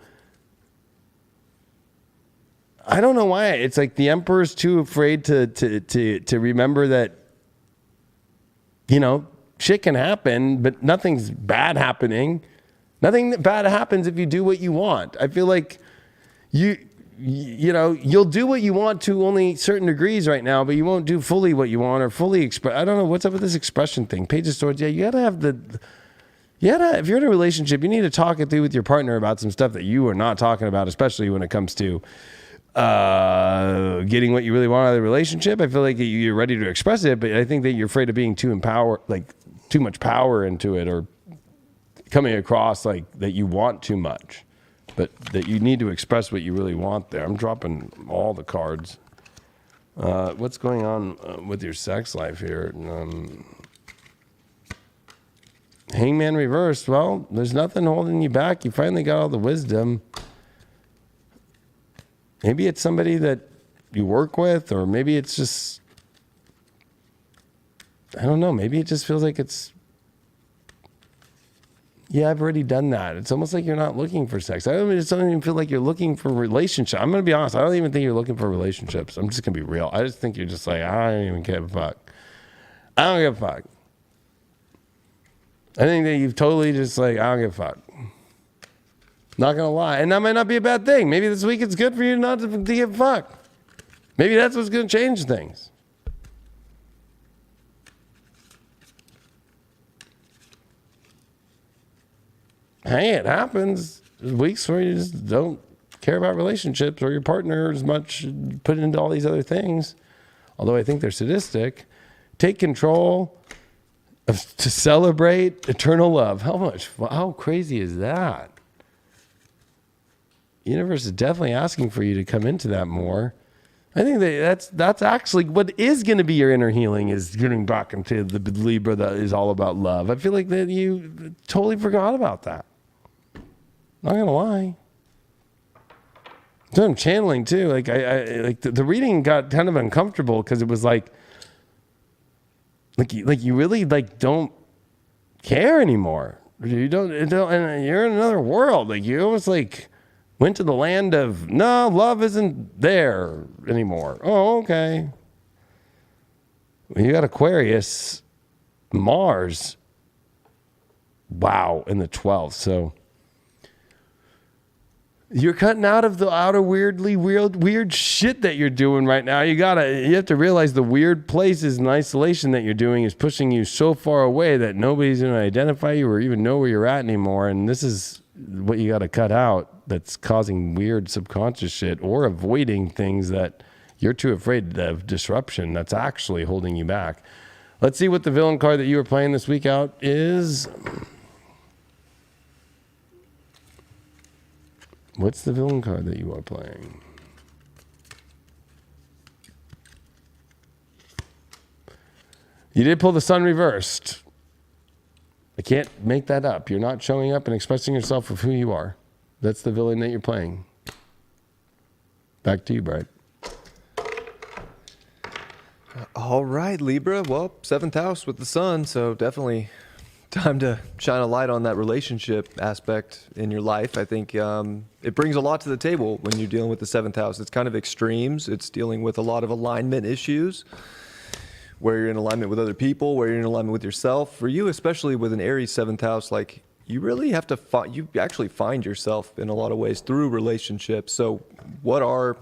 I don't know why. It's like the Emperor's too afraid to remember that, shit can happen, but nothing's bad happening. Nothing bad happens if you do what you want. I feel like you'll do what you want to only certain degrees right now, but you won't do fully what you want or fully express. I don't know what's up with this expression thing. Page of Swords. Yeah, you gotta have if you're in a relationship, you need to talk it through with your partner about some stuff that you are not talking about, especially when it comes to getting what you really want out of the relationship. I feel like you're ready to express it, but I think that you're afraid of being too much power into it, or coming across like that you want too much, but that you need to express what you really want there. I'm dropping all the cards. What's going on with your sex life here? Hangman reversed. Well, there's nothing holding you back. You finally got all the wisdom. Maybe it's somebody that you work with, or maybe it's just, I don't know. Maybe it just feels like I've already done that. It's almost like you're not looking for sex. I don't even feel like you're looking for a relationship. I'm going to be honest. I don't even think you're looking for relationships. I'm just going to be real. I just think you're just like, I don't even give a fuck. I don't give a fuck. I think that you've totally just like, I don't give a fuck. Not going to lie. And that might not be a bad thing. Maybe this week it's good for you not to give a fuck. Maybe that's what's going to change things. Hey, it happens. There's weeks where you just don't care about relationships or your partner as much, put into all these other things. Although I think they're sadistic. Take control to celebrate eternal love. How crazy is that? The universe is definitely asking for you to come into that more. I think that's actually what is going to be your inner healing, is getting back into the Libra that is all about love. I feel like that you totally forgot about that. Not going to lie. So I'm channeling too. Like I like the reading got kind of uncomfortable because it was like you really like don't care anymore. You don't, and you're in another world. Like you almost like went to the land of, no, love isn't there anymore. Oh, okay. Well, you got Aquarius, Mars. Wow, in the 12th. So you're cutting out of the outer weird shit that you're doing right now. You have to realize the weird places and isolation that you're doing is pushing you so far away that nobody's going to identify you or even know where you're at anymore. And this is what you got to cut out that's causing weird subconscious shit, or avoiding things that you're too afraid of disruption that's actually holding you back. Let's see what the villain card that you were playing this week out is. What's the villain card that you are playing? You did pull the sun reversed. I can't make that up. You're not showing up and expressing yourself of who you are. That's the villain that you're playing. Back to you, Bright. All right, Libra. Well, 7th house with the sun, so definitely time to shine a light on that relationship aspect in your life. I think it brings a lot to the table when you're dealing with the 7th house. It's kind of extremes. It's dealing with a lot of alignment issues, where you're in alignment with other people, where you're in alignment with yourself. For you, especially with an Aries 7th house, like you really have to you actually find yourself in a lot of ways through relationships. So what are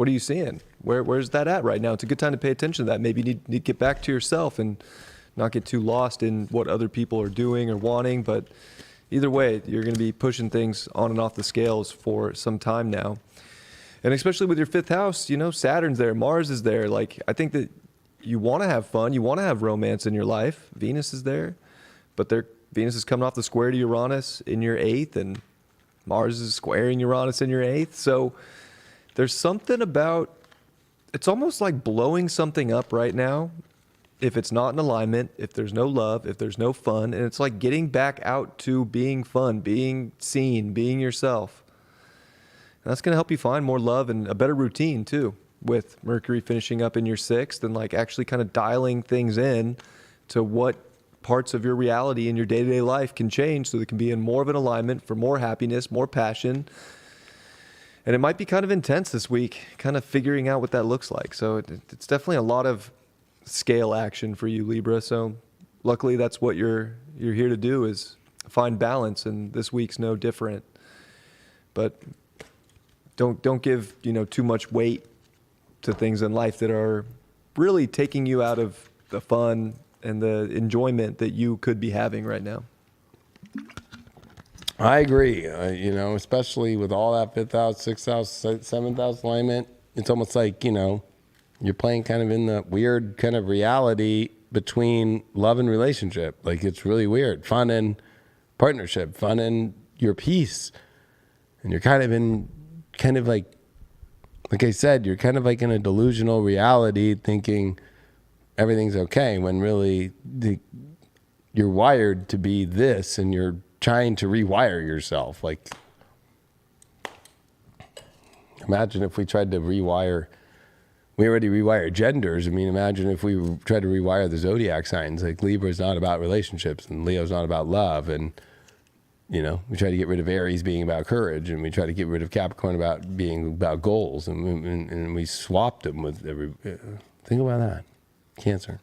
you seeing? Where's that at right now? It's a good time to pay attention to that. Maybe you need to get back to yourself and not get too lost in what other people are doing or wanting. But either way, you're going to be pushing things on and off the scales for some time now. And especially with your 5th house, Saturn's there, Mars is there. Like, I think that you want to have fun, you want to have romance in your life. Venus is there, but Venus is coming off the square to Uranus in your 8th, and Mars is squaring Uranus in your 8th. So there's something about, it's almost like blowing something up right now if it's not in alignment, if there's no love, if there's no fun. And it's like getting back out to being fun, being seen, being yourself. And that's going to help you find more love and a better routine too, with Mercury finishing up in your 6th, and like actually kind of dialing things in to what parts of your reality in your day-to-day life can change so they can be in more of an alignment for more happiness, more passion, And it might be kind of intense this week, kind of figuring out what that looks like. So it's definitely a lot of scale action for you, Libra. So luckily that's what you're here to do, is find balance, and this week's no different. But don't give, too much weight to things in life that are really taking you out of the fun and the enjoyment that you could be having right now. I agree. Especially with all that 5th house, 6th house, 7th house alignment, it's almost like, you're playing kind of in the weird kind of reality between love and relationship. Like, it's really weird. Fun and partnership, fun and your peace. And you're kind of like I said, you're kind of like in a delusional reality thinking everything's okay, when really you're wired to be this, and you're trying to rewire yourself. Like, imagine if we tried to rewire, we already rewired genders. I mean, imagine if we tried to rewire the zodiac signs. Like, Libra's not about relationships, and Leo's not about love. And, we try to get rid of Aries being about courage, and we try to get rid of Capricorn about being about goals. And we swapped them with every, think about that. Cancer.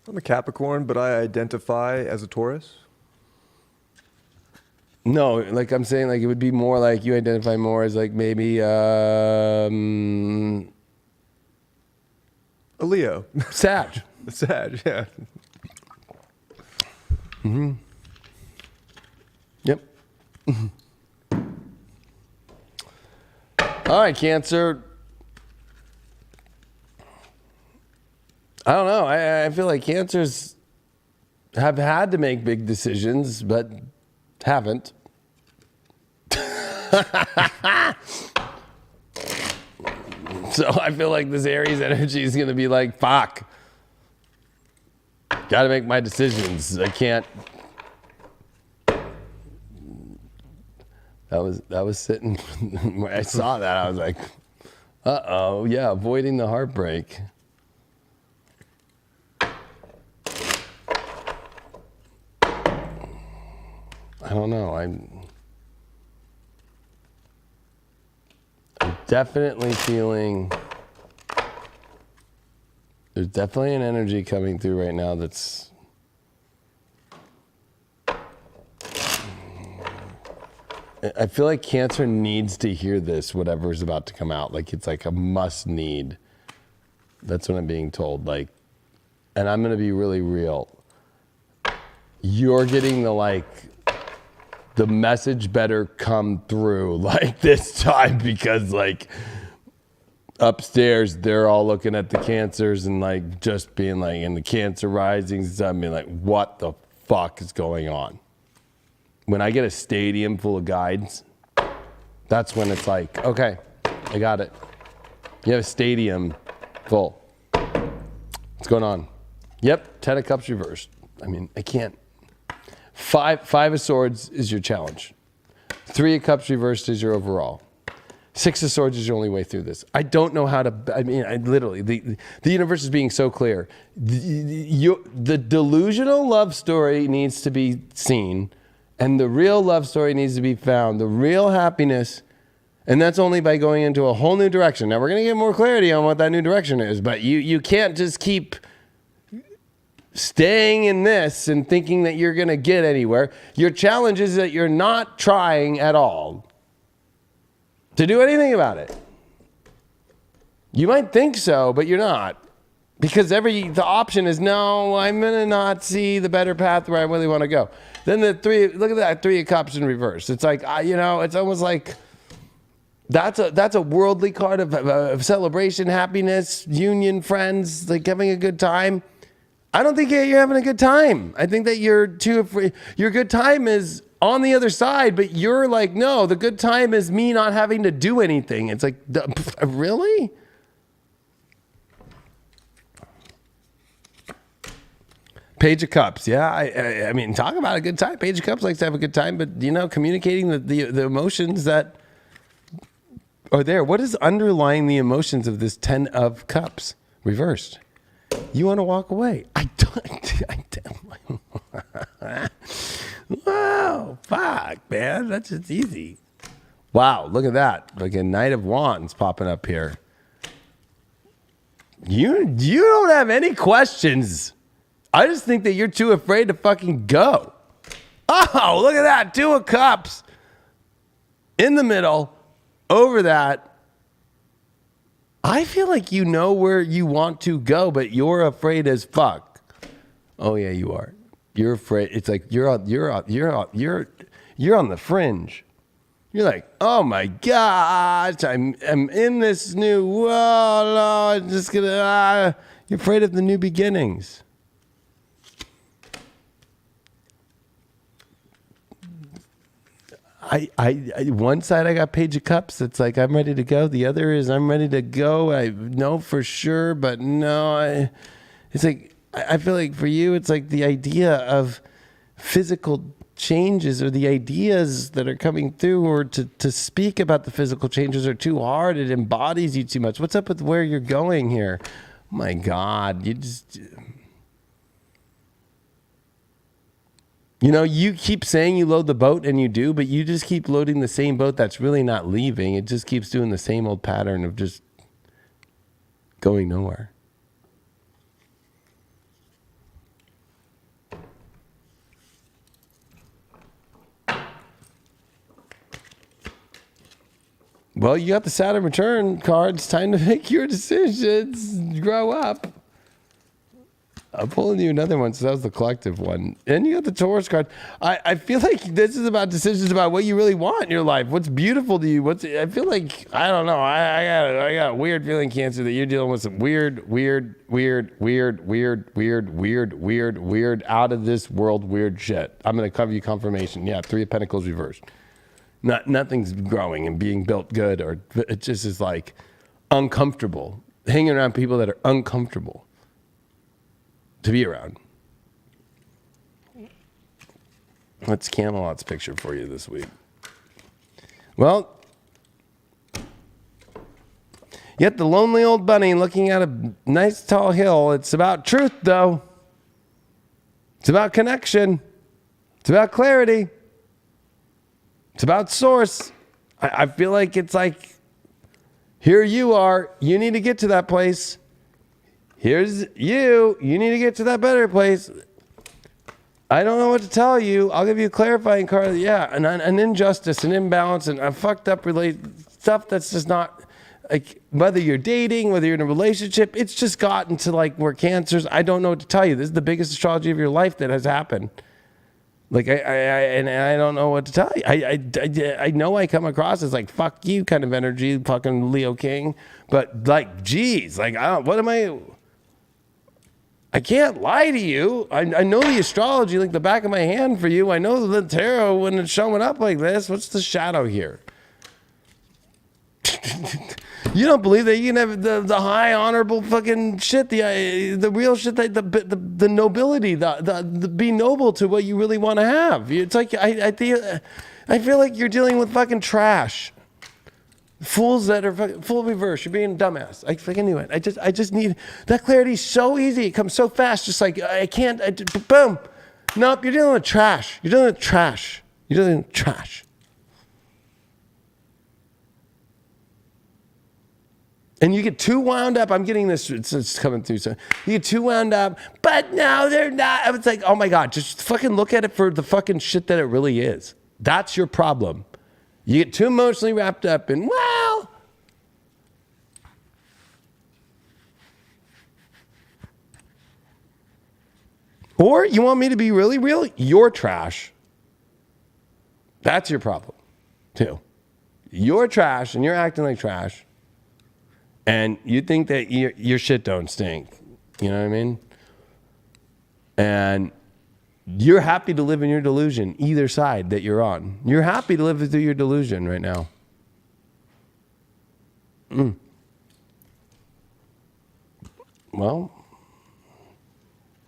I'm a Capricorn, but I identify as a Taurus. No, like I'm saying, like it would be more like you identify more as like maybe A Leo. Sag. Sag, yeah. Mm-hmm. Yep. All right, Cancer. I don't know. I feel like Cancers have had to make big decisions, but haven't. So I feel like this Aries energy is going to be like, fuck. Got to make my decisions. I can't. That was sitting when I saw that. I was like, uh-oh, yeah, avoiding the heartbreak. I don't know. I'm definitely feeling, there's definitely an energy coming through right now that's, I feel like Cancer needs to hear this, whatever is about to come out. Like, it's like a must need. That's what I'm being told. Like, and I'm going to be really real. You're getting the message better come through like this time, because like upstairs they're all looking at the Cancers and like just being like, in the Cancer risings and stuff, being like, what the fuck is going on? When I get a stadium full of guides, that's when it's like, okay, I got it. You have a stadium full. What's going on? Yep, 10 of Cups reversed. I mean, I can't. Five of Swords is your challenge. 3 of Cups reversed is your overall. 6 of Swords is your only way through this. I don't know how to, literally, the universe is being so clear. The delusional love story needs to be seen, and the real love story needs to be found. The real happiness, and that's only by going into a whole new direction. Now, we're going to get more clarity on what that new direction is, but you can't just keep staying in this and thinking that you're going to get anywhere. Your challenge is that you're not trying at all to do anything about it. You might think so, but you're not. Because the option is, no, I'm going to not see the better path where I really want to go. Then look at that 3 of Cups in reverse. It's like, it's almost like that's a worldly card of celebration, happiness, union, friends, like having a good time. I don't think you're having a good time. I think that you're too afraid. Your good time is on the other side, but you're like, no, the good time is me not having to do anything. It's like, really? Page of Cups. Yeah, I mean, talk about a good time. Page of Cups likes to have a good time, but, communicating the emotions that are there. What is underlying the emotions of this 10 of Cups reversed? You want to walk away. I don't. Wow, fuck, man. That's just easy. Wow, look at that. Like a Knight of Wands popping up here. You don't have any questions. I just think that you're too afraid to fucking go. Oh, look at that. 2 of Cups. In the middle. Over that. I feel like you know where you want to go, but you're afraid as fuck. Oh yeah, you are. You're afraid. It's like you're on the fringe. You're like, oh my gosh, I'm in this new world. Oh, I'm just gonna. You're afraid of the new beginnings. I one side I got Page of Cups. It's like I'm ready to go. The other is I'm ready to go. I know for sure, but no. It's like I feel like for you, it's like the idea of physical changes or the ideas that are coming through, or to speak about the physical changes are too hard. It embodies you too much. What's up with where you're going here? Oh my God, you just. You know, you keep saying you load the boat, and you do, but you just keep loading the same boat that's really not leaving. It just keeps doing the same old pattern of just going nowhere. Well, you got the Saturn return card. It's time to make your decisions. Grow up. I'm pulling you another one, so that was the collective one. And you got the Taurus card. I feel like this is about decisions about what you really want in your life. What's beautiful to you? I feel like, I don't know. I got a weird feeling, Cancer, that you're dealing with some weird, out of this world weird shit. I'm going to cover you confirmation. Yeah, 3 of Pentacles reversed. Nothing's growing and being built good, or it just is like uncomfortable. Hanging around people that are uncomfortable to be around. What's Camelot's picture for you this week? Well, yet the lonely old bunny looking at a nice tall hill. It's about truth, though. It's about connection. It's about clarity. It's about source. I feel like it's like, here you are. You need to get to that place. Here's you. You need to get to that better place. I don't know what to tell you. I'll give you a clarifying card. Yeah, an injustice, an imbalance, and a fucked up stuff that's just not, like, whether you're dating, whether you're in a relationship, it's just gotten to like where Cancers, I don't know what to tell you. This is the biggest astrology of your life that has happened. Like, I don't know what to tell you. I know I come across as like, fuck you kind of energy, fucking Leo King. But like, geez, like, I can't lie to you. I know the astrology like the back of my hand for you. I know the tarot when it's showing up like this. What's the shadow here? You don't believe that you can have the high honorable fucking shit, the real shit, the nobility, the be noble to what you really want to have. It's like I feel like you're dealing with fucking trash. Fools that are full reverse. You're being a dumbass. I fucking knew it. I just need that clarity. So easy. It comes so fast. Just like boom. Nope. You're dealing with trash. You're dealing with trash. You're dealing with trash. And you get too wound up. I'm getting this. It's coming through. So you get too wound up. But no, they're not. It's like, oh my God, just fucking look at it for the fucking shit that it really is. That's your problem. You get too emotionally wrapped up in, well. Or you want me to be really real? You're trash. That's your problem, too. You're trash and you're acting like trash. And you think that your shit don't stink. You know what I mean? And you're happy to live in your delusion, either side that you're on. You're happy to live through your delusion right now. Well,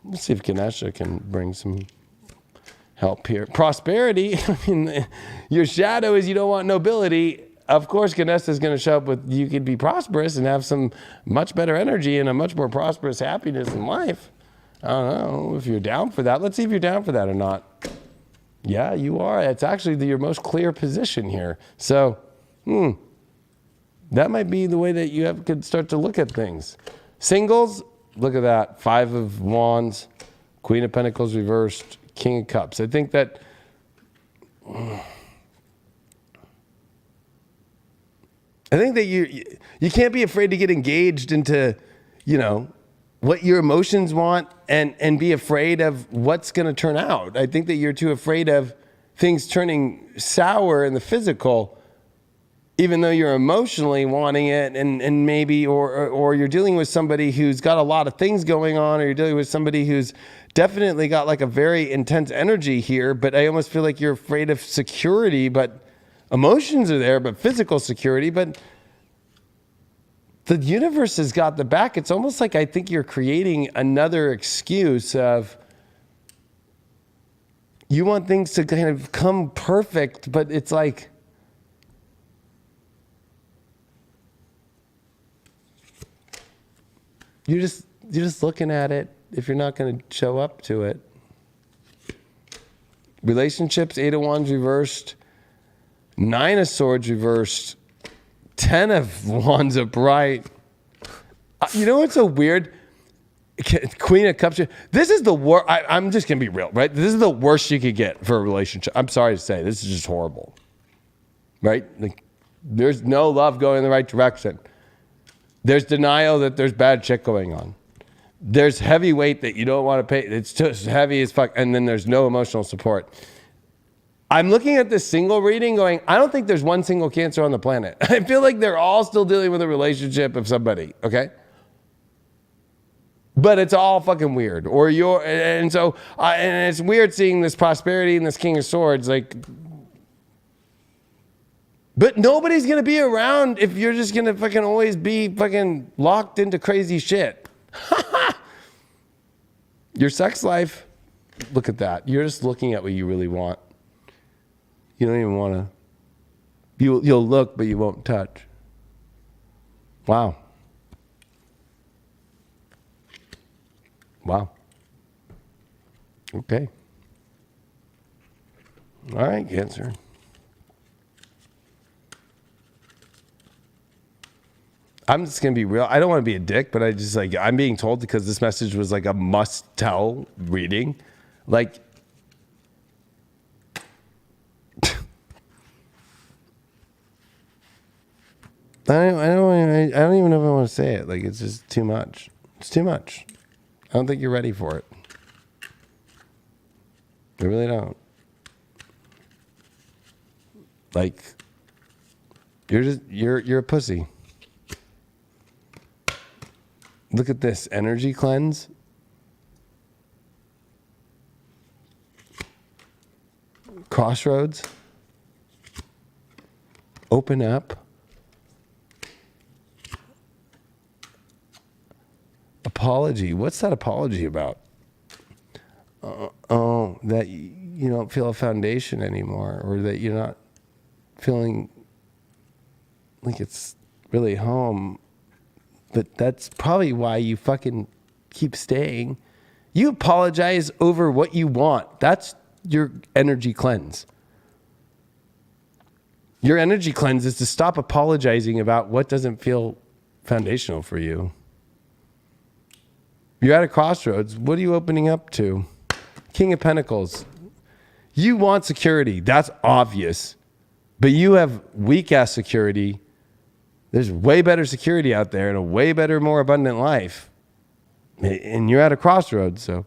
let's see if Ganesha can bring some help here. Prosperity. I mean, your shadow is you don't want nobility. Of course, Ganesha is going to show up with you could be prosperous and have some much better energy and a much more prosperous happiness in life. I don't know if you're down for that. Let's see if you're down for that or not. Yeah, you are. It's actually your most clear position here. So That might be the way that you could start to look at things. Singles, look at that. 5 of Wands, Queen of Pentacles reversed, King of Cups. I think that you can't be afraid to get engaged into, what your emotions want and be afraid of what's going to turn out. I think that you're too afraid of things turning sour in the physical, even though you're emotionally wanting it, and maybe, or you're dealing with somebody who's got a lot of things going on, or you're dealing with somebody who's definitely got like a very intense energy here, but I almost feel like you're afraid of security, but emotions are there, but physical security, but the universe has got the back. It's almost like I think you're creating another excuse of you want things to kind of come perfect, but it's like you're just looking at it if you're not going to show up to it. Relationships, 8 of Wands reversed, 9 of Swords reversed, 10 of Wands upright. You know what's so weird? Queen of Cups. This is the worst. I'm just going to be real, right? This is the worst you could get for a relationship. I'm sorry to say. This is just horrible. Right? Like, there's no love going in the right direction. There's denial that there's bad shit going on. There's heavy weight that you don't want to pay. It's just heavy as fuck. And then there's no emotional support. I'm looking at this single reading going, I don't think there's one single Cancer on the planet. I feel like they're all still dealing with a relationship of somebody, okay? But it's all fucking weird. And it's weird seeing this prosperity and this King of Swords, like, but nobody's going to be around if you're just going to fucking always be fucking locked into crazy shit. Your sex life, look at that. You're just looking at what you really want. You don't even want to. You'll look, but you won't touch. Wow. Wow. Okay. All right, Cancer. I'm just going to be real. I don't want to be a dick, but I'm being told because this message was like a must-tell reading. Like, I don't even know if I want to say it. Like, it's just too much. It's too much. I don't think you're ready for it. I really don't. Like, you're a pussy. Look at this energy cleanse. Crossroads. Open up. Apology. What's that apology about? That you don't feel a foundation anymore, or that you're not feeling like it's really home. But that's probably why you fucking keep staying. You apologize over what you want. That's your energy cleanse. Your energy cleanse is to stop apologizing about what doesn't feel foundational for you. You're at a crossroads. What are you opening up to? King of Pentacles. You want security. That's obvious. But you have weak-ass security. There's way better security out there and a way better, more abundant life. And you're at a crossroads, so...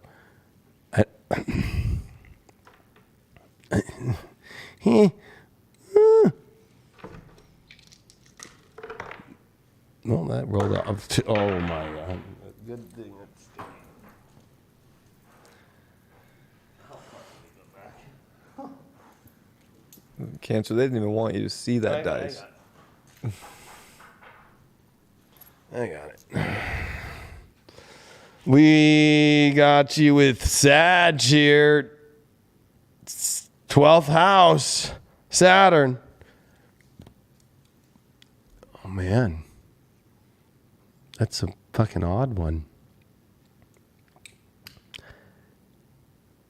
Well, that rolled off. Oh, my God. Good thing it's... Cancer, they didn't even want you to see that dice. I got it. We got you with Sag here. 12th house. Saturn. Oh, man. That's a fucking odd one.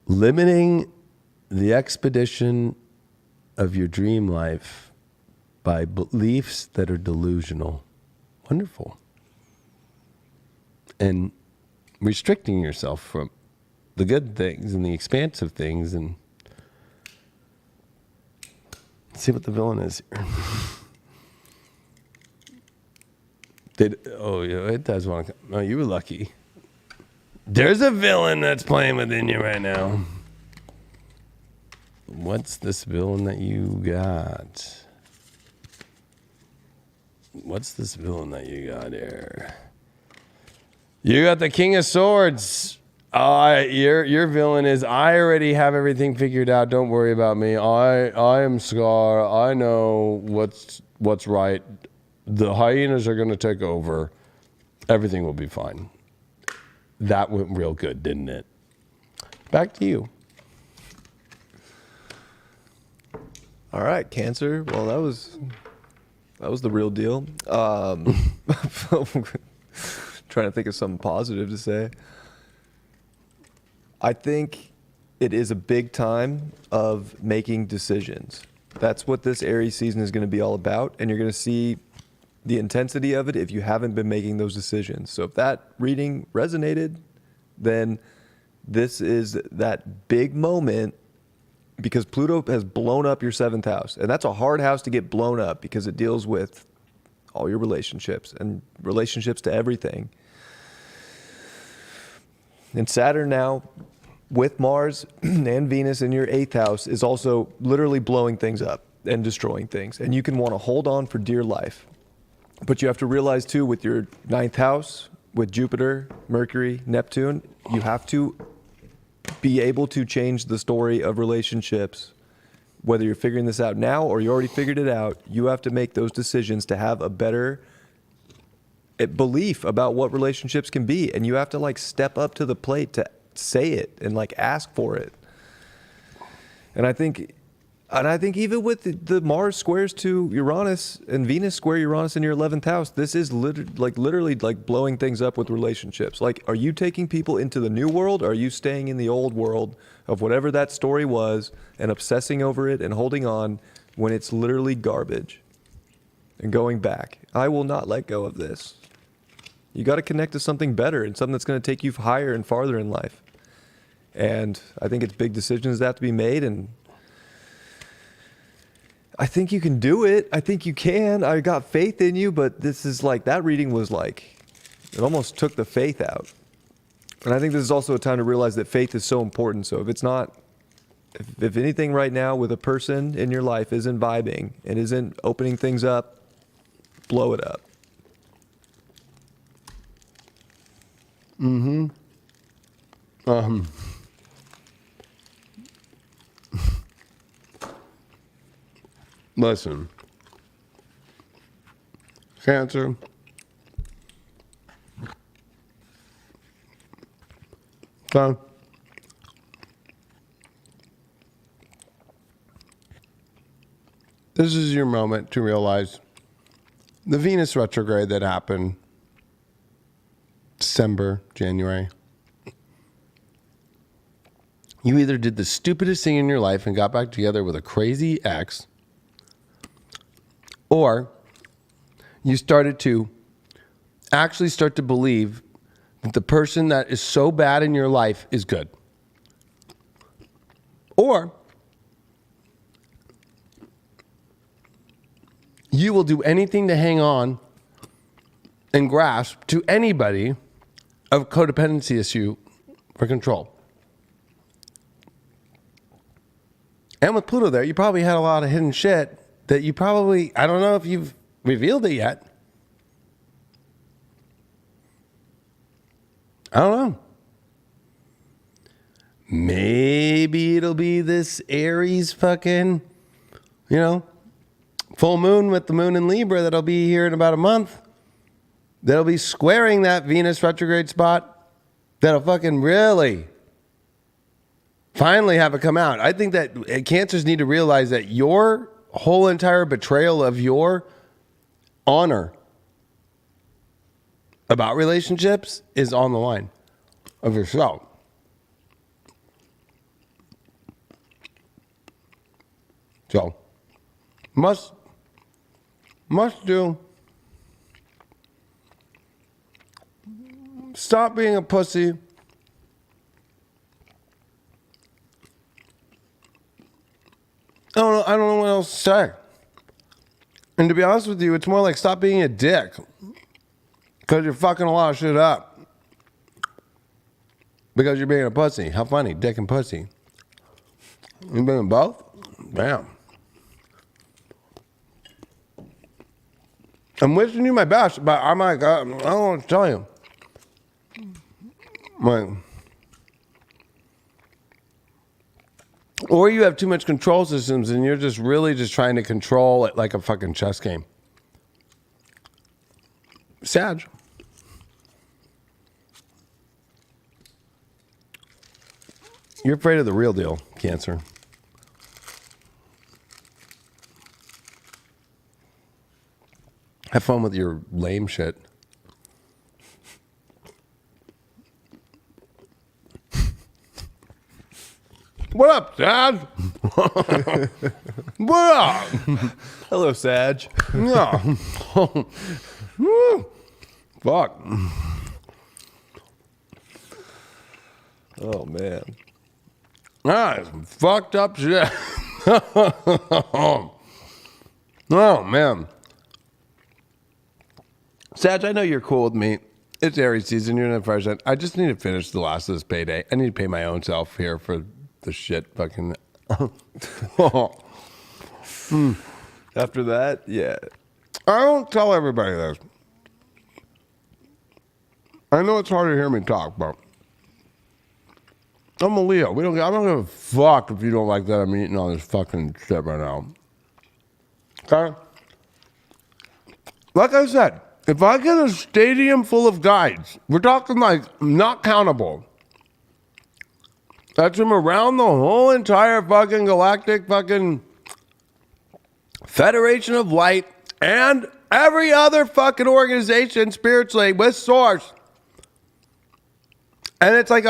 Limiting the expedition of your dream life by beliefs that are delusional. Wonderful. And restricting yourself from the good things and the expansive things, and see what the villain is here. It does want to. Oh, you were lucky. There's a villain that's playing within you right now. What's this villain that you got? What's this villain that you got here? You got the King of Swords. Your villain is, I already have everything figured out. Don't worry about me. I am Scar. I know what's right. The hyenas are going to take over. Everything will be fine. That went real good, didn't it? Back to you. All right, Cancer. Well, that was the real deal. Trying to think of something positive to say. I think it is a big time of making decisions. That's what this Aries season is going to be all about, and you're going to see the intensity of it if you haven't been making those decisions. So if that reading resonated, then this is that big moment, because Pluto has blown up your 7th house. And that's a hard house to get blown up because it deals with all your relationships and relationships to everything. And Saturn now, with Mars and Venus in your 8th house, is also literally blowing things up and destroying things. And you can want to hold on for dear life. But you have to realize, too, with your 9th house, with Jupiter, Mercury, Neptune, you have to be able to change the story of relationships. Whether you're figuring this out now or you already figured it out, you have to make those decisions to have a better belief about what relationships can be. And you have to step up to the plate to say it and ask for it. And I think even with the Mars squares to Uranus and Venus square Uranus in your 11th house, this is literally blowing things up with relationships. Are you taking people into the new world, or are you staying in the old world of whatever that story was and obsessing over it and holding on when it's literally garbage and going back? I will not let go of this. You got to connect to something better and something that's going to take you higher and farther in life. And I think it's big decisions that have to be made, and I think you can do it. I think you can. I got faith in you, but this is that reading was it almost took the faith out. And I think this is also a time to realize that faith is so important. So if it's not, if anything right now with a person in your life isn't vibing and isn't opening things up, blow it up. Mm-hmm. Listen, Cancer, so this is your moment to realize the Venus retrograde that happened December, January. You either did the stupidest thing in your life and got back together with a crazy ex, or you started to actually start to believe that the person that is so bad in your life is good. Or you will do anything to hang on and grasp to anybody of codependency issue for control. And with Pluto there, you probably had a lot of hidden shit that you probably, I don't know if you've revealed it yet. I don't know. Maybe it'll be this Aries fucking, full moon with the moon in Libra that'll be here in about a month. That'll be squaring that Venus retrograde spot. That'll fucking really finally have it come out. I think that Cancers need to realize that your whole entire betrayal of your honor about relationships is on the line of yourself. So, must Must do. Stop being a pussy. I don't know what else to say. And to be honest with you, it's more like stop being a dick. Because you're fucking a lot of shit up. Because you're being a pussy. How funny, dick and pussy. You being both? Damn. I'm wishing you my best, but I'm like, I don't know what to tell you. Like, or you have too much control systems and you're just really just trying to control it like a fucking chess game. Sag. You're afraid of the real deal, Cancer. Have fun with your lame shit. What up, Sag? What up? Hello, Sag. Yeah. Fuck. Oh, man. That's fucked up shit. Oh, man. Sag, I know you're cool with me. It's Aries season. You're in the fresh. I just need to finish the last of this payday. I need to pay my own self here for the shit fucking. After that, yeah. I don't tell everybody this. I know it's hard to hear me talk, but I'm a Leo. I'm not gonna fuck if you don't like that I'm eating all this fucking shit right now. Okay? Like I said, if I get a stadium full of guides, we're talking like not countable. That's from around the whole entire fucking galactic fucking Federation of Light and every other fucking organization spiritually with source. And it's like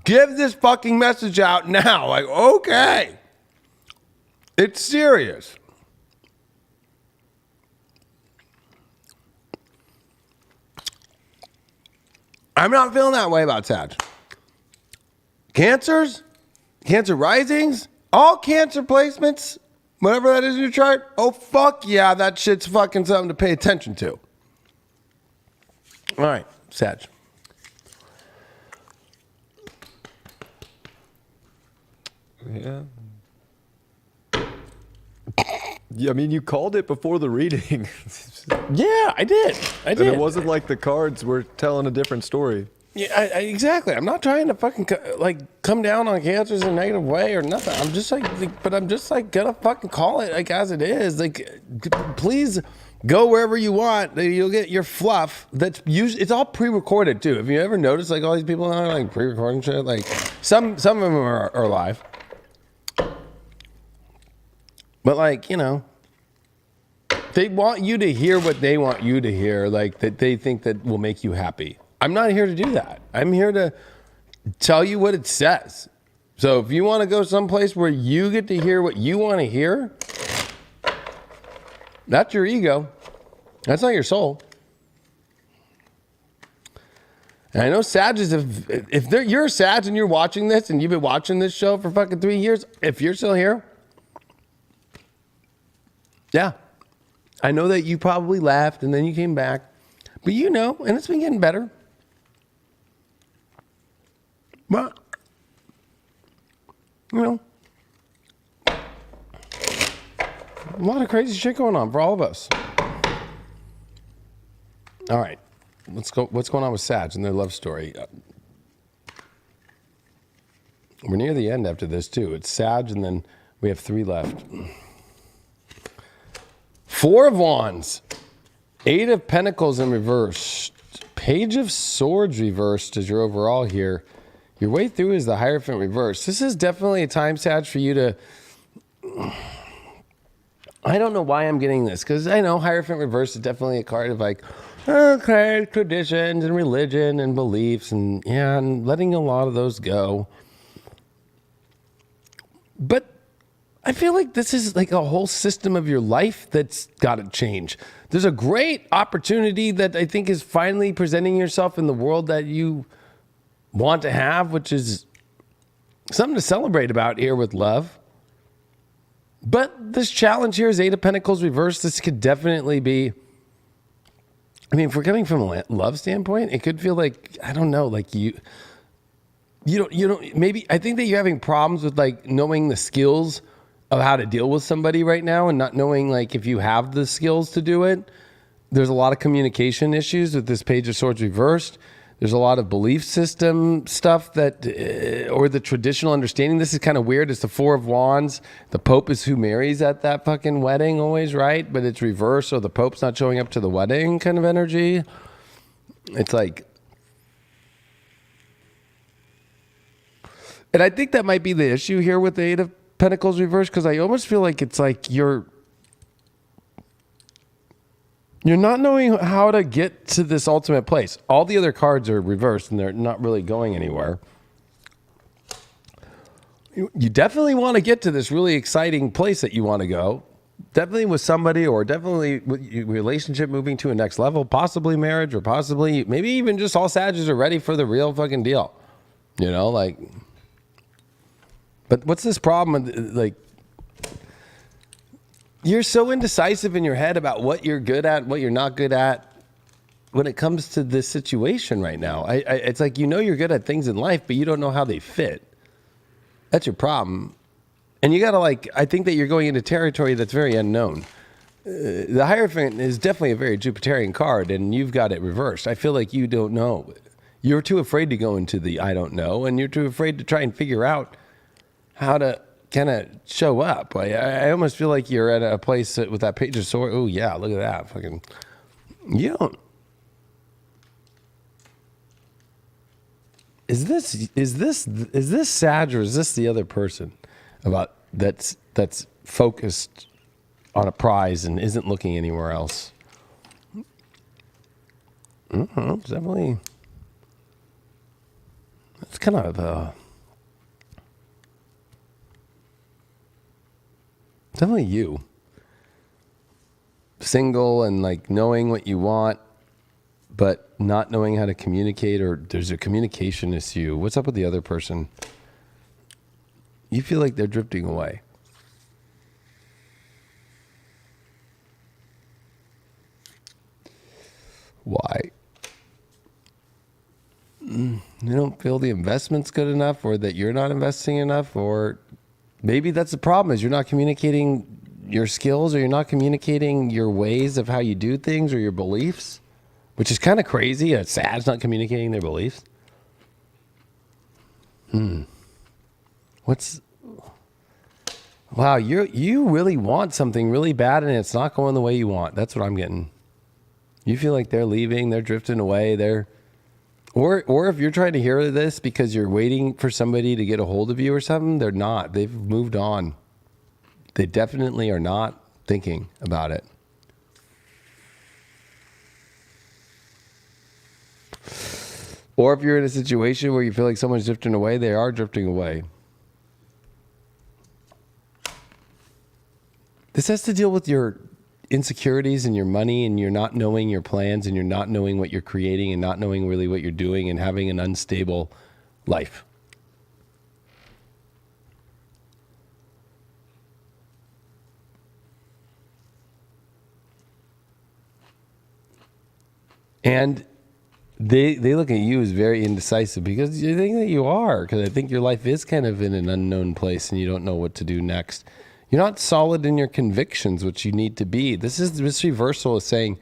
give this fucking message out now. Like, okay. It's serious. I'm not feeling that way about Sag. Cancers, Cancer risings, all Cancer placements, whatever that is in your chart, oh fuck yeah, that shit's fucking something to pay attention to. All right, Sag. Yeah. Yeah, I mean, you called it before the reading. Yeah, I did. And it wasn't like the cards were telling a different story. Yeah, exactly. I'm not trying to fucking come down on Cancers in a negative way or nothing. I'm just like gonna fucking call it like as it is. Like, please go wherever you want. You'll get your fluff. That's usually it's all pre-recorded too. Have you ever noticed like all these people now are like pre-recording shit? Like some of them are live, but like they want you to hear what they want you to hear. Like that they think that will make you happy. I'm not here to do that. I'm here to tell you what it says. So if you want to go someplace where you get to hear what you want to hear, that's your ego. That's not your soul. And I know Sages, if you're a Sag and you're watching this and you've been watching this show for fucking 3 years, if you're still here, yeah. I know that you probably left and then you came back. But and it's been getting better. But, a lot of crazy shit going on for all of us. All right, let's go. What's going on with Sag and their love story? We're near the end after this, too. It's Sag, and then we have 3 left. 4 of Wands. 8 of Pentacles in reverse. Page of Swords reversed as your overall here. Your way through is the Hierophant reverse. This is definitely a time, Sag, for you to... I don't know why I'm getting this, because I know Hierophant reverse is definitely a card of like, okay, traditions and religion and beliefs and letting a lot of those go. But I feel like this is like a whole system of your life that's got to change. There's a great opportunity that I think is finally presenting yourself in the world that you want to have, which is something to celebrate about here with love. But this challenge here is Eight of Pentacles reversed. This could definitely be, I mean, if we're coming from a love standpoint, it could feel like, I don't know, like you don't, maybe, I think that you're having problems with like knowing the skills of how to deal with somebody right now and not knowing like if you have the skills to do it. There's a lot of communication issues with this Page of Swords reversed. There's a lot of belief system stuff that, or the traditional understanding. This is kind of weird. It's the Four of Wands. The Pope is who marries at that fucking wedding always, right? But it's reversed, so the Pope's not showing up to the wedding kind of energy. It's like, and I think that might be the issue here with the Eight of Pentacles reversed, because I almost feel like it's like you're not knowing how to get to this ultimate place. All the other cards are reversed and they're not really going anywhere. You definitely want to get to this really exciting place that you want to go. Definitely with somebody, or definitely with your relationship moving to a next level, possibly marriage, or possibly maybe even just all Sagittarius are ready for the real fucking deal. You know, like, but what's this problem? Like, you're so indecisive in your head about what you're good at, what you're not good at when it comes to this situation right now. It's like, you know, you're good at things in life, but you don't know how they fit. That's your problem. And you got to like, I think that you're going into territory that's very unknown. The Hierophant is definitely a very Jupiterian card, and you've got it reversed. I feel like you don't know. You're too afraid to go into the I don't know, and you're too afraid to try and figure out how to kind of show up. I almost feel like you're at a place with that Page of Swords. Oh yeah, look at that. Fucking, you don't. Is this Sag, or is this the other person about that's focused on a prize and isn't looking anywhere else? It's definitely. It's kind of definitely you. Single and like knowing what you want, but not knowing how to communicate, or there's a communication issue. What's up with the other person? You feel like they're drifting away. Why? You don't feel the investment's good enough, or that you're not investing enough, or maybe that's the problem, is you're not communicating your skills, or you're not communicating your ways of how you do things, or your beliefs, which is kind of crazy. A Sag's not communicating their beliefs. Wow, you really want something really bad, and it's not going the way you want. That's what I'm getting. You feel like they're leaving, they're drifting away, or if you're trying to hear this because you're waiting for somebody to get a hold of you or something, they're not. They've moved on. They definitely are not thinking about it. Or if you're in a situation where you feel like someone's drifting away, they are drifting away. This has to deal with your insecurities and your money, and you're not knowing your plans, and you're not knowing what you're creating, and not knowing really what you're doing, and having an unstable life. And they look at you as very indecisive, because you think that you are, because I think your life is kind of in an unknown place and you don't know what to do next. You're not solid in your convictions, which you need to be. This reversal is saying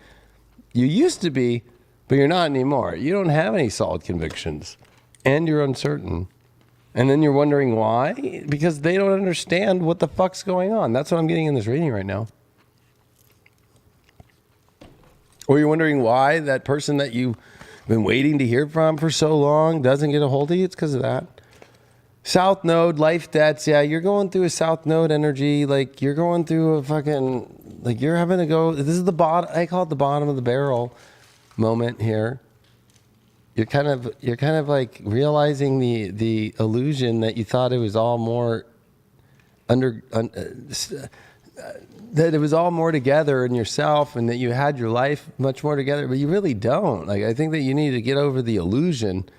you used to be, but you're not anymore. You don't have any solid convictions, and you're uncertain. And then you're wondering why? Because they don't understand what the fuck's going on. That's what I'm getting in this reading right now. Or you're wondering why that person that you've been waiting to hear from for so long doesn't get a hold of you. It's because of that. South Node, life debts. Yeah, you're going through a South Node energy. Like, you're going through a fucking, like, you're having to go, this is the bottom, I call it the bottom of the barrel moment here. You're kind of like realizing the illusion that you thought it was all more that it was all more together in yourself and that you had your life much more together, but you really don't. Like, I think that you need to get over the illusion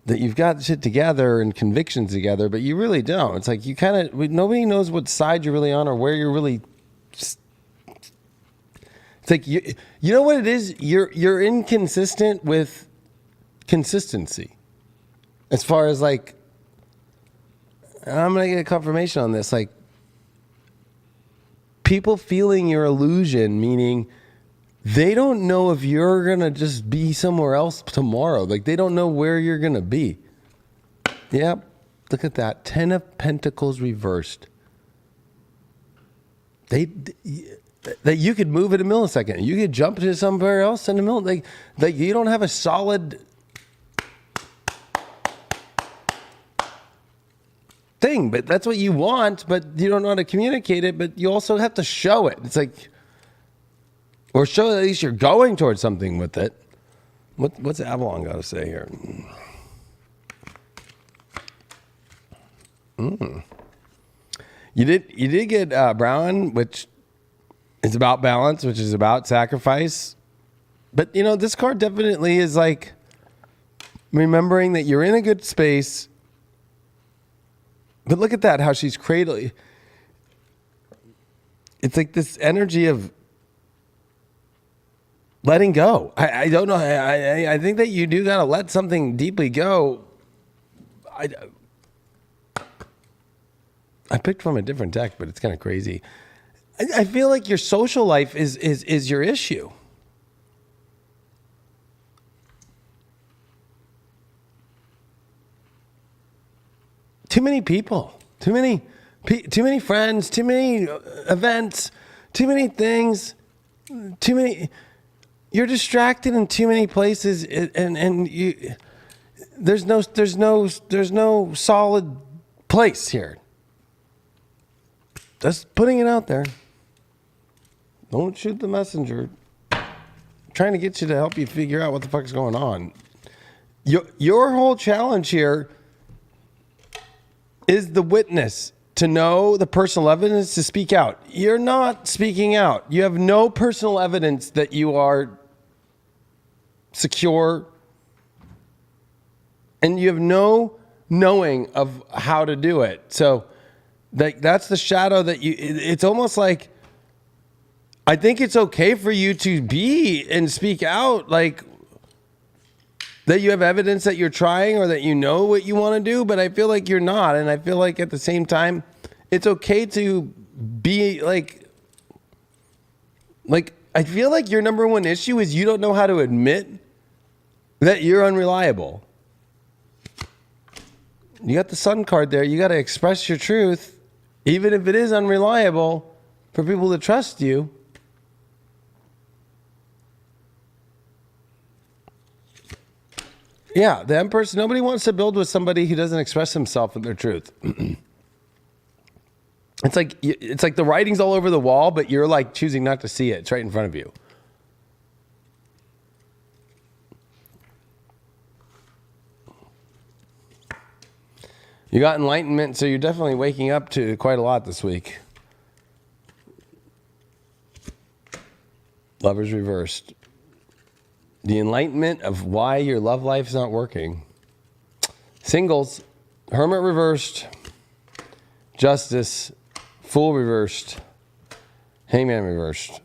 that you've got shit together and convictions together, but you really don't. It's like you kind of, nobody knows what side you're really on or where you're really. It's like, you know what it is? You're inconsistent with consistency. As far as like, I'm going to get a confirmation on this, like, people feeling your illusion, meaning they don't know if you're going to just be somewhere else tomorrow. Like, they don't know where you're going to be. Yep. Look at that. 10 of Pentacles reversed. That you could move in a millisecond. You could jump to somewhere else in a millisecond. Like you don't have a solid thing, but that's what you want, but you don't know how to communicate it, but you also have to show it. It's like, or show that at least you're going towards something with it. What's Avalon got to say here? You did get Brown, which is about balance, which is about sacrifice. But, this card definitely is like remembering that you're in a good space. But look at that, how she's cradling. It's like this energy of letting go. I don't know. I think that you do got to let something deeply go. I picked from a different deck, but it's kind of crazy. I feel like your social life is your issue. Too many people, too many friends, too many events, too many things, too many. You're distracted in too many places, and you. There's no solid place here. Just putting it out there. Don't shoot the messenger. I'm trying to get you to help you figure out what the fuck's going on. Your whole challenge here is the witness, to know the personal evidence, to speak out. You're not speaking out. You have no personal evidence that you are secure, and you have no knowing of how to do it. So that's the shadow that it's almost like, I think it's okay for you to be and speak out, like that you have evidence that you're trying or that you know what you want to do, but I feel like you're not. And I feel like at the same time, it's okay to be like, I feel like your number one issue is you don't know how to admit that you're unreliable. You got the Sun card there. You got to express your truth, even if it is unreliable, for people to trust you. Yeah, the Empress, nobody wants to build with somebody who doesn't express himself and their truth. It's like the writing's all over the wall, but you're like choosing not to see it. It's right in front of you. You got enlightenment, so you're definitely waking up to quite a lot this week. Lovers reversed. The enlightenment of why your love life's not working. Singles, Hermit reversed. Justice, Fool reversed. Hangman reversed.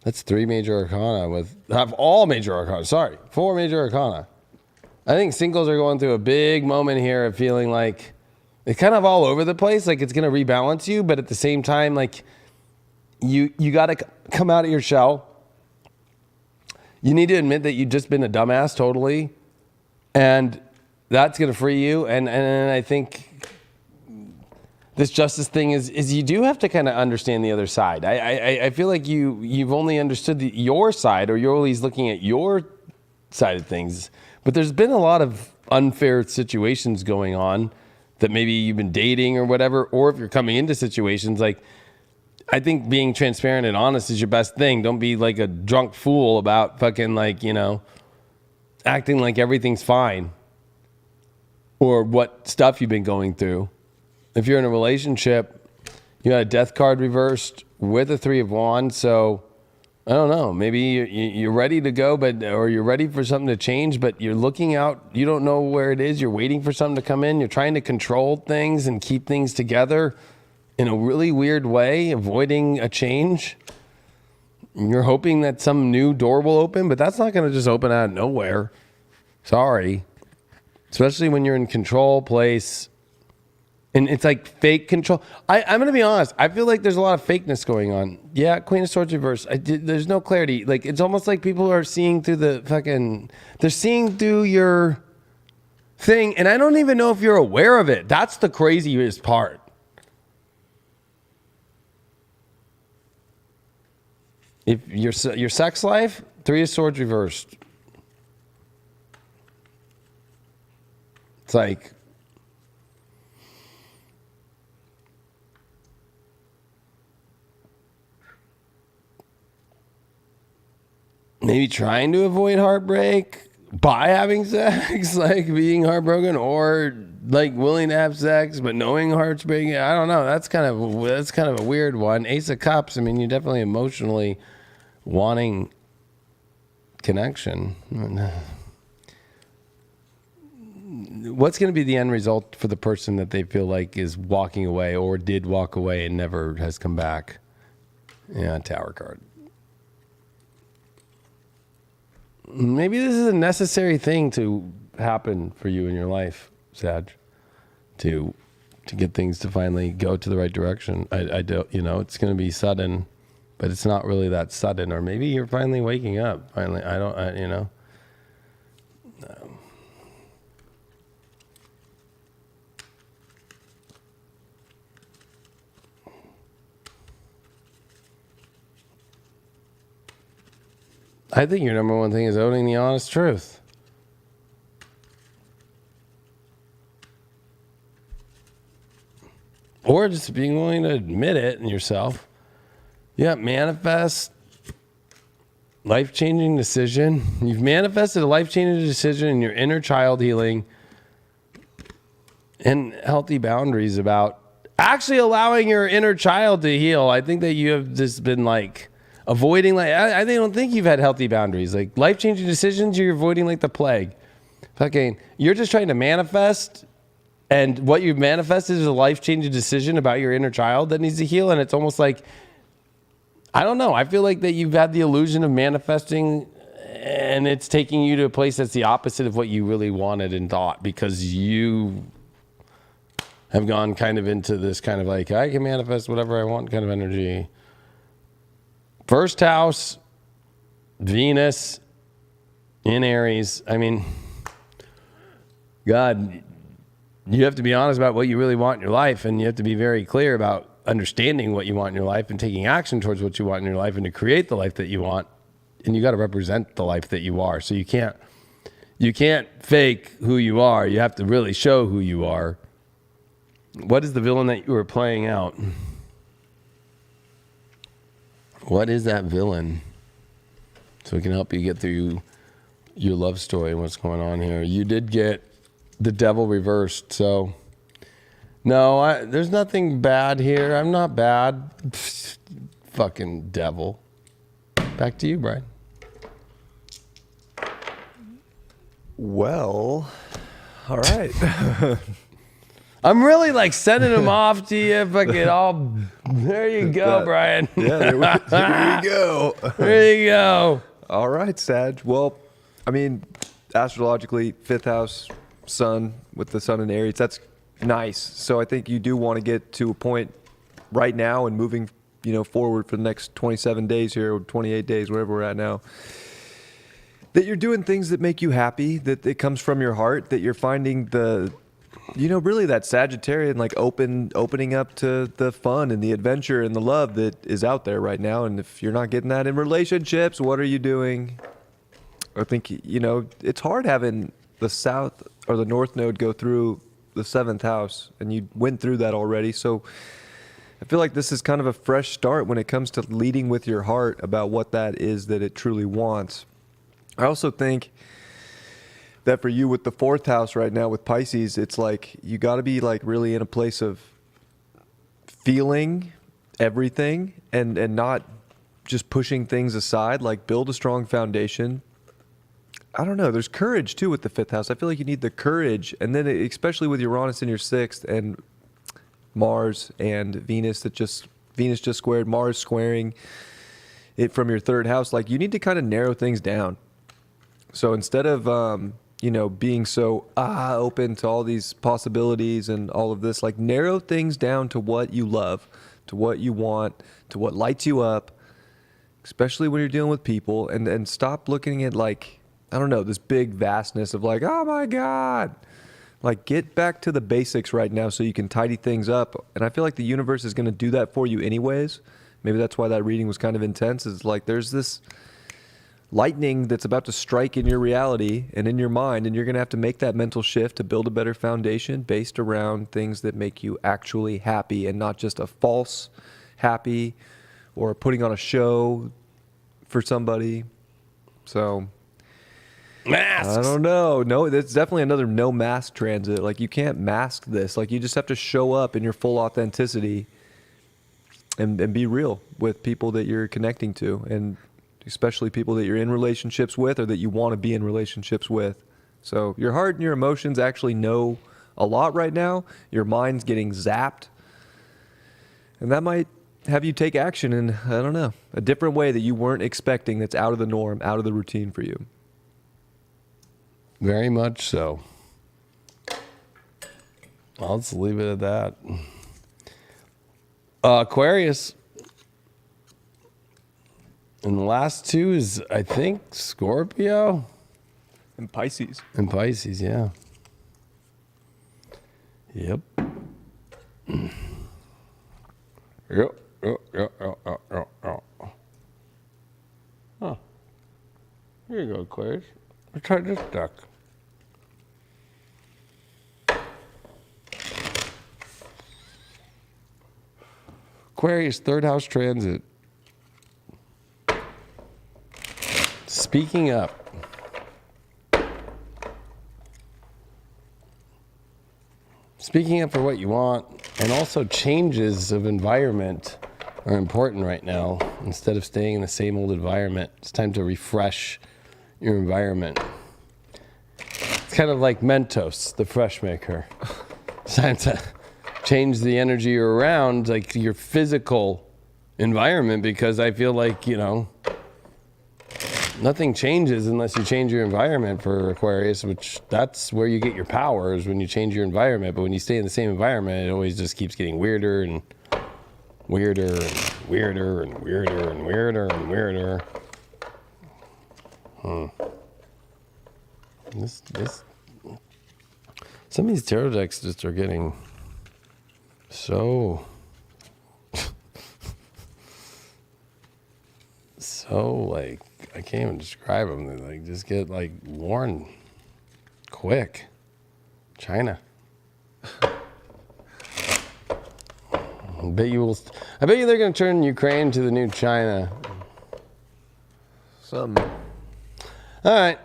That's 3 major arcana all major arcana. Sorry, 4 major arcana. I think singles are going through a big moment here of feeling like it's kind of all over the place. Like it's going to rebalance you, but at the same time, like you got to come out of your shell. You need to admit that you've just been a dumbass totally, and that's going to free you. And I think this justice thing is you do have to kind of understand the other side. I feel like you've only understood your side, or you're always looking at your side of things. But there's been a lot of unfair situations going on that maybe you've been dating or whatever, or if you're coming into situations like, I think being transparent and honest is your best thing. Don't be like a drunk fool about fucking like, acting like everything's fine or what stuff you've been going through. If you're in a relationship, you got a death card reversed with a 3 of Wands. So I don't know. Maybe you're ready to go, or you're ready for something to change, but you're looking out. You don't know where it is. You're waiting for something to come in. You're trying to control things and keep things together in a really weird way, avoiding a change. You're hoping that some new door will open, but that's not going to just open out of nowhere. Sorry. Especially when you're in control place. And it's like fake control. I'm going to be honest. I feel like there's a lot of fakeness going on. Yeah, Queen of Swords reverse. There's no clarity. Like, it's almost like people are seeing through they're seeing through your thing. And I don't even know if you're aware of it. That's the craziest part. If your sex life, 3 of Swords reversed. It's like, maybe trying to avoid heartbreak by having sex, like being heartbroken, or like willing to have sex but knowing heart's breaking. I don't know. That's kind of a weird one. Ace of Cups. I mean, you're definitely emotionally wanting connection. What's going to be the end result for the person that they feel like is walking away or did walk away and never has come back? Yeah, Tower card. Maybe this is a necessary thing to happen for you in your life, Sag, to get things to finally go to the right direction. I don't, it's going to be sudden, but it's not really that sudden. Or maybe you're finally waking up. Finally, I think your number one thing is owning the honest truth. Or just being willing to admit it in yourself. Yeah, manifest life-changing decision. You've manifested a life-changing decision in your inner child healing and healthy boundaries about actually allowing your inner child to heal. I think that you have just been avoiding, I don't think you've had healthy boundaries. Like, life-changing decisions, you're avoiding like the plague. You're just trying to manifest, and what you've manifested is a life-changing decision about your inner child that needs to heal, and it's almost like, I don't know, I feel like that you've had the illusion of manifesting, and it's taking you to a place that's the opposite of what you really wanted and thought, because you have gone kind of into this kind of like, I can manifest whatever I want kind of energy. First house, Venus in Aries. I mean, God, you have to be honest about what you really want in your life, and you have to be very clear about understanding what you want in your life and taking action towards what you want in your life and to create the life that you want. And you got to represent the life that you are. So you can't fake who you are. You have to really show who you are. What is the villain that you were playing out? What is that villain? So we can help you get through your love story and what's going on here. You did get the devil reversed, so no, there's nothing bad here. I'm not bad. Fucking devil. Back to you, Brian. Well, all right. I'm really sending them off to you. Fucking all. There you go, Brian. Yeah, there you go. There you go. All right, Sag. Well, I mean, astrologically, 5th house, sun with the sun in Aries, that's nice. So I think you do want to get to a point right now and moving, forward for the next 27 days here, or 28 days, wherever we're at now, that you're doing things that make you happy, that it comes from your heart, that you're finding really that Sagittarian, opening up to the fun and the adventure and the love that is out there right now. And if you're not getting that in relationships, what are you doing? I think, it's hard having the South or the North Node go through the 7th house, and you went through that already. So I feel like this is kind of a fresh start when it comes to leading with your heart about what that is that it truly wants. I also think that for you with the 4th house right now with Pisces, it's like you got to be really in a place of feeling everything and not just pushing things aside. Like, build a strong foundation. I don't know. There's courage too with the 5th house. I feel like you need the courage, and then especially with Uranus in your 6th and Mars and Venus just squared, Mars squaring it from your 3rd house. Like, you need to kind of narrow things down. So instead of being so open to all these possibilities and all of this, like, narrow things down to what you love, to what you want, to what lights you up, especially when you're dealing with people, and stop looking at, like, I don't know, this big vastness of like, oh my God. Like, get back to the basics right now so you can tidy things up. And I feel like the universe is going to do that for you anyways. Maybe that's why that reading was kind of intense. Is like, there's this lightning that's about to strike in your reality and in your mind, and you're going to have to make that mental shift to build a better foundation based around things that make you actually happy, and not just a false happy or putting on a show for somebody. So Masks. I don't know. No, that's definitely another no mask transit. Like, you can't mask this. Like, you just have to show up in your full authenticity and be real with people that you're connecting to, and especially people that you're in relationships with or that you want to be in relationships with. So your heart and your emotions actually know a lot right now. Your mind's getting zapped, and that might have you take action in, I don't know, a different way that you weren't expecting, that's out of the norm, out of the routine for you. Very much so. I'll just leave it at that. Aquarius. And the last two is, I think, Scorpio. And Pisces. And Pisces, yeah. Yep. Yep. Huh. Here you go, Aquarius. Let's try this deck. Aquarius, 3rd house transit. Speaking up. Speaking up for what you want, and also changes of environment are important right now. Instead of staying in the same old environment, it's time to refresh your environment. It's kind of like Mentos, the fresh maker. It's time to change the energy you're around, like your physical environment, because I feel like, nothing changes unless you change your environment for Aquarius, which that's where you get your powers, when you change your environment. But when you stay in the same environment, it always just keeps getting weirder and weirder and weirder and weirder and weirder and weirder. Some of these tarot decks just are getting so like, I can't even describe them. They like just get like worn quick. China. I bet you they're going to turn Ukraine to the new China. Some. All right.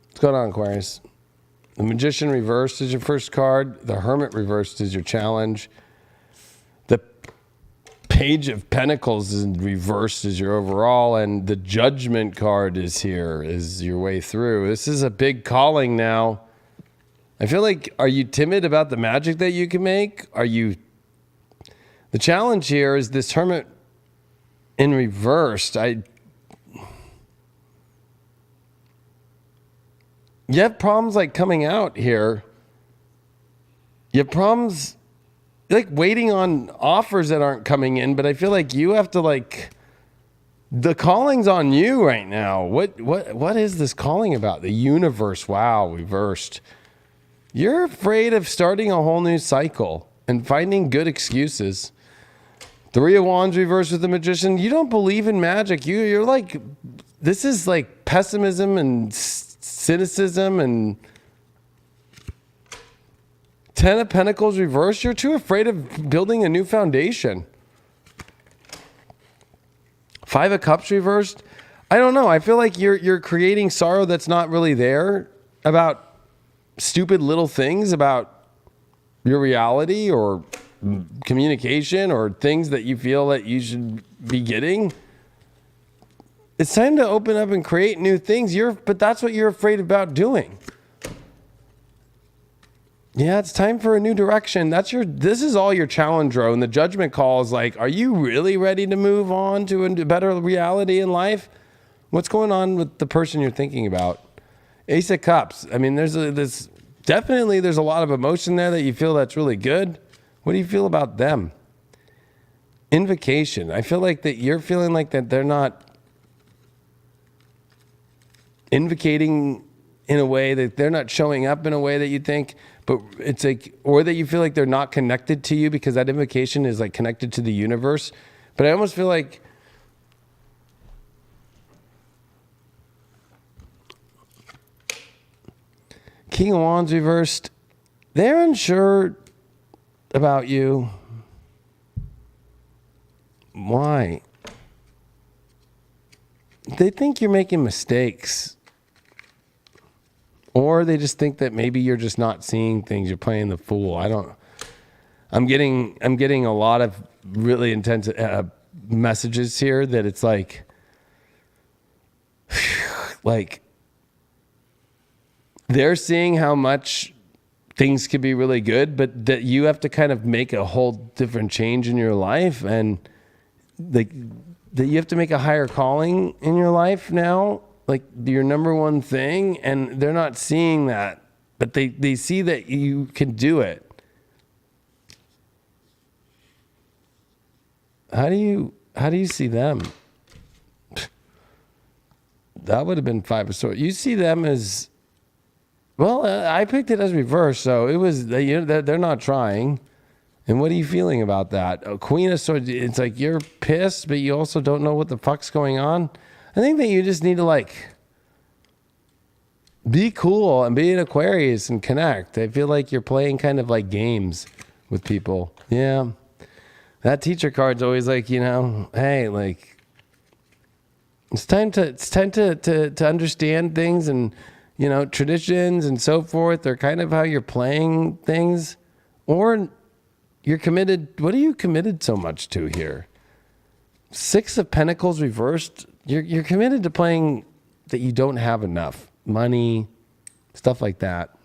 What's going on, Aquarius? The Magician reversed is your first card. The Hermit reversed is your challenge. The Page of Pentacles is reversed is your overall. And the Judgment card is here, is your way through. This is a big calling now. I feel like, are you timid about the magic that you can make? The challenge here is this Hermit in reversed. You have problems like coming out here. You have problems like waiting on offers that aren't coming in, but I feel like you have to like, the calling's on you right now. What is this calling about? The universe, wow, reversed. You're afraid of starting a whole new cycle and finding good excuses. 3 of Wands reversed with the Magician. You don't believe in magic. You're like, this is like pessimism and cynicism. And 10 of Pentacles reversed. You're too afraid of building a new foundation. 5 of Cups reversed. I don't know. I feel like you're creating sorrow that's not really there about stupid little things, about your reality or communication or things that you feel that you should be getting. It's time to open up and create new things. But that's what you're afraid about doing. Yeah, it's time for a new direction. This is all your challenge row. And the judgment call is like, are you really ready to move on to a better reality in life? What's going on with the person you're thinking about? Ace of Cups. I mean, there's a lot of emotion there that you feel that's really good. What do you feel about them? Invocation. I feel like that you're feeling like that they're not invocating in a way, that they're not showing up in a way that you think, but it's like, or that you feel like they're not connected to you because that invocation is like connected to the universe. But I almost feel like King of Wands reversed, they're unsure about you. Why? They think you're making mistakes. Or they just think that maybe you're just not seeing things. You're playing the fool. I'm getting a lot of really intense messages here that it's like they're seeing how much things could be really good, but that you have to kind of make a whole different change in your life, and that you have to make a higher calling in your life now, like your number one thing, and they're not seeing that, but they see that you can do it. How do you see them? That would have been Five of Swords. You see them as, well, I picked it as reverse, so it was, they're not trying. And what are you feeling about that? Queen of Swords, it's like you're pissed, but you also don't know what the fuck's going on. I think that you just need to like be cool and be an Aquarius and connect. I feel like you're playing kind of like games with people. Yeah. That teacher card's always like, hey, like it's time to understand things and, traditions and so forth. They're kind of how you're playing things. Or you're committed. What are you committed so much to here? Six of Pentacles reversed. You're committed to playing that you don't have enough money, stuff like that.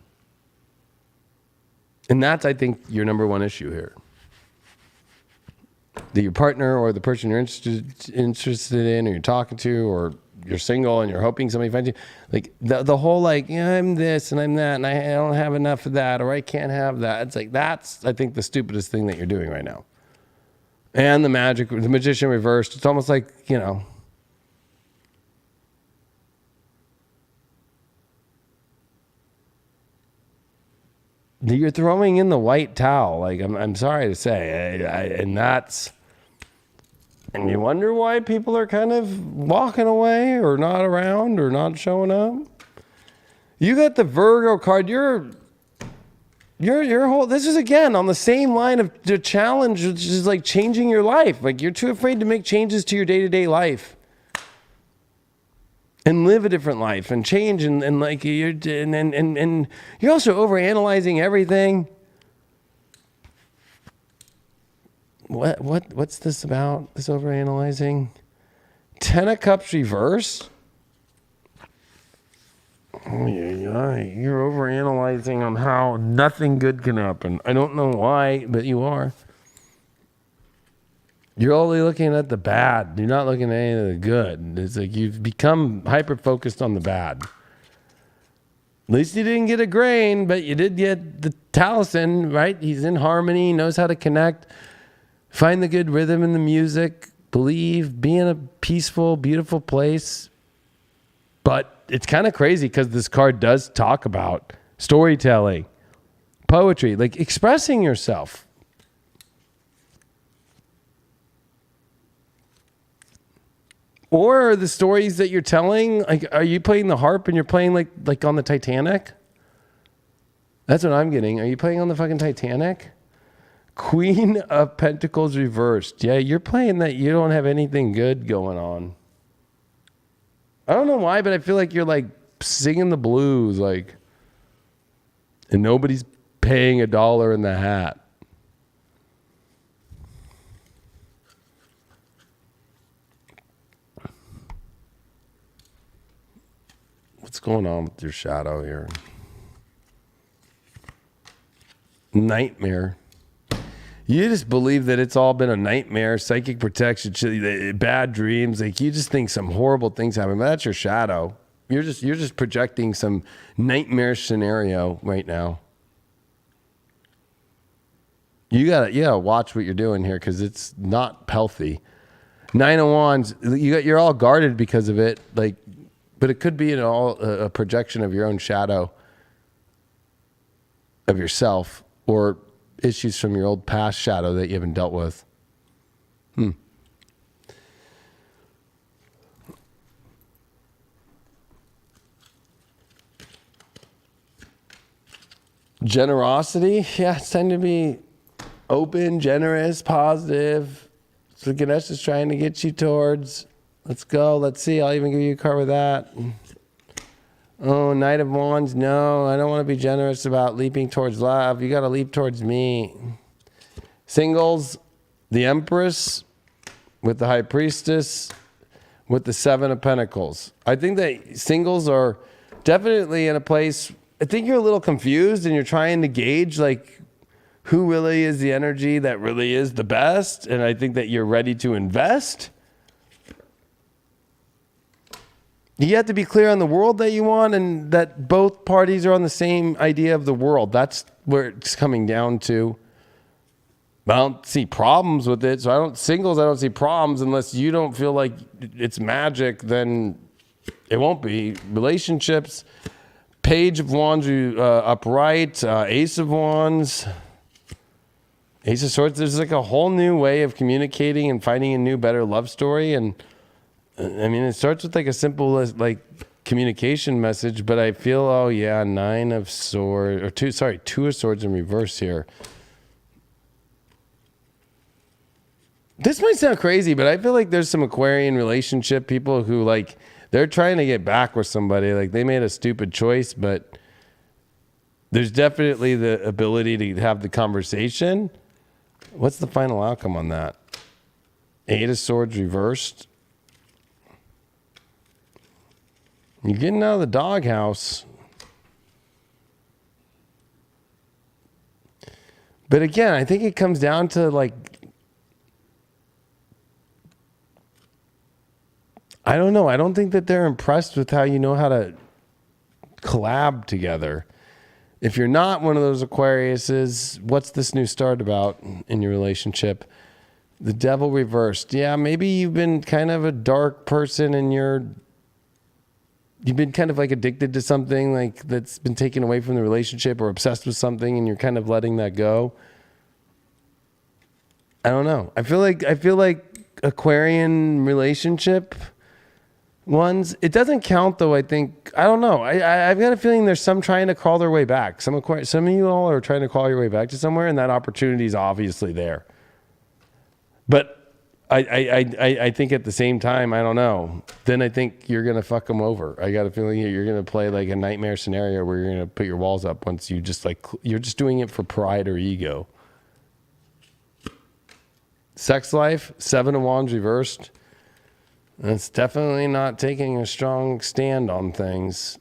And that's, I think, your number one issue here. That your partner or the person you're interested in or you're talking to, or you're single and you're hoping somebody finds you, like the whole like, I'm this and I'm that and I don't have enough of that, or I can't have that. It's like, that's, I think, the stupidest thing that you're doing right now. And the magician reversed. It's almost like, you're throwing in the white towel. Like, I'm sorry to say, and you wonder why people are kind of walking away or not around or not showing up. You got the Virgo card. Your whole, this is again on the same line of the challenge, which is like changing your life. Like, you're too afraid to make changes to your day-to-day life and live a different life and change, and like you're also overanalyzing everything. What's this about? This overanalyzing? 10 of Cups reverse. Oh, yeah, you're overanalyzing on how nothing good can happen. I don't know why, but you are. You're only looking at the bad. You're not looking at any of the good. It's like you've become hyper-focused on the bad. At least you didn't get a grain, but you did get the Taliesin, right? He's in harmony, knows how to connect, find the good rhythm in the music, believe, be in a peaceful, beautiful place. But it's kind of crazy because this card does talk about storytelling, poetry, like expressing yourself. Or the stories that you're telling, like, are you playing the harp and you're playing like on the Titanic? That's what I'm getting. Are you playing on the fucking Titanic? Queen of Pentacles reversed. Yeah, you're playing that you don't have anything good going on. I don't know why, but I feel like you're like singing the blues, like, and nobody's paying $1 in the hat. What's going on with your shadow here? Nightmare. You just believe that it's all been a nightmare, psychic protection, bad dreams. Like you just think some horrible things happen. But that's your shadow. You're just projecting some nightmare scenario right now. You gotta watch what you're doing here because it's not healthy. 9 of Wands. You're all guarded because of it. Like. But it could be a projection of your own shadow, of yourself, or issues from your old past shadow that you haven't dealt with. Generosity, yeah, it's time to be open, generous, positive. So Ganesh is trying to get you towards. Let's go. Let's see. I'll even give you a card with that. Oh, Knight of Wands. No, I don't want to be generous about leaping towards love. You got to leap towards me. Singles, the Empress with the High Priestess with the 7 of Pentacles. I think that singles are definitely in a place. I think you're a little confused and you're trying to gauge like who really is the energy that really is the best. And I think that you're ready to invest. You have to be clear on the world that you want and that both parties are on the same idea of the world. That's where it's coming down to. I don't see problems with it. So I don't see problems unless you don't feel like it's magic, then it won't be. Relationships, Page of Wands upright, Ace of Wands, Ace of Swords. There's like a whole new way of communicating and finding a new, better love story. And I mean, it starts with like a simple like communication message, but I feel, 2 of Swords in reverse here. This might sound crazy, but I feel like there's some Aquarian relationship people who like, they're trying to get back with somebody. Like they made a stupid choice, but there's definitely the ability to have the conversation. What's the final outcome on that? 8 of Swords reversed. You're getting out of the doghouse. But again, I think it comes down to like, I don't know. I don't think that they're impressed with how you know how to collab together. If you're not one of those Aquariuses, what's this new start about in your relationship? The Devil reversed. Yeah, maybe you've been kind of a dark person and you've been kind of like addicted to something like that's been taken away from the relationship or obsessed with something and you're kind of letting that go. I don't know. I feel like Aquarian relationship ones, it doesn't count though. I think, I don't know. I've got a feeling there's some trying to crawl their way back. Some of you all are trying to crawl your way back to somewhere and that opportunity is obviously there. But I think at the same time, I don't know. Then I think you're going to fuck them over. I got a feeling you're going to play like a nightmare scenario where you're going to put your walls up once you just like, you're just doing it for pride or ego. Sex life, 7 of Wands reversed. It's definitely not taking a strong stand on things.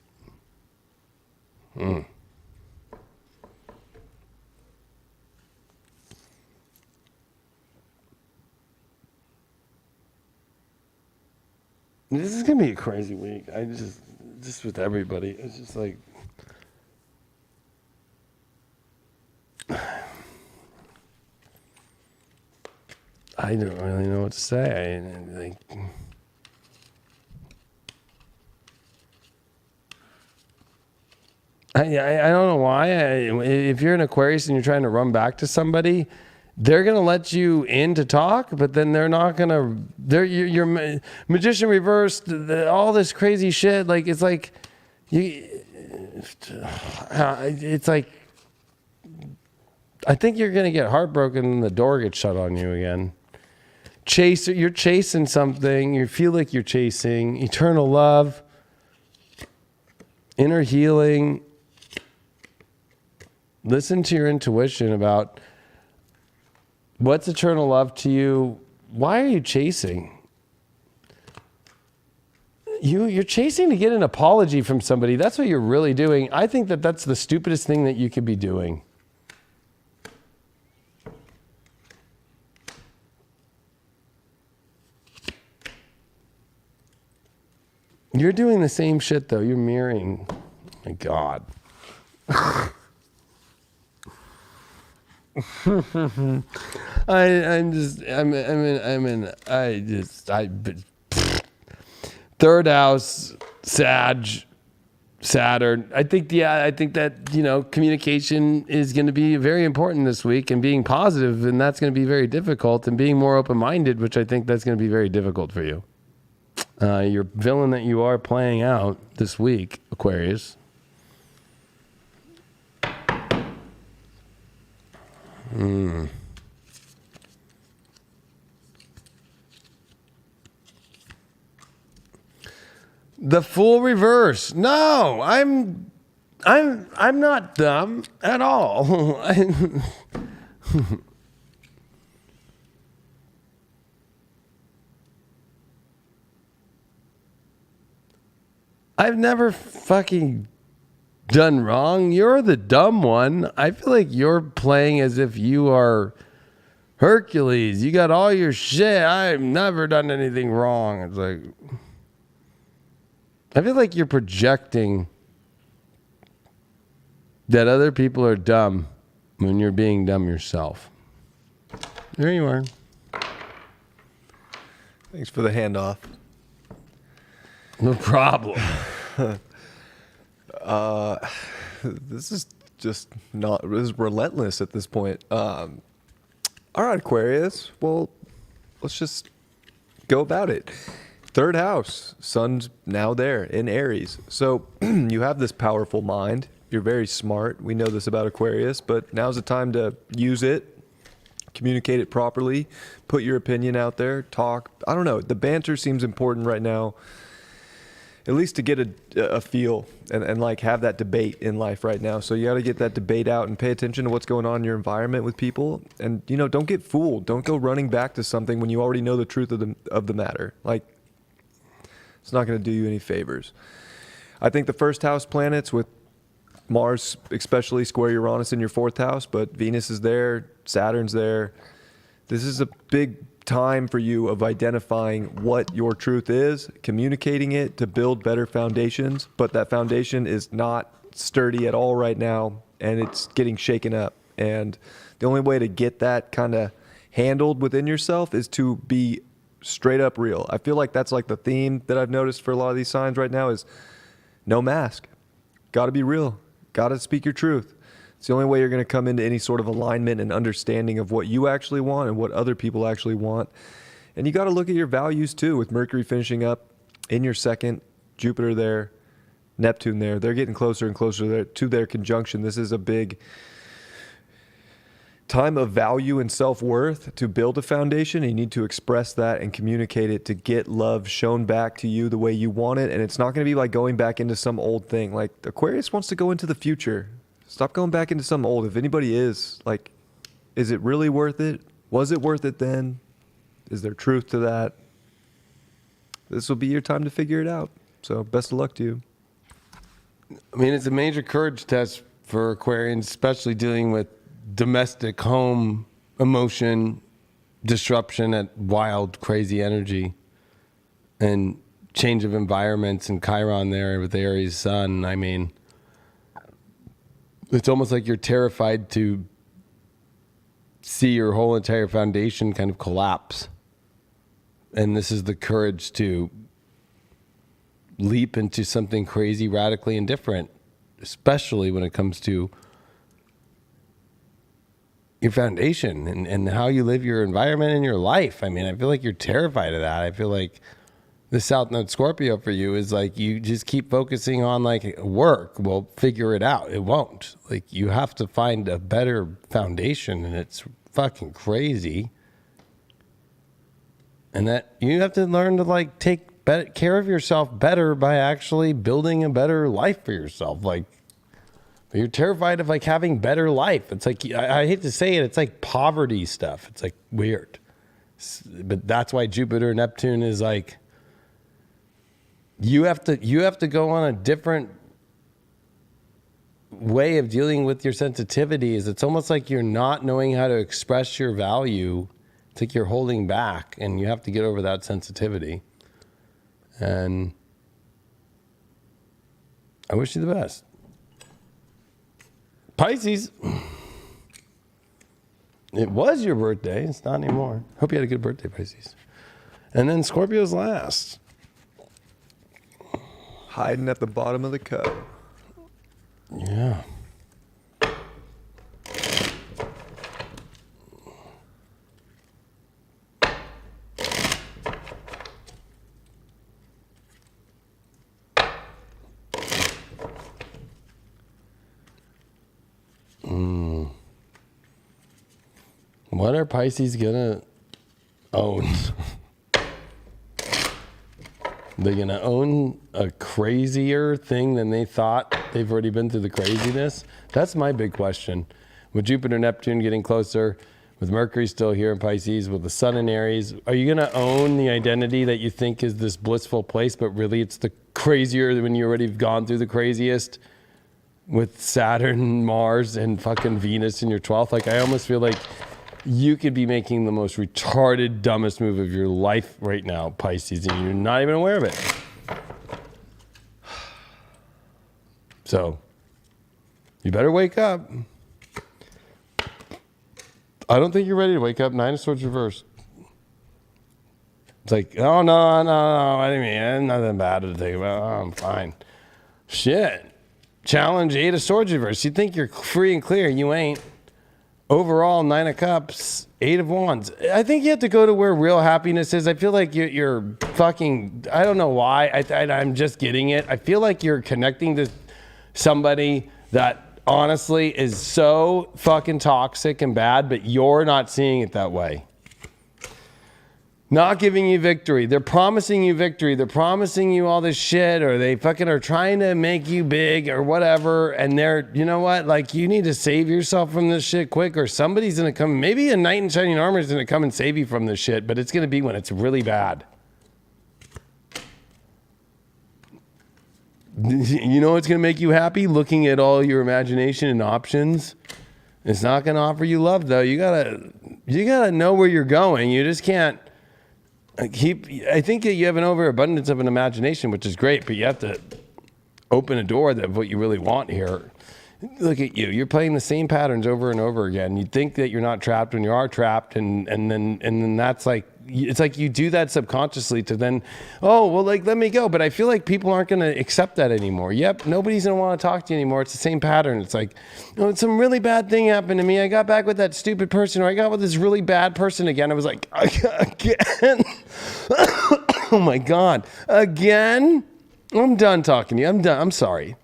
This is going to be a crazy week. Just with everybody. It's just like, I don't really know what to say. I don't know why. If you're an Aquarius and you're trying to run back to somebody, they're going to let you in to talk, but then they're not going to, your magician reversed, all this crazy shit. Like, it's like, it's like, I think you're going to get heartbroken and the door gets shut on you again. You're chasing something. You feel like you're chasing eternal love, inner healing. Listen to your intuition about what's eternal love to you. Why are you chasing? You're chasing to get an apology from somebody. That's what you're really doing. I think that that's the stupidest thing that you could be doing. You're doing the same shit though. You're mirroring. Oh my God. Third house, Saturn. I think that, communication is going to be very important this week, and being positive, and that's going to be very difficult, and being more open-minded, which I think that's going to be very difficult for you. Your villain that you are playing out this week, Aquarius. The Fool reverse. No, I'm not dumb at all. I've never fucking done wrong. You're the dumb one. I feel like you're playing as if you are Hercules. You got all your shit. I've never done anything wrong. It's like, I feel like you're projecting that other people are dumb when you're being dumb yourself. There you are. Thanks for the handoff. No problem. This is relentless at this point. All right, Aquarius. Well, let's just go about it. Third house, sun's now there in Aries. So you have this powerful mind. You're very smart. We know this about Aquarius, but now's the time to use it, communicate it properly, put your opinion out there, talk. I don't know. The banter seems important right now, at least to get a feel and like have that debate in life right now. So you got to get that debate out and pay attention to what's going on in your environment with people. And, don't get fooled. Don't go running back to something when you already know the truth of the matter. Like, it's not going to do you any favors. I think the first house planets with Mars, especially square Uranus in your fourth house, but Venus is there, Saturn's there. This is a big time for you of identifying what your truth is, communicating it to build better foundations, but that foundation is not sturdy at all right now, and it's getting shaken up. And the only way to get that kind of handled within yourself is to be straight up real. I feel like that's like the theme that I've noticed for a lot of these signs right now is no mask. Got to be real. Got to speak your truth. It's the only way you're going to come into any sort of alignment and understanding of what you actually want and what other people actually want. And you got to look at your values too, with Mercury finishing up in your second, Jupiter there, Neptune there. They're getting closer and closer to their conjunction. This is a big time of value and self-worth to build a foundation. You need to express that and communicate it to get love shown back to you the way you want it. And it's not going to be like going back into some old thing. Like Aquarius wants to go into the future. Stop going back into some old. If anybody is, like, is it really worth it? Was it worth it then? Is there truth to that? This will be your time to figure it out. So best of luck to you. I mean, it's a major courage test for Aquarians, especially dealing with domestic home emotion disruption at wild, crazy energy and change of environments and Chiron there with Aries sun. I mean, it's almost like you're terrified to see your whole entire foundation kind of collapse. And this is the courage to leap into something crazy, radically indifferent, especially when it comes to your foundation and how you live your environment and your life. I mean, I feel like you're terrified of that. I feel like the South Node Scorpio for you is like, you just keep focusing on like work. Well, figure it out. It won't. Like, you have to find a better foundation, and it's fucking crazy. And that you have to learn to like take care of yourself better by actually building a better life for yourself. Like, Or you're terrified of like having better life. It's like, I hate to say it, it's like poverty stuff. It's like weird. But that's why Jupiter and Neptune is like, you have to go on a different way of dealing with your sensitivities. It's almost like you're not knowing how to express your value. It's like you're holding back, and you have to get over that sensitivity. And I wish you the best. Pisces. It was your birthday. It's not anymore. Hope you had a good birthday, Pisces. And then Scorpio's last. Hiding at the bottom of the cup. Yeah. What are Pisces gonna own? They're gonna own a crazier thing than they thought. They've already been through the craziness. That's my big question. With Jupiter, Neptune getting closer, with Mercury still here in Pisces, with the Sun in Aries, are you gonna own the identity that you think is this blissful place, but really it's the crazier when you already have gone through the craziest? With Saturn, Mars, and fucking Venus in your 12th. Like, I almost feel like you could be making the most retarded, dumbest move of your life right now, Pisces, and you're not even aware of it. So, you better wake up. I don't think you're ready to wake up. 9 of Swords reversed. It's like, oh, no. I didn't mean, nothing bad to think about. Oh, I'm fine. Shit. Challenge, 8 of Swords reversed. You think you're free and clear. You ain't. Overall, 9 of Cups, 8 of Wands. I think you have to go to where real happiness is. I feel like you're fucking, I don't know why. I'm just getting it. I feel like you're connecting to somebody that honestly is so fucking toxic and bad, but you're not seeing it that way. Not giving you victory. They're promising you victory. They're promising you all this shit, or they fucking are trying to make you big or whatever. And they're, you know what? Like, you need to save yourself from this shit quick, or somebody's going to come. Maybe a knight in shining armor is going to come and save you from this shit, but it's going to be when it's really bad. You know what's going to make you happy? Looking at all your imagination and options. It's not going to offer you love, though. You gotta know where you're going. You just can't. I think that you have an overabundance of an imagination, which is great, but you have to open a door of what you really want here. Look at you. You're playing the same patterns over and over again. You think that you're not trapped when you are trapped, and then that's like, it's like you do that subconsciously to then, oh, well, like, let me go. But I feel like people aren't going to accept that anymore. Yep, nobody's going to want to talk to you anymore. It's the same pattern. It's like, oh, some really bad thing happened to me. I got back with that stupid person, or I got with this really bad person again. I was like, again? Oh, my God. Again? I'm done talking to you. I'm done. I'm sorry.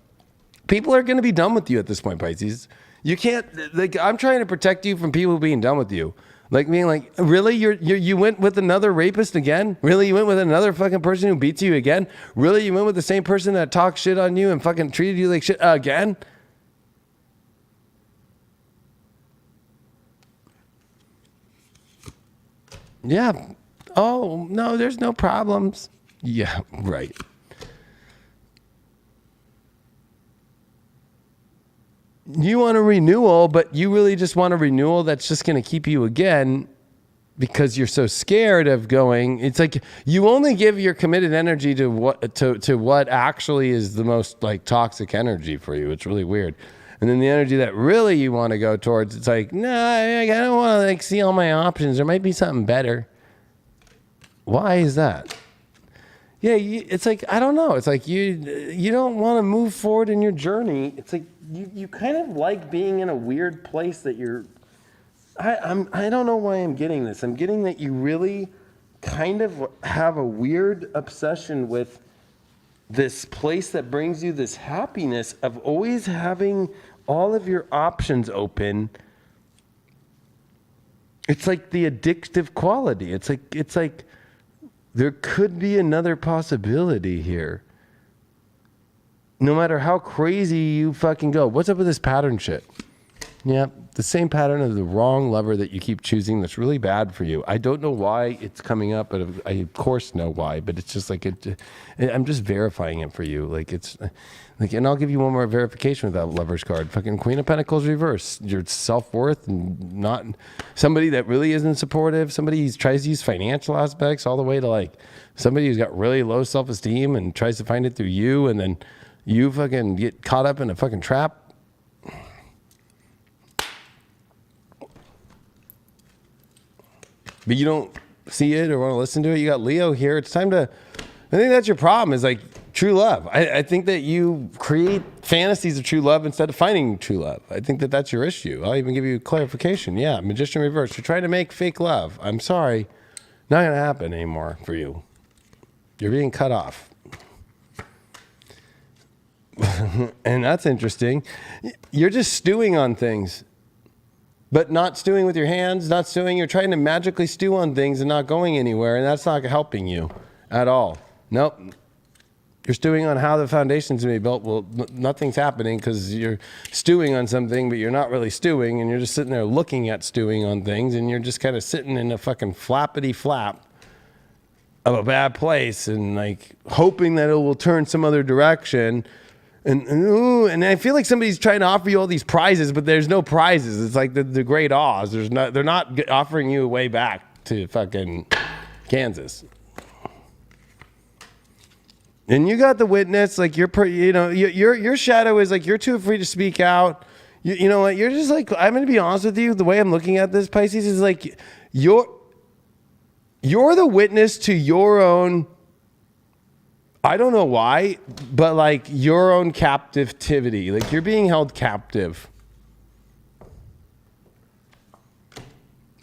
People are going to be done with you at this point, Pisces. You can't, like, I'm trying to protect you from people being done with you. Like, being like, really? You went with another rapist again? Really? You went with another fucking person who beats you again? Really? You went with the same person that talked shit on you and fucking treated you like shit again? Yeah. Oh, no, there's no problems. Yeah, right. You want a renewal, but you really just want a renewal that's just going to keep you again because you're so scared of going. It's like you only give your committed energy to what actually is the most like toxic energy for you. It's really weird. And then the energy that really you want to go towards, it's like, no, I don't want to like see all my options. There might be something better. Why is that? Yeah, it's like, I don't know. It's like you don't want to move forward in your journey. It's like you kind of like being in a weird place that you're. I don't know why I'm getting this. I'm getting that you really kind of have a weird obsession with this place that brings you this happiness of always having all of your options open. It's like the addictive quality. It's like. There could be another possibility here. no matter how crazy you fucking go. What's up with this pattern shit? Yeah, the same pattern of the wrong lever that you keep choosing that's really bad for you. I don't know why it's coming up, but I of course know why. But it's just like I'm just verifying it for you. Like it's like, and I'll give you one more verification with that Lovers card. Fucking Queen of Pentacles reverse. Your self-worth and not somebody that really isn't supportive. Somebody who tries to use financial aspects all the way to like somebody who's got really low self-esteem and tries to find it through you, and then you fucking get caught up in a fucking trap. But you don't see it or want to listen to it. You got Leo here. It's time to, I think that's your problem, is like true love. I think that you create fantasies of true love instead of finding true love. I think that that's your issue. I'll even give you clarification. Yeah, Magician reverse. You're trying to make fake love. I'm sorry. Not going to happen anymore for you. You're being cut off. And that's interesting. You're just stewing on things. But not stewing with your hands, not stewing. You're trying to magically stew on things and not going anywhere, and that's not helping you at all. Nope. You're stewing on how the foundation's going to be built. Well, nothing's happening because you're stewing on something, but you're not really stewing, and you're just sitting there looking at stewing on things, and you're just kind of sitting in a fucking flappity flap of a bad place and like hoping that it will turn some other direction. And I feel like somebody's trying to offer you all these prizes, but there's no prizes. It's like the Great Oz. They're not offering you a way back to fucking Kansas. And you got the Witness, like your shadow is like you're too afraid to speak out. You know what? You're just like, I'm going to be honest with you. The way I'm looking at this, Pisces, is like you're the witness to your own. I don't know why, but like your own captivity, like you're being held captive.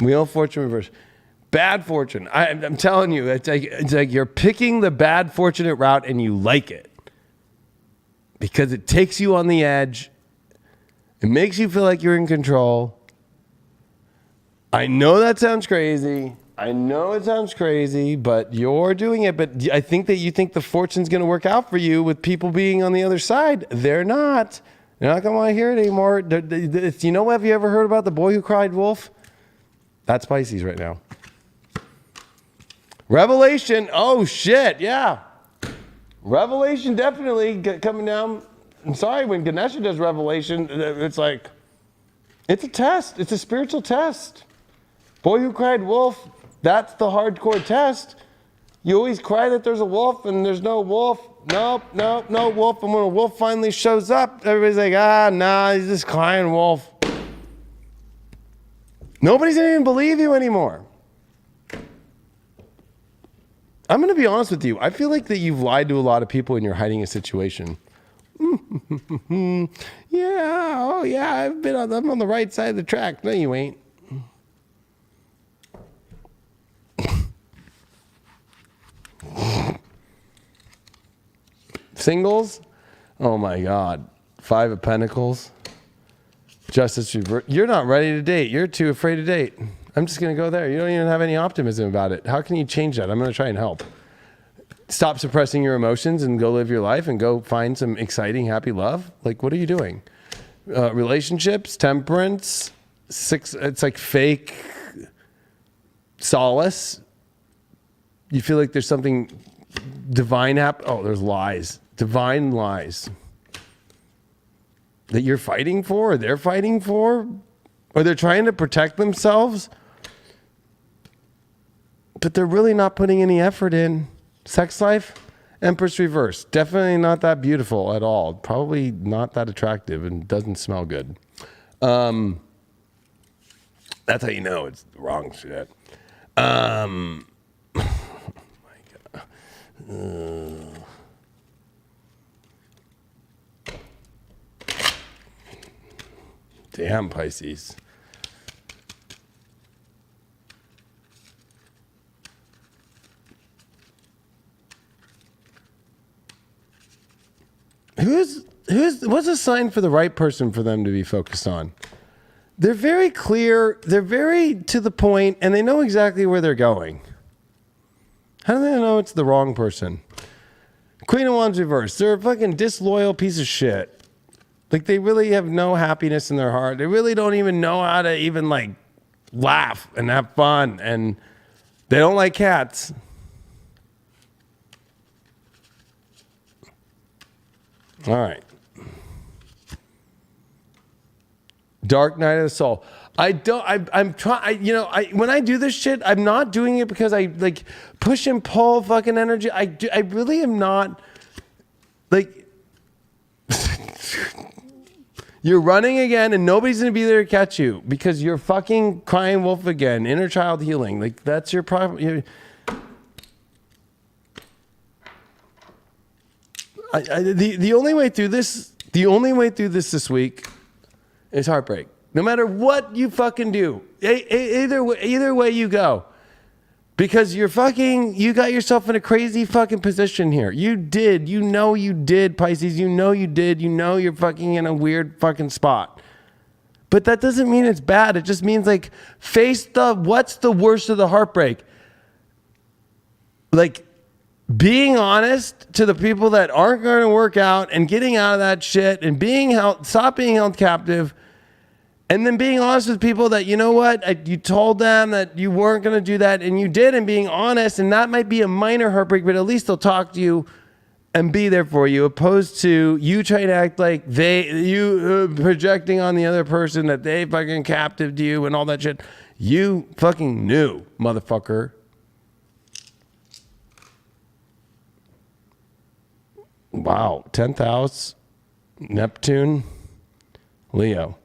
Wheel of Fortune reverse. Bad fortune. I'm telling you, it's like you're picking the bad fortunate route and you like it. Because it takes you on the edge. It makes you feel like you're in control. I know that sounds crazy. I know it sounds crazy, but you're doing it. But I think that you think the fortune's going to work out for you with people being on the other side. They're not. They're not going to want to hear it anymore. You know, have you ever heard about the boy who cried wolf? That's Pisces right now. Revelation. Oh, shit. Yeah. Revelation definitely coming down. I'm sorry, when Ganesha does Revelation, it's like, it's a test. It's a spiritual test. Boy who cried wolf. That's the hardcore test. You always cry that there's a wolf and there's no wolf. Nope, no wolf. And when a wolf finally shows up, everybody's like, nah, he's just crying wolf. Nobody's going to even believe you anymore. I'm going to be honest with you. I feel like that you've lied to a lot of people and you're hiding a situation. Yeah, I'm on the right side of the track. No, you ain't. Singles? Oh my God. 5 of Pentacles. Justice reverse. You're not ready to date. You're too afraid to date. I'm just going to go there. You don't even have any optimism about it. How can you change that? I'm going to try and help. Stop suppressing your emotions and go live your life and go find some exciting, happy love. Like, what are you doing? Relationships, temperance, it's like fake solace. You feel like there's something divine Oh, there's lies. Divine lies. That you're fighting for, or they're fighting for, or they're trying to protect themselves, but they're really not putting any effort in. Sex life, Empress reverse. Definitely not that beautiful at all. Probably not that attractive and doesn't smell good. That's how you know it's the wrong shit. Oh my God. Damn, Pisces. What's a sign for the right person for them to be focused on? They're very clear, they're very to the point, and they know exactly where they're going. How do they know it's the wrong person? Queen of Wands reversed. They're a fucking disloyal piece of shit. Like, they really have no happiness in their heart. They really don't even know how to even, like, laugh and have fun. And they don't like cats. All right. Dark Night of the Soul. I'm trying, when I do this shit, I'm not doing it because I like push and pull fucking energy. I really am not like, you're running again and nobody's going to be there to catch you because you're fucking crying wolf again. Inner child healing. Like, that's your problem. The only way through this week is heartbreak. No matter what you fucking do, either way you go, because you got yourself in a crazy fucking position here. You did, Pisces. You're fucking in a weird fucking spot. But that doesn't mean it's bad. It just means, like, what's the worst of the heartbreak? Like, being honest to the people that aren't going to work out and getting out of that shit and stop being held captive. And then being honest with people that, you know what, you told them that you weren't going to do that and you did, and being honest, and that might be a minor heartbreak, but at least they'll talk to you and be there for you, opposed to you trying to act like you projecting on the other person that they fucking captived you and all that shit. You fucking knew, motherfucker. Wow. 10th house, Neptune, Leo.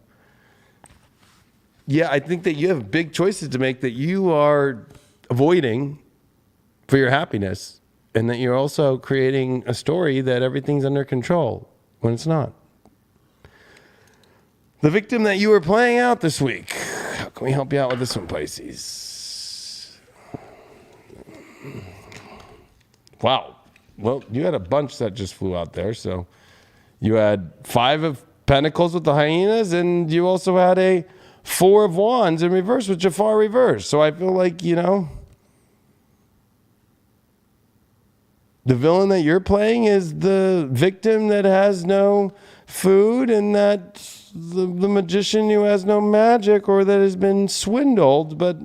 Yeah, I think that you have big choices to make that you are avoiding for your happiness, and that you're also creating a story that everything's under control when it's not. The victim that you were playing out this week. How can we help you out with this one, Pisces? Wow. Well, you had a bunch that just flew out there. So you had 5 of Pentacles with the hyenas, and you also had a 4 of Wands in reverse with Jafar reverse. So I feel like, the villain that you're playing is the victim that has no food, and that the magician who has no magic, or that has been swindled, but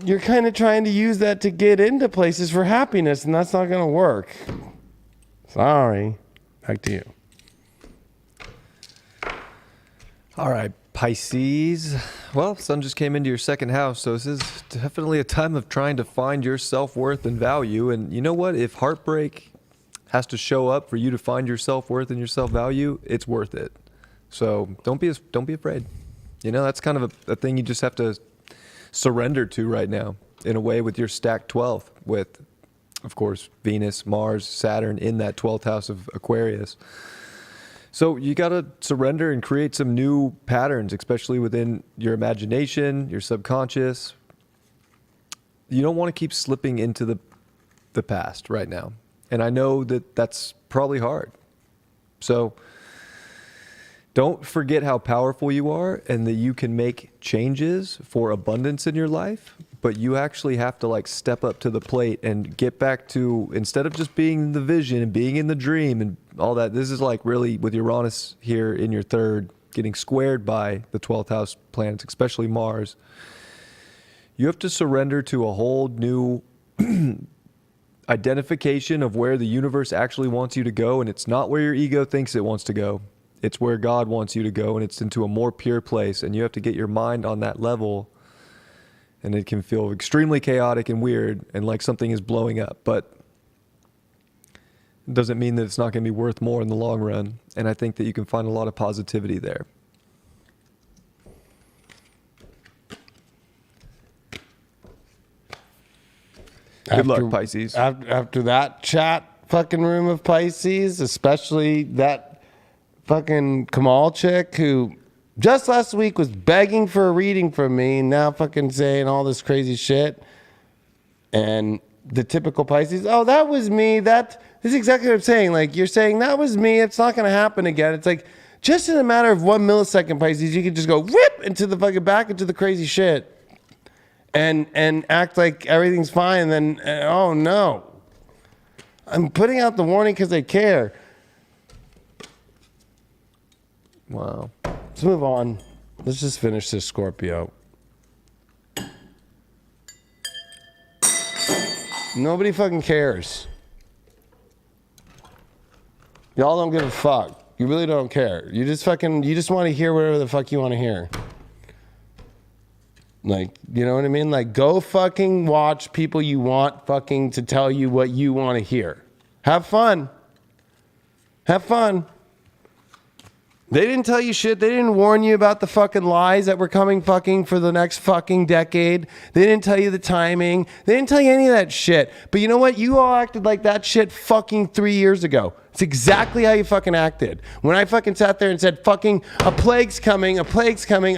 you're kind of trying to use that to get into places for happiness, and that's not going to work. Sorry. Back to you. All right, Pisces. Well, sun just came into your second house, so this is definitely a time of trying to find your self-worth and value. And you know what? If heartbreak has to show up for you to find your self-worth and your self-value, it's worth it. So don't be afraid. That's kind of a thing you just have to surrender to right now, in a way, with your stacked 12th, with, of course, Venus, Mars, Saturn in that 12th house of Aquarius. So you got to surrender and create some new patterns, especially within your imagination, your subconscious. You don't want to keep slipping into the past right now. And I know that that's probably hard. So don't forget how powerful you are, and that you can make changes for abundance in your life. But you actually have to, like, step up to the plate and get back to, instead of just being in the vision and being in the dream and all that, this is like really with Uranus here in your 3rd, getting squared by the 12th house planets, especially Mars. You have to surrender to a whole new identification of where the universe actually wants you to go. And it's not where your ego thinks it wants to go. It's where God wants you to go, and it's into a more pure place. And you have to get your mind on that level. And it can feel extremely chaotic and weird and like something is blowing up. But it doesn't mean that it's not going to be worth more in the long run. And I think that you can find a lot of positivity there. Good luck, Pisces. After that chat fucking room of Pisces, especially that fucking Kamal chick who just last week was begging for a reading from me, and now fucking saying all this crazy shit. And the typical Pisces, oh, that was me. This is exactly what I'm saying. Like, you're saying that was me. It's not going to happen again. It's like, just in a matter of 1 millisecond, Pisces, you can just go rip into the fucking back into the crazy shit and act like everything's fine. And then, oh no. I'm putting out the warning because I care. Wow. Let's move on. Let's just finish this Scorpio. Nobody fucking cares. Y'all don't give a fuck. You really don't care. You just want to hear whatever the fuck you want to hear. Like, you know what I mean? Like, go fucking watch people you want fucking to tell you what you want to hear. Have fun. Have fun. They didn't tell you shit. They didn't warn you about the fucking lies that were coming fucking for the next fucking decade. They didn't tell you the timing. They didn't tell you any of that shit. But you know what? You all acted like that shit fucking 3 years ago. It's exactly how you fucking acted. When I fucking sat there and said, fucking, a plague's coming, a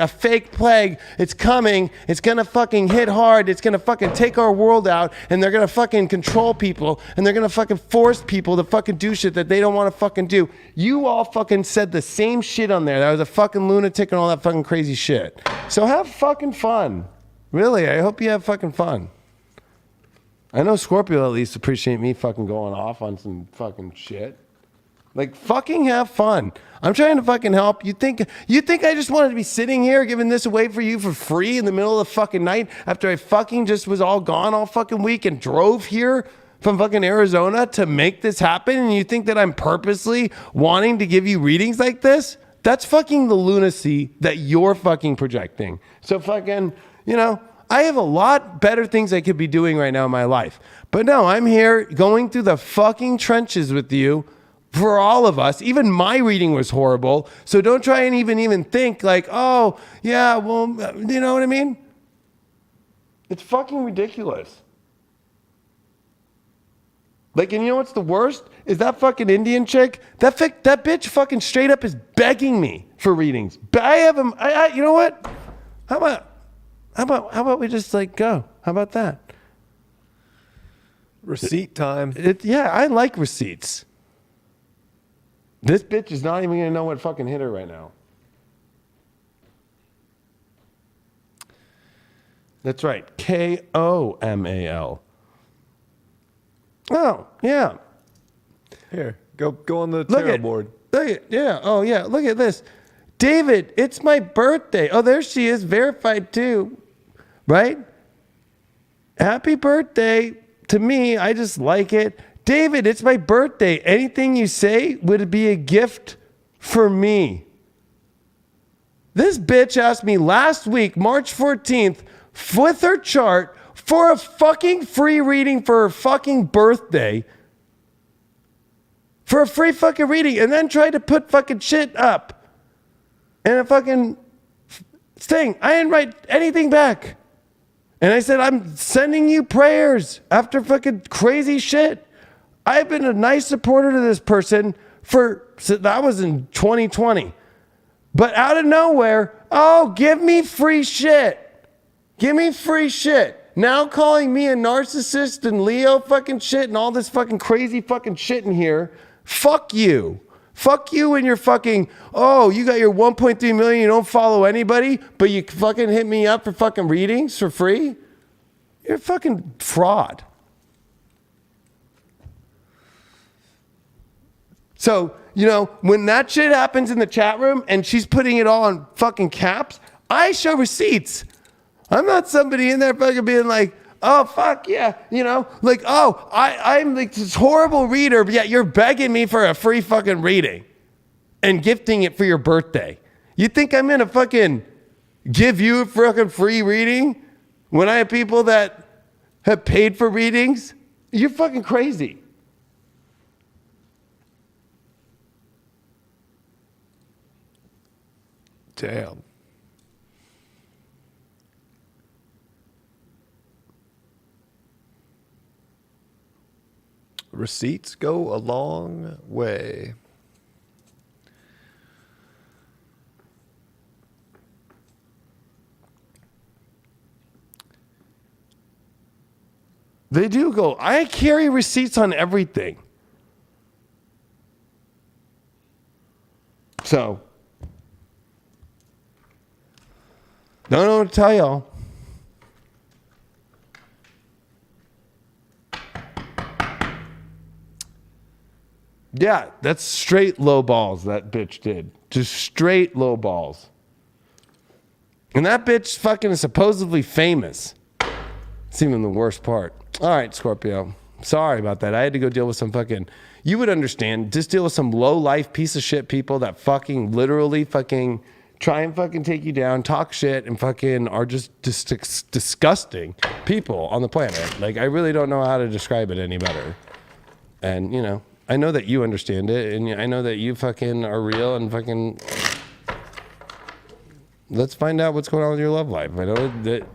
fake plague, it's coming, it's gonna fucking hit hard, it's gonna fucking take our world out, and they're gonna fucking control people, and they're gonna fucking force people to fucking do shit that they don't wanna fucking do. You all fucking said the same shit on there. That was a fucking lunatic and all that fucking crazy shit. So have fucking fun. Really, I hope you have fucking fun. I know Scorpio at least appreciate me fucking going off on some fucking shit. Like, fucking have fun. I'm trying to fucking help. You think I just wanted to be sitting here giving this away for you for free in the middle of the fucking night after I fucking just was all gone all fucking week and drove here from fucking Arizona to make this happen? And you think that I'm purposely wanting to give you readings like this? That's fucking the lunacy that you're fucking projecting. So fucking, you know, I have a lot better things I could be doing right now in my life. But no, I'm here going through the fucking trenches with you for all of us. Even my reading was horrible. So don't try and even think like, oh, yeah, well, you know what I mean? It's fucking ridiculous. Like, and you know what's the worst? Is that fucking Indian chick. That bitch fucking straight up is begging me for readings. I have him. You know what? How about we just like go? How about that? Receipt time. Yeah, I like receipts. This bitch is not even going to know what fucking hit her right now. That's right. Komal. Oh, yeah. Here, go on the tarot board. Look at, yeah. Oh, yeah. Look at this. David, it's my birthday. Oh, there she is. Verified too. Right? Happy birthday to me. I just like it. David, it's my birthday. Anything you say would be a gift for me. This bitch asked me last week, March 14th, with her chart for a fucking free reading for her fucking birthday. For a free fucking reading. And then tried to put fucking shit up. And a fucking thing. I didn't write anything back. And I said, I'm sending you prayers after fucking crazy shit. I've been a nice supporter to this person that was in 2020. But out of nowhere, oh, give me free shit. Give me free shit. Now calling me a narcissist and Leo fucking shit and all this fucking crazy fucking shit in here. Fuck you. Fuck you and your fucking, oh, you got your 1.3 million, you don't follow anybody, but you fucking hit me up for fucking readings for free? You're a fucking fraud. So, you know, when that shit happens in the chat room and she's putting it all in fucking caps, I show receipts. I'm not somebody in there fucking being like, oh, fuck yeah, you know, like, oh, I'm like this horrible reader, but yet you're begging me for a free fucking reading and gifting it for your birthday. You think I'm gonna fucking give you a fucking free reading when I have people that have paid for readings? You're fucking crazy. Damn. Receipts go a long way. They do go. I carry receipts on everything. So, don't know what to tell y'all. Yeah, that's straight low balls that bitch did. Just straight low balls. And that bitch fucking is supposedly famous. It's even the worst part. All right, Scorpio. Sorry about that. I had to go deal with some fucking... You would understand. Just deal with some low-life piece of shit people that fucking literally fucking try and fucking take you down, talk shit, and fucking are just disgusting people on the planet. Like, I really don't know how to describe it any better. And, you know, I know that you understand it, and I know that you fucking are real and fucking... Let's find out what's going on with your love life. I know that...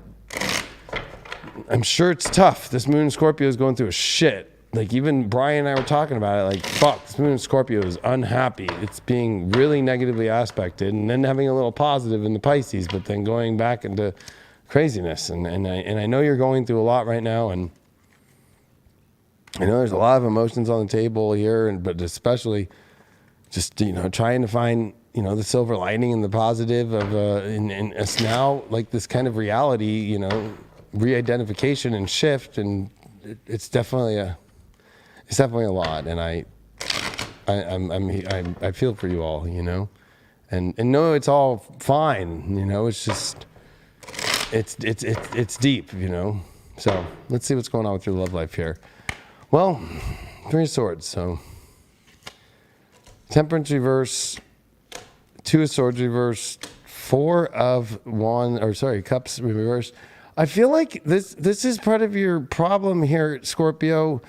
I'm sure it's tough. This moon in Scorpio is going through a shit. Like, even Brian and I were talking about it. Like, fuck, this moon in Scorpio is unhappy. It's being really negatively aspected, and then having a little positive in the Pisces, but then going back into craziness. And I know you're going through a lot right now, and I know there's a lot of emotions on the table here, but especially just, you know, trying to find, you know, the silver lining and the positive of in us now, like this kind of reality, you know, re-identification and shift, and it's definitely a lot, and I feel for you all, you know, and no, it's all fine, you know. It's just it's deep, you know. So let's see what's going on with your love life here. Well, 3 of Swords, so Temperance reverse, 2 of Swords reverse, 4 of Cups reverse. I feel like this is part of your problem here, Scorpio.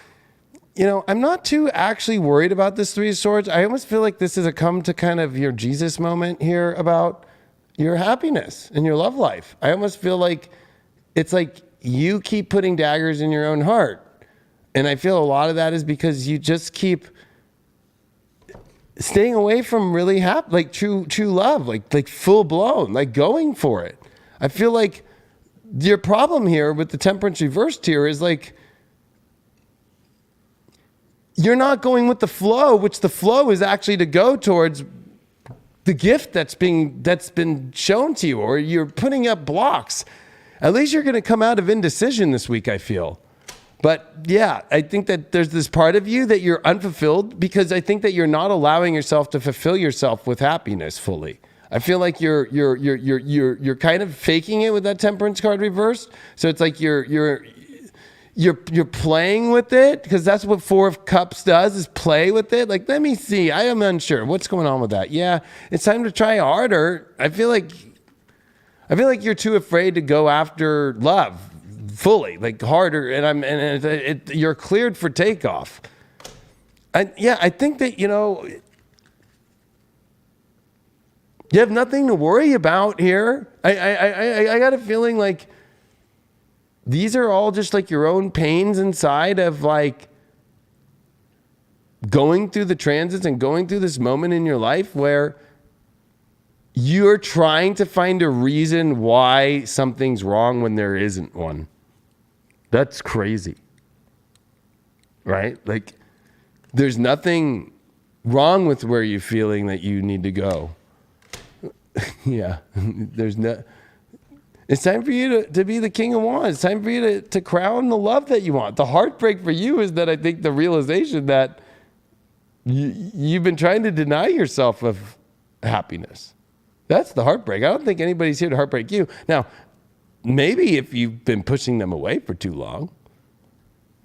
You know, I'm not too actually worried about this 3 of Swords. I almost feel like this is a come to kind of your Jesus moment here about your happiness and your love life. I almost feel like it's like you keep putting daggers in your own heart. And I feel a lot of that is because you just keep staying away from really like true love, like full blown, like going for it. I feel like your problem here with the Temperance reversed here is like you're not going with the flow, which the flow is actually to go towards the gift that's been shown to you, or you're putting up blocks. At least you're going to come out of indecision this week, I feel. But yeah, I think that there's this part of you that you're unfulfilled because I think that you're not allowing yourself to fulfill yourself with happiness fully. I feel like you're kind of faking it with that Temperance card reversed. So it's like you're playing with it, because that's what 4 of Cups does, is play with it. Like, let me see. I am unsure what's going on with that. Yeah, it's time to try harder. I feel like you're too afraid to go after love fully, like harder, and you're cleared for takeoff. I think that, you know, you have nothing to worry about here. I got a feeling like these are all just like your own pains inside of like going through the transits and going through this moment in your life where you're trying to find a reason why something's wrong when there isn't one. That's crazy, right? Like, there's nothing wrong with where you're feeling that you need to go. Yeah, it's time for you to be the King of Wands. It's time for you to crown the love that you want. The heartbreak for you is that I think the realization that you've been trying to deny yourself of happiness. That's the heartbreak. I don't think anybody's here to heartbreak you. Now, maybe if you've been pushing them away for too long,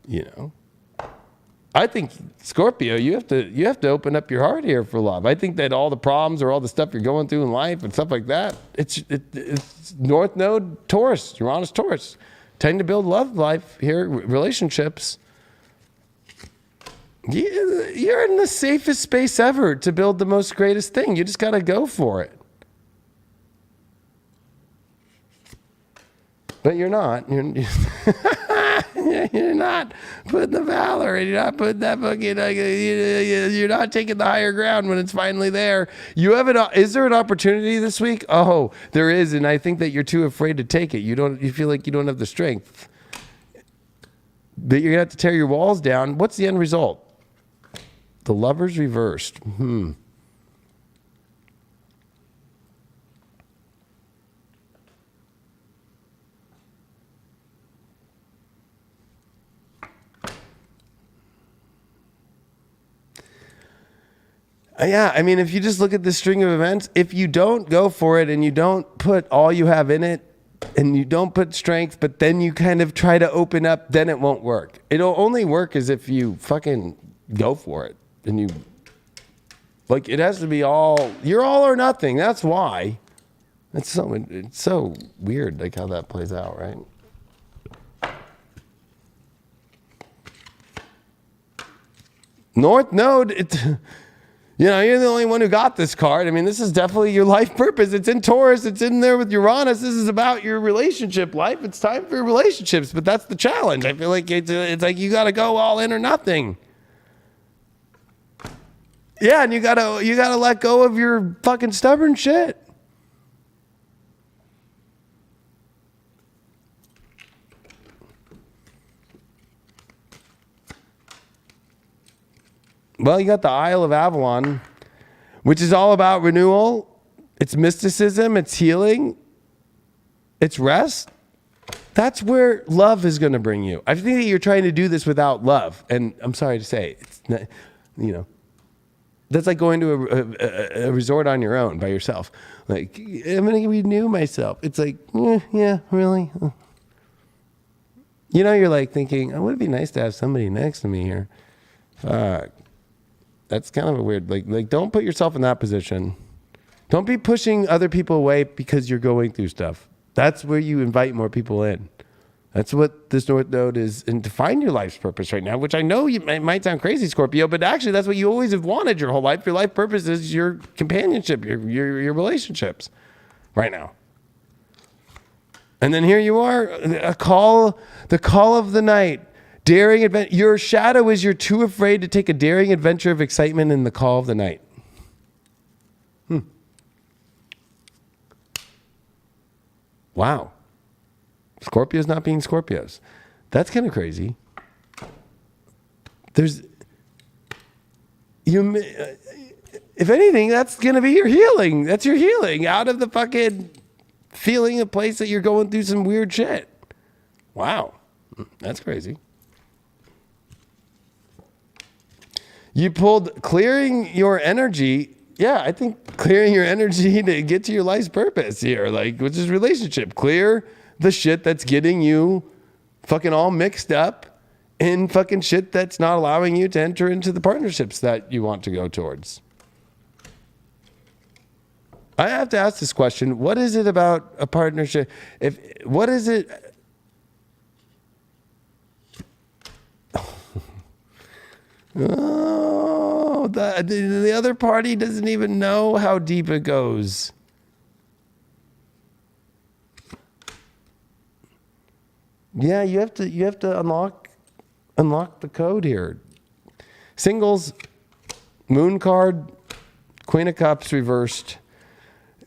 you know. I think, Scorpio, you have to open up your heart here for love. I think that all the problems or all the stuff you're going through in life and stuff like that, it's North Node Taurus, Uranus Taurus. Tend to build love life here, relationships. You're in the safest space ever to build the most greatest thing. You just got to go for it. But you're not. You're not putting the valor, and you're not putting that fucking. You're not taking the higher ground when it's finally there. Is there an opportunity this week? Oh, there is, and I think that you're too afraid to take it. You feel like you don't have the strength. But you're gonna have to tear your walls down. What's the end result? The Lovers reversed. Yeah, I mean, if you just look at the string of events, if you don't go for it and you don't put all you have in it and you don't put strength, but then you kind of try to open up, then it won't work. It'll only work as if you fucking go for it and you, like, it has to be you're all or nothing. That's why. It's so weird, like how that plays out, right? North Node, you're the only one who got this card. I mean, this is definitely your life purpose. It's in Taurus. It's in there with Uranus. This is about your relationship life. It's time for relationships, but that's the challenge. I feel like it's like you got to go all in or nothing. Yeah, and you gotta let go of your fucking stubborn shit. Well, you got the Isle of Avalon, which is all about renewal. It's mysticism. It's healing. It's rest. That's where love is going to bring you. I think that you're trying to do this without love. And I'm sorry to say, it's not, that's like going to a resort on your own by yourself. Like, I'm going to renew myself. It's like, yeah, really? You're like thinking, oh, would it be nice to have somebody next to me here? Fuck. That's kind of a weird, like don't put yourself in that position. Don't be pushing other people away because you're going through stuff. That's where you invite more people in. That's what this North Node is, and to find your life's purpose right now, which I know it might sound crazy, Scorpio, but actually that's what you always have wanted your whole life. Your life purpose is your companionship, your relationships right now. And then here you are, the call of the night. Daring adventure. Your shadow is you're too afraid to take a daring adventure of excitement in the call of the night. Wow. Scorpios not being Scorpios. That's kind of crazy. If anything, that's going to be your healing. That's your healing out of the fucking feeling a place that you're going through some weird shit. Wow. That's crazy. You pulled clearing your energy. Yeah, I think clearing your energy to get to your life's purpose here, which is relationship. Clear the shit that's getting you fucking all mixed up in fucking shit that's not allowing you to enter into the partnerships that you want to go towards. I have to ask this question. What is it about a partnership? What is it? Oh, the other party doesn't even know how deep it goes. Yeah, you have to unlock the code here. Singles, Moon card, Queen of Cups reversed.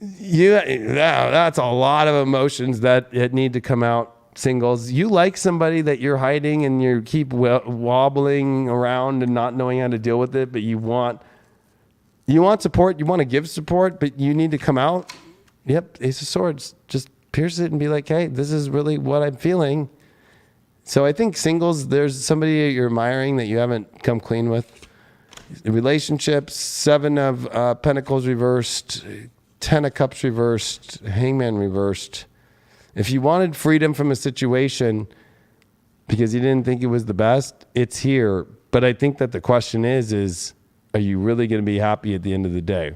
That's a lot of emotions that need to come out. Singles, you like somebody that you're hiding and you keep wobbling around and not knowing how to deal with it, but you want support, you want to give support, but you need to come out. Yep, Ace of Swords, just pierce it and be like, hey, this is really what I'm feeling. So I think singles, there's somebody you're admiring that you haven't come clean with. Relationships, 7 of Pentacles reversed, 10 of Cups reversed, Hangman reversed. If you wanted freedom from a situation because you didn't think it was the best, it's here. But I think that the question is are you really going to be happy at the end of the day?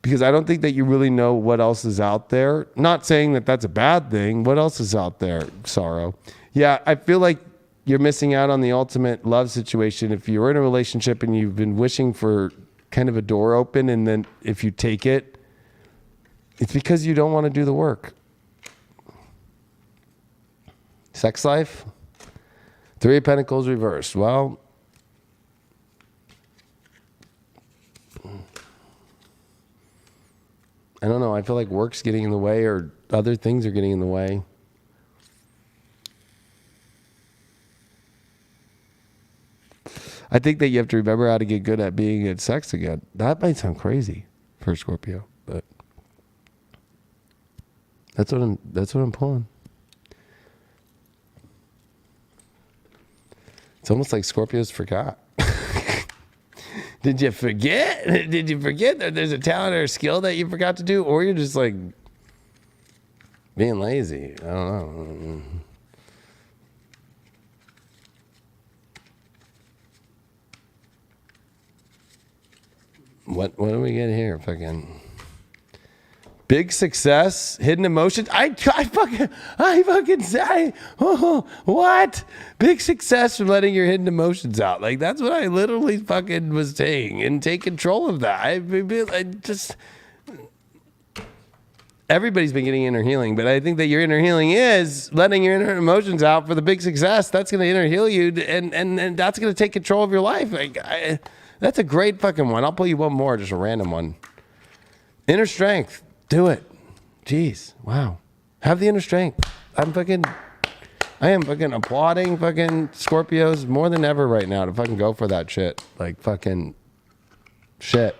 Because I don't think that you really know what else is out there. Not saying that that's a bad thing. What else is out there? Sorrow. Yeah, I feel like you're missing out on the ultimate love situation. If you're in a relationship and you've been wishing for kind of a door open, and then if you take it, it's because you don't want to do the work. Sex life, 3 of Pentacles reversed. Well, I don't know. I feel like work's getting in the way or other things are getting in the way. I think that you have to remember how to get good at being at sex again. That might sound crazy for Scorpio, but that's what I'm pulling. It's almost like Scorpios forgot. Did you forget? Did you forget that there's a talent or a skill that you forgot to do? Or you're just like being lazy. I don't know. What do we get here? Fucking big success, hidden emotions. I fucking say, oh, what? Big success from letting your hidden emotions out. Like, that's what I literally fucking was saying, and take control of that. I just, everybody's been getting inner healing, but I think that your inner healing is letting your inner emotions out for the big success. That's going to inner heal you, and that's going to take control of your life. Like, that's a great fucking one. I'll pull you one more, just a random one. Inner strength. Do it. Jeez. Wow. Have the inner strength. I am fucking applauding fucking Scorpios more than ever right now to fucking go for that shit. Like, fucking shit.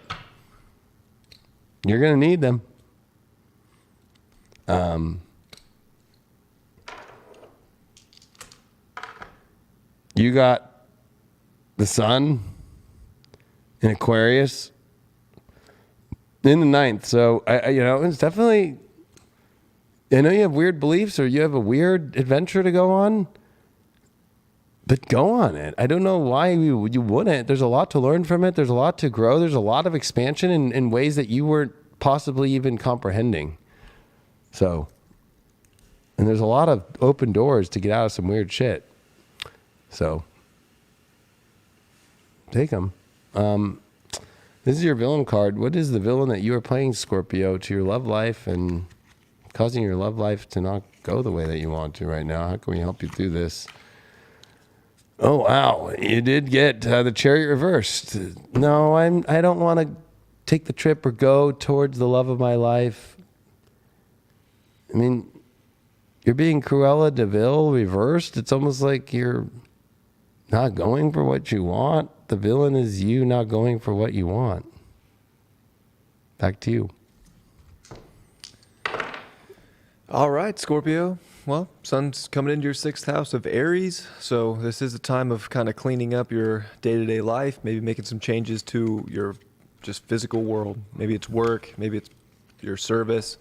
You're going to need them. You got the sun in Aquarius in the 9th. So, it's definitely, I know you have weird beliefs or you have a weird adventure to go on, but go on it. I don't know why you wouldn't. There's a lot to learn from it. There's a lot to grow. There's a lot of expansion in ways that you weren't possibly even comprehending. So, and there's a lot of open doors to get out of some weird shit. So, take them. This is your villain card. What is the villain that you are playing, Scorpio, to your love life and causing your love life to not go the way that you want to right now? How can we help you through this? Oh, wow. You did get the Chariot reversed. No, I don't want to take the trip or go towards the love of my life. I mean, you're being Cruella de Vil reversed. It's almost like you're not going for what you want. The villain is you not going for what you want. Back to you. All right, Scorpio. Well, sun's coming into your 6th house of Aries. So this is a time of kind of cleaning up your day-to-day life, maybe making some changes to your just physical world. Maybe it's work, maybe it's your service,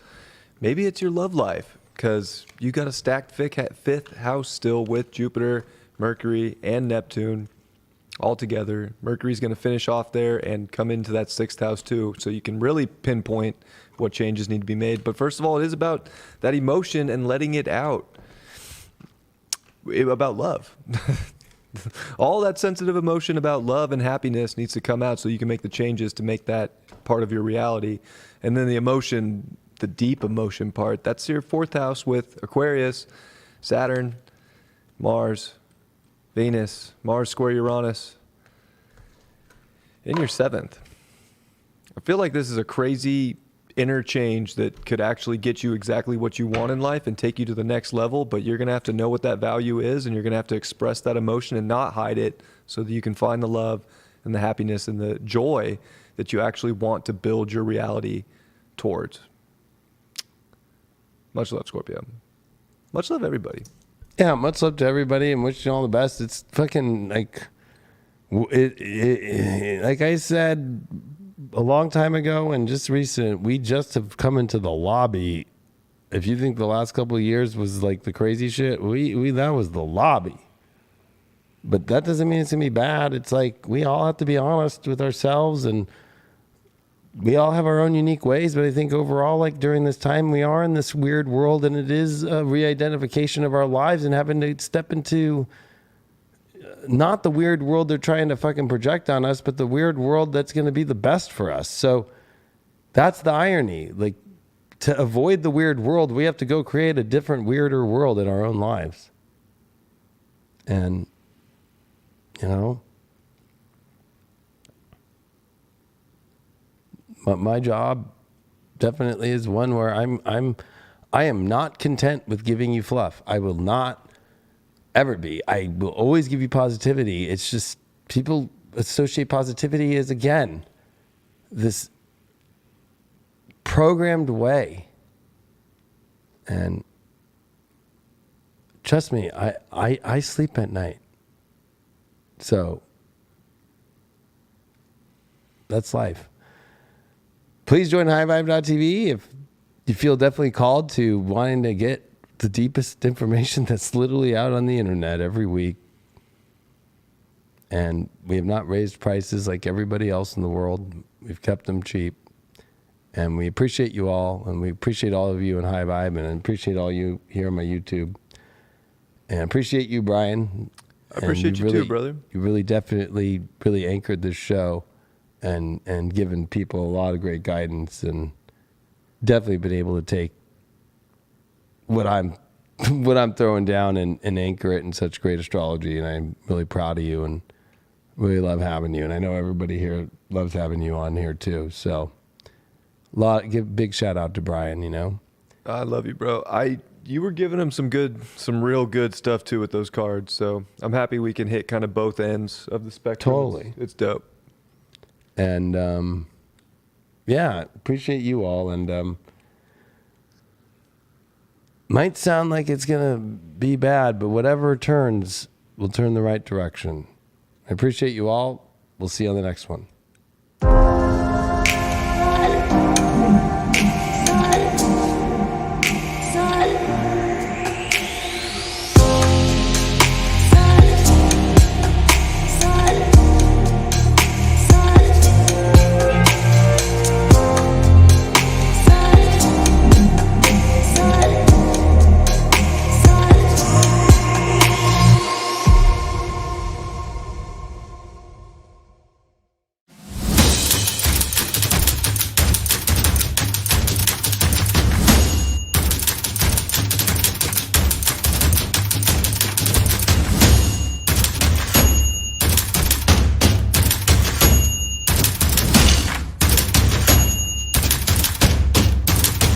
maybe it's your love life, because you got a stacked 5th house still with Jupiter, Mercury, and Neptune all together. Mercury's going to finish off there and come into that 6th house too, so you can really pinpoint what changes need to be made. But first of all, it is about that emotion and letting it out. About love. All that sensitive emotion about love and happiness needs to come out so you can make the changes to make that part of your reality. And then the emotion, the deep emotion part, that's your 4th house with Aquarius, Saturn, Mars, Venus, Mars square Uranus, in your 7th. I feel like this is a crazy interchange that could actually get you exactly what you want in life and take you to the next level, but you're going to have to know what that value is, and you're going to have to express that emotion and not hide it so that you can find the love and the happiness and the joy that you actually want to build your reality towards. Much love, Scorpio. Much love, everybody. Yeah, much love to everybody and wishing you all the best. It's fucking like, like I said a long time ago and just recent, we just have come into the lobby. If you think the last couple of years was like the crazy shit, that was the lobby. But that doesn't mean it's gonna be bad. It's like we all have to be honest with ourselves, and we all have our own unique ways, but I think overall, like during this time, we are in this weird world, and it is a re-identification of our lives and having to step into not the weird world they're trying to fucking project on us, but the weird world that's going to be the best for us. So that's the irony. Like, to avoid the weird world, we have to go create a different, weirder world in our own lives. And, but my job definitely is one where I am not content with giving you fluff. I will not ever be. I will always give you positivity. It's just people associate positivity as, again, this programmed way. And trust me, I sleep at night. So that's life. Please join highvibe.tv if you feel definitely called to wanting to get the deepest information that's literally out on the internet every week. And we have not raised prices like everybody else in the world. We've kept them cheap. And we appreciate you all. And we appreciate all of you in High Vibe. And I appreciate all you here on my YouTube. And I appreciate you, Brian. I appreciate you too, brother. You really definitely really anchored this show and given people a lot of great guidance, and definitely been able to take what I'm throwing down and anchor it in such great astrology. And I'm really proud of you and really love having you. And I know everybody here loves having you on here too. So give a big shout out to Brian, you know. I love you, bro. You were giving him some real good stuff too with those cards. So I'm happy we can hit kind of both ends of the spectrum. Totally. It's dope. And yeah, appreciate you all. And might sound like it's gonna be bad, but whatever turns will turn the right direction. I appreciate you all. We'll see you on the next one.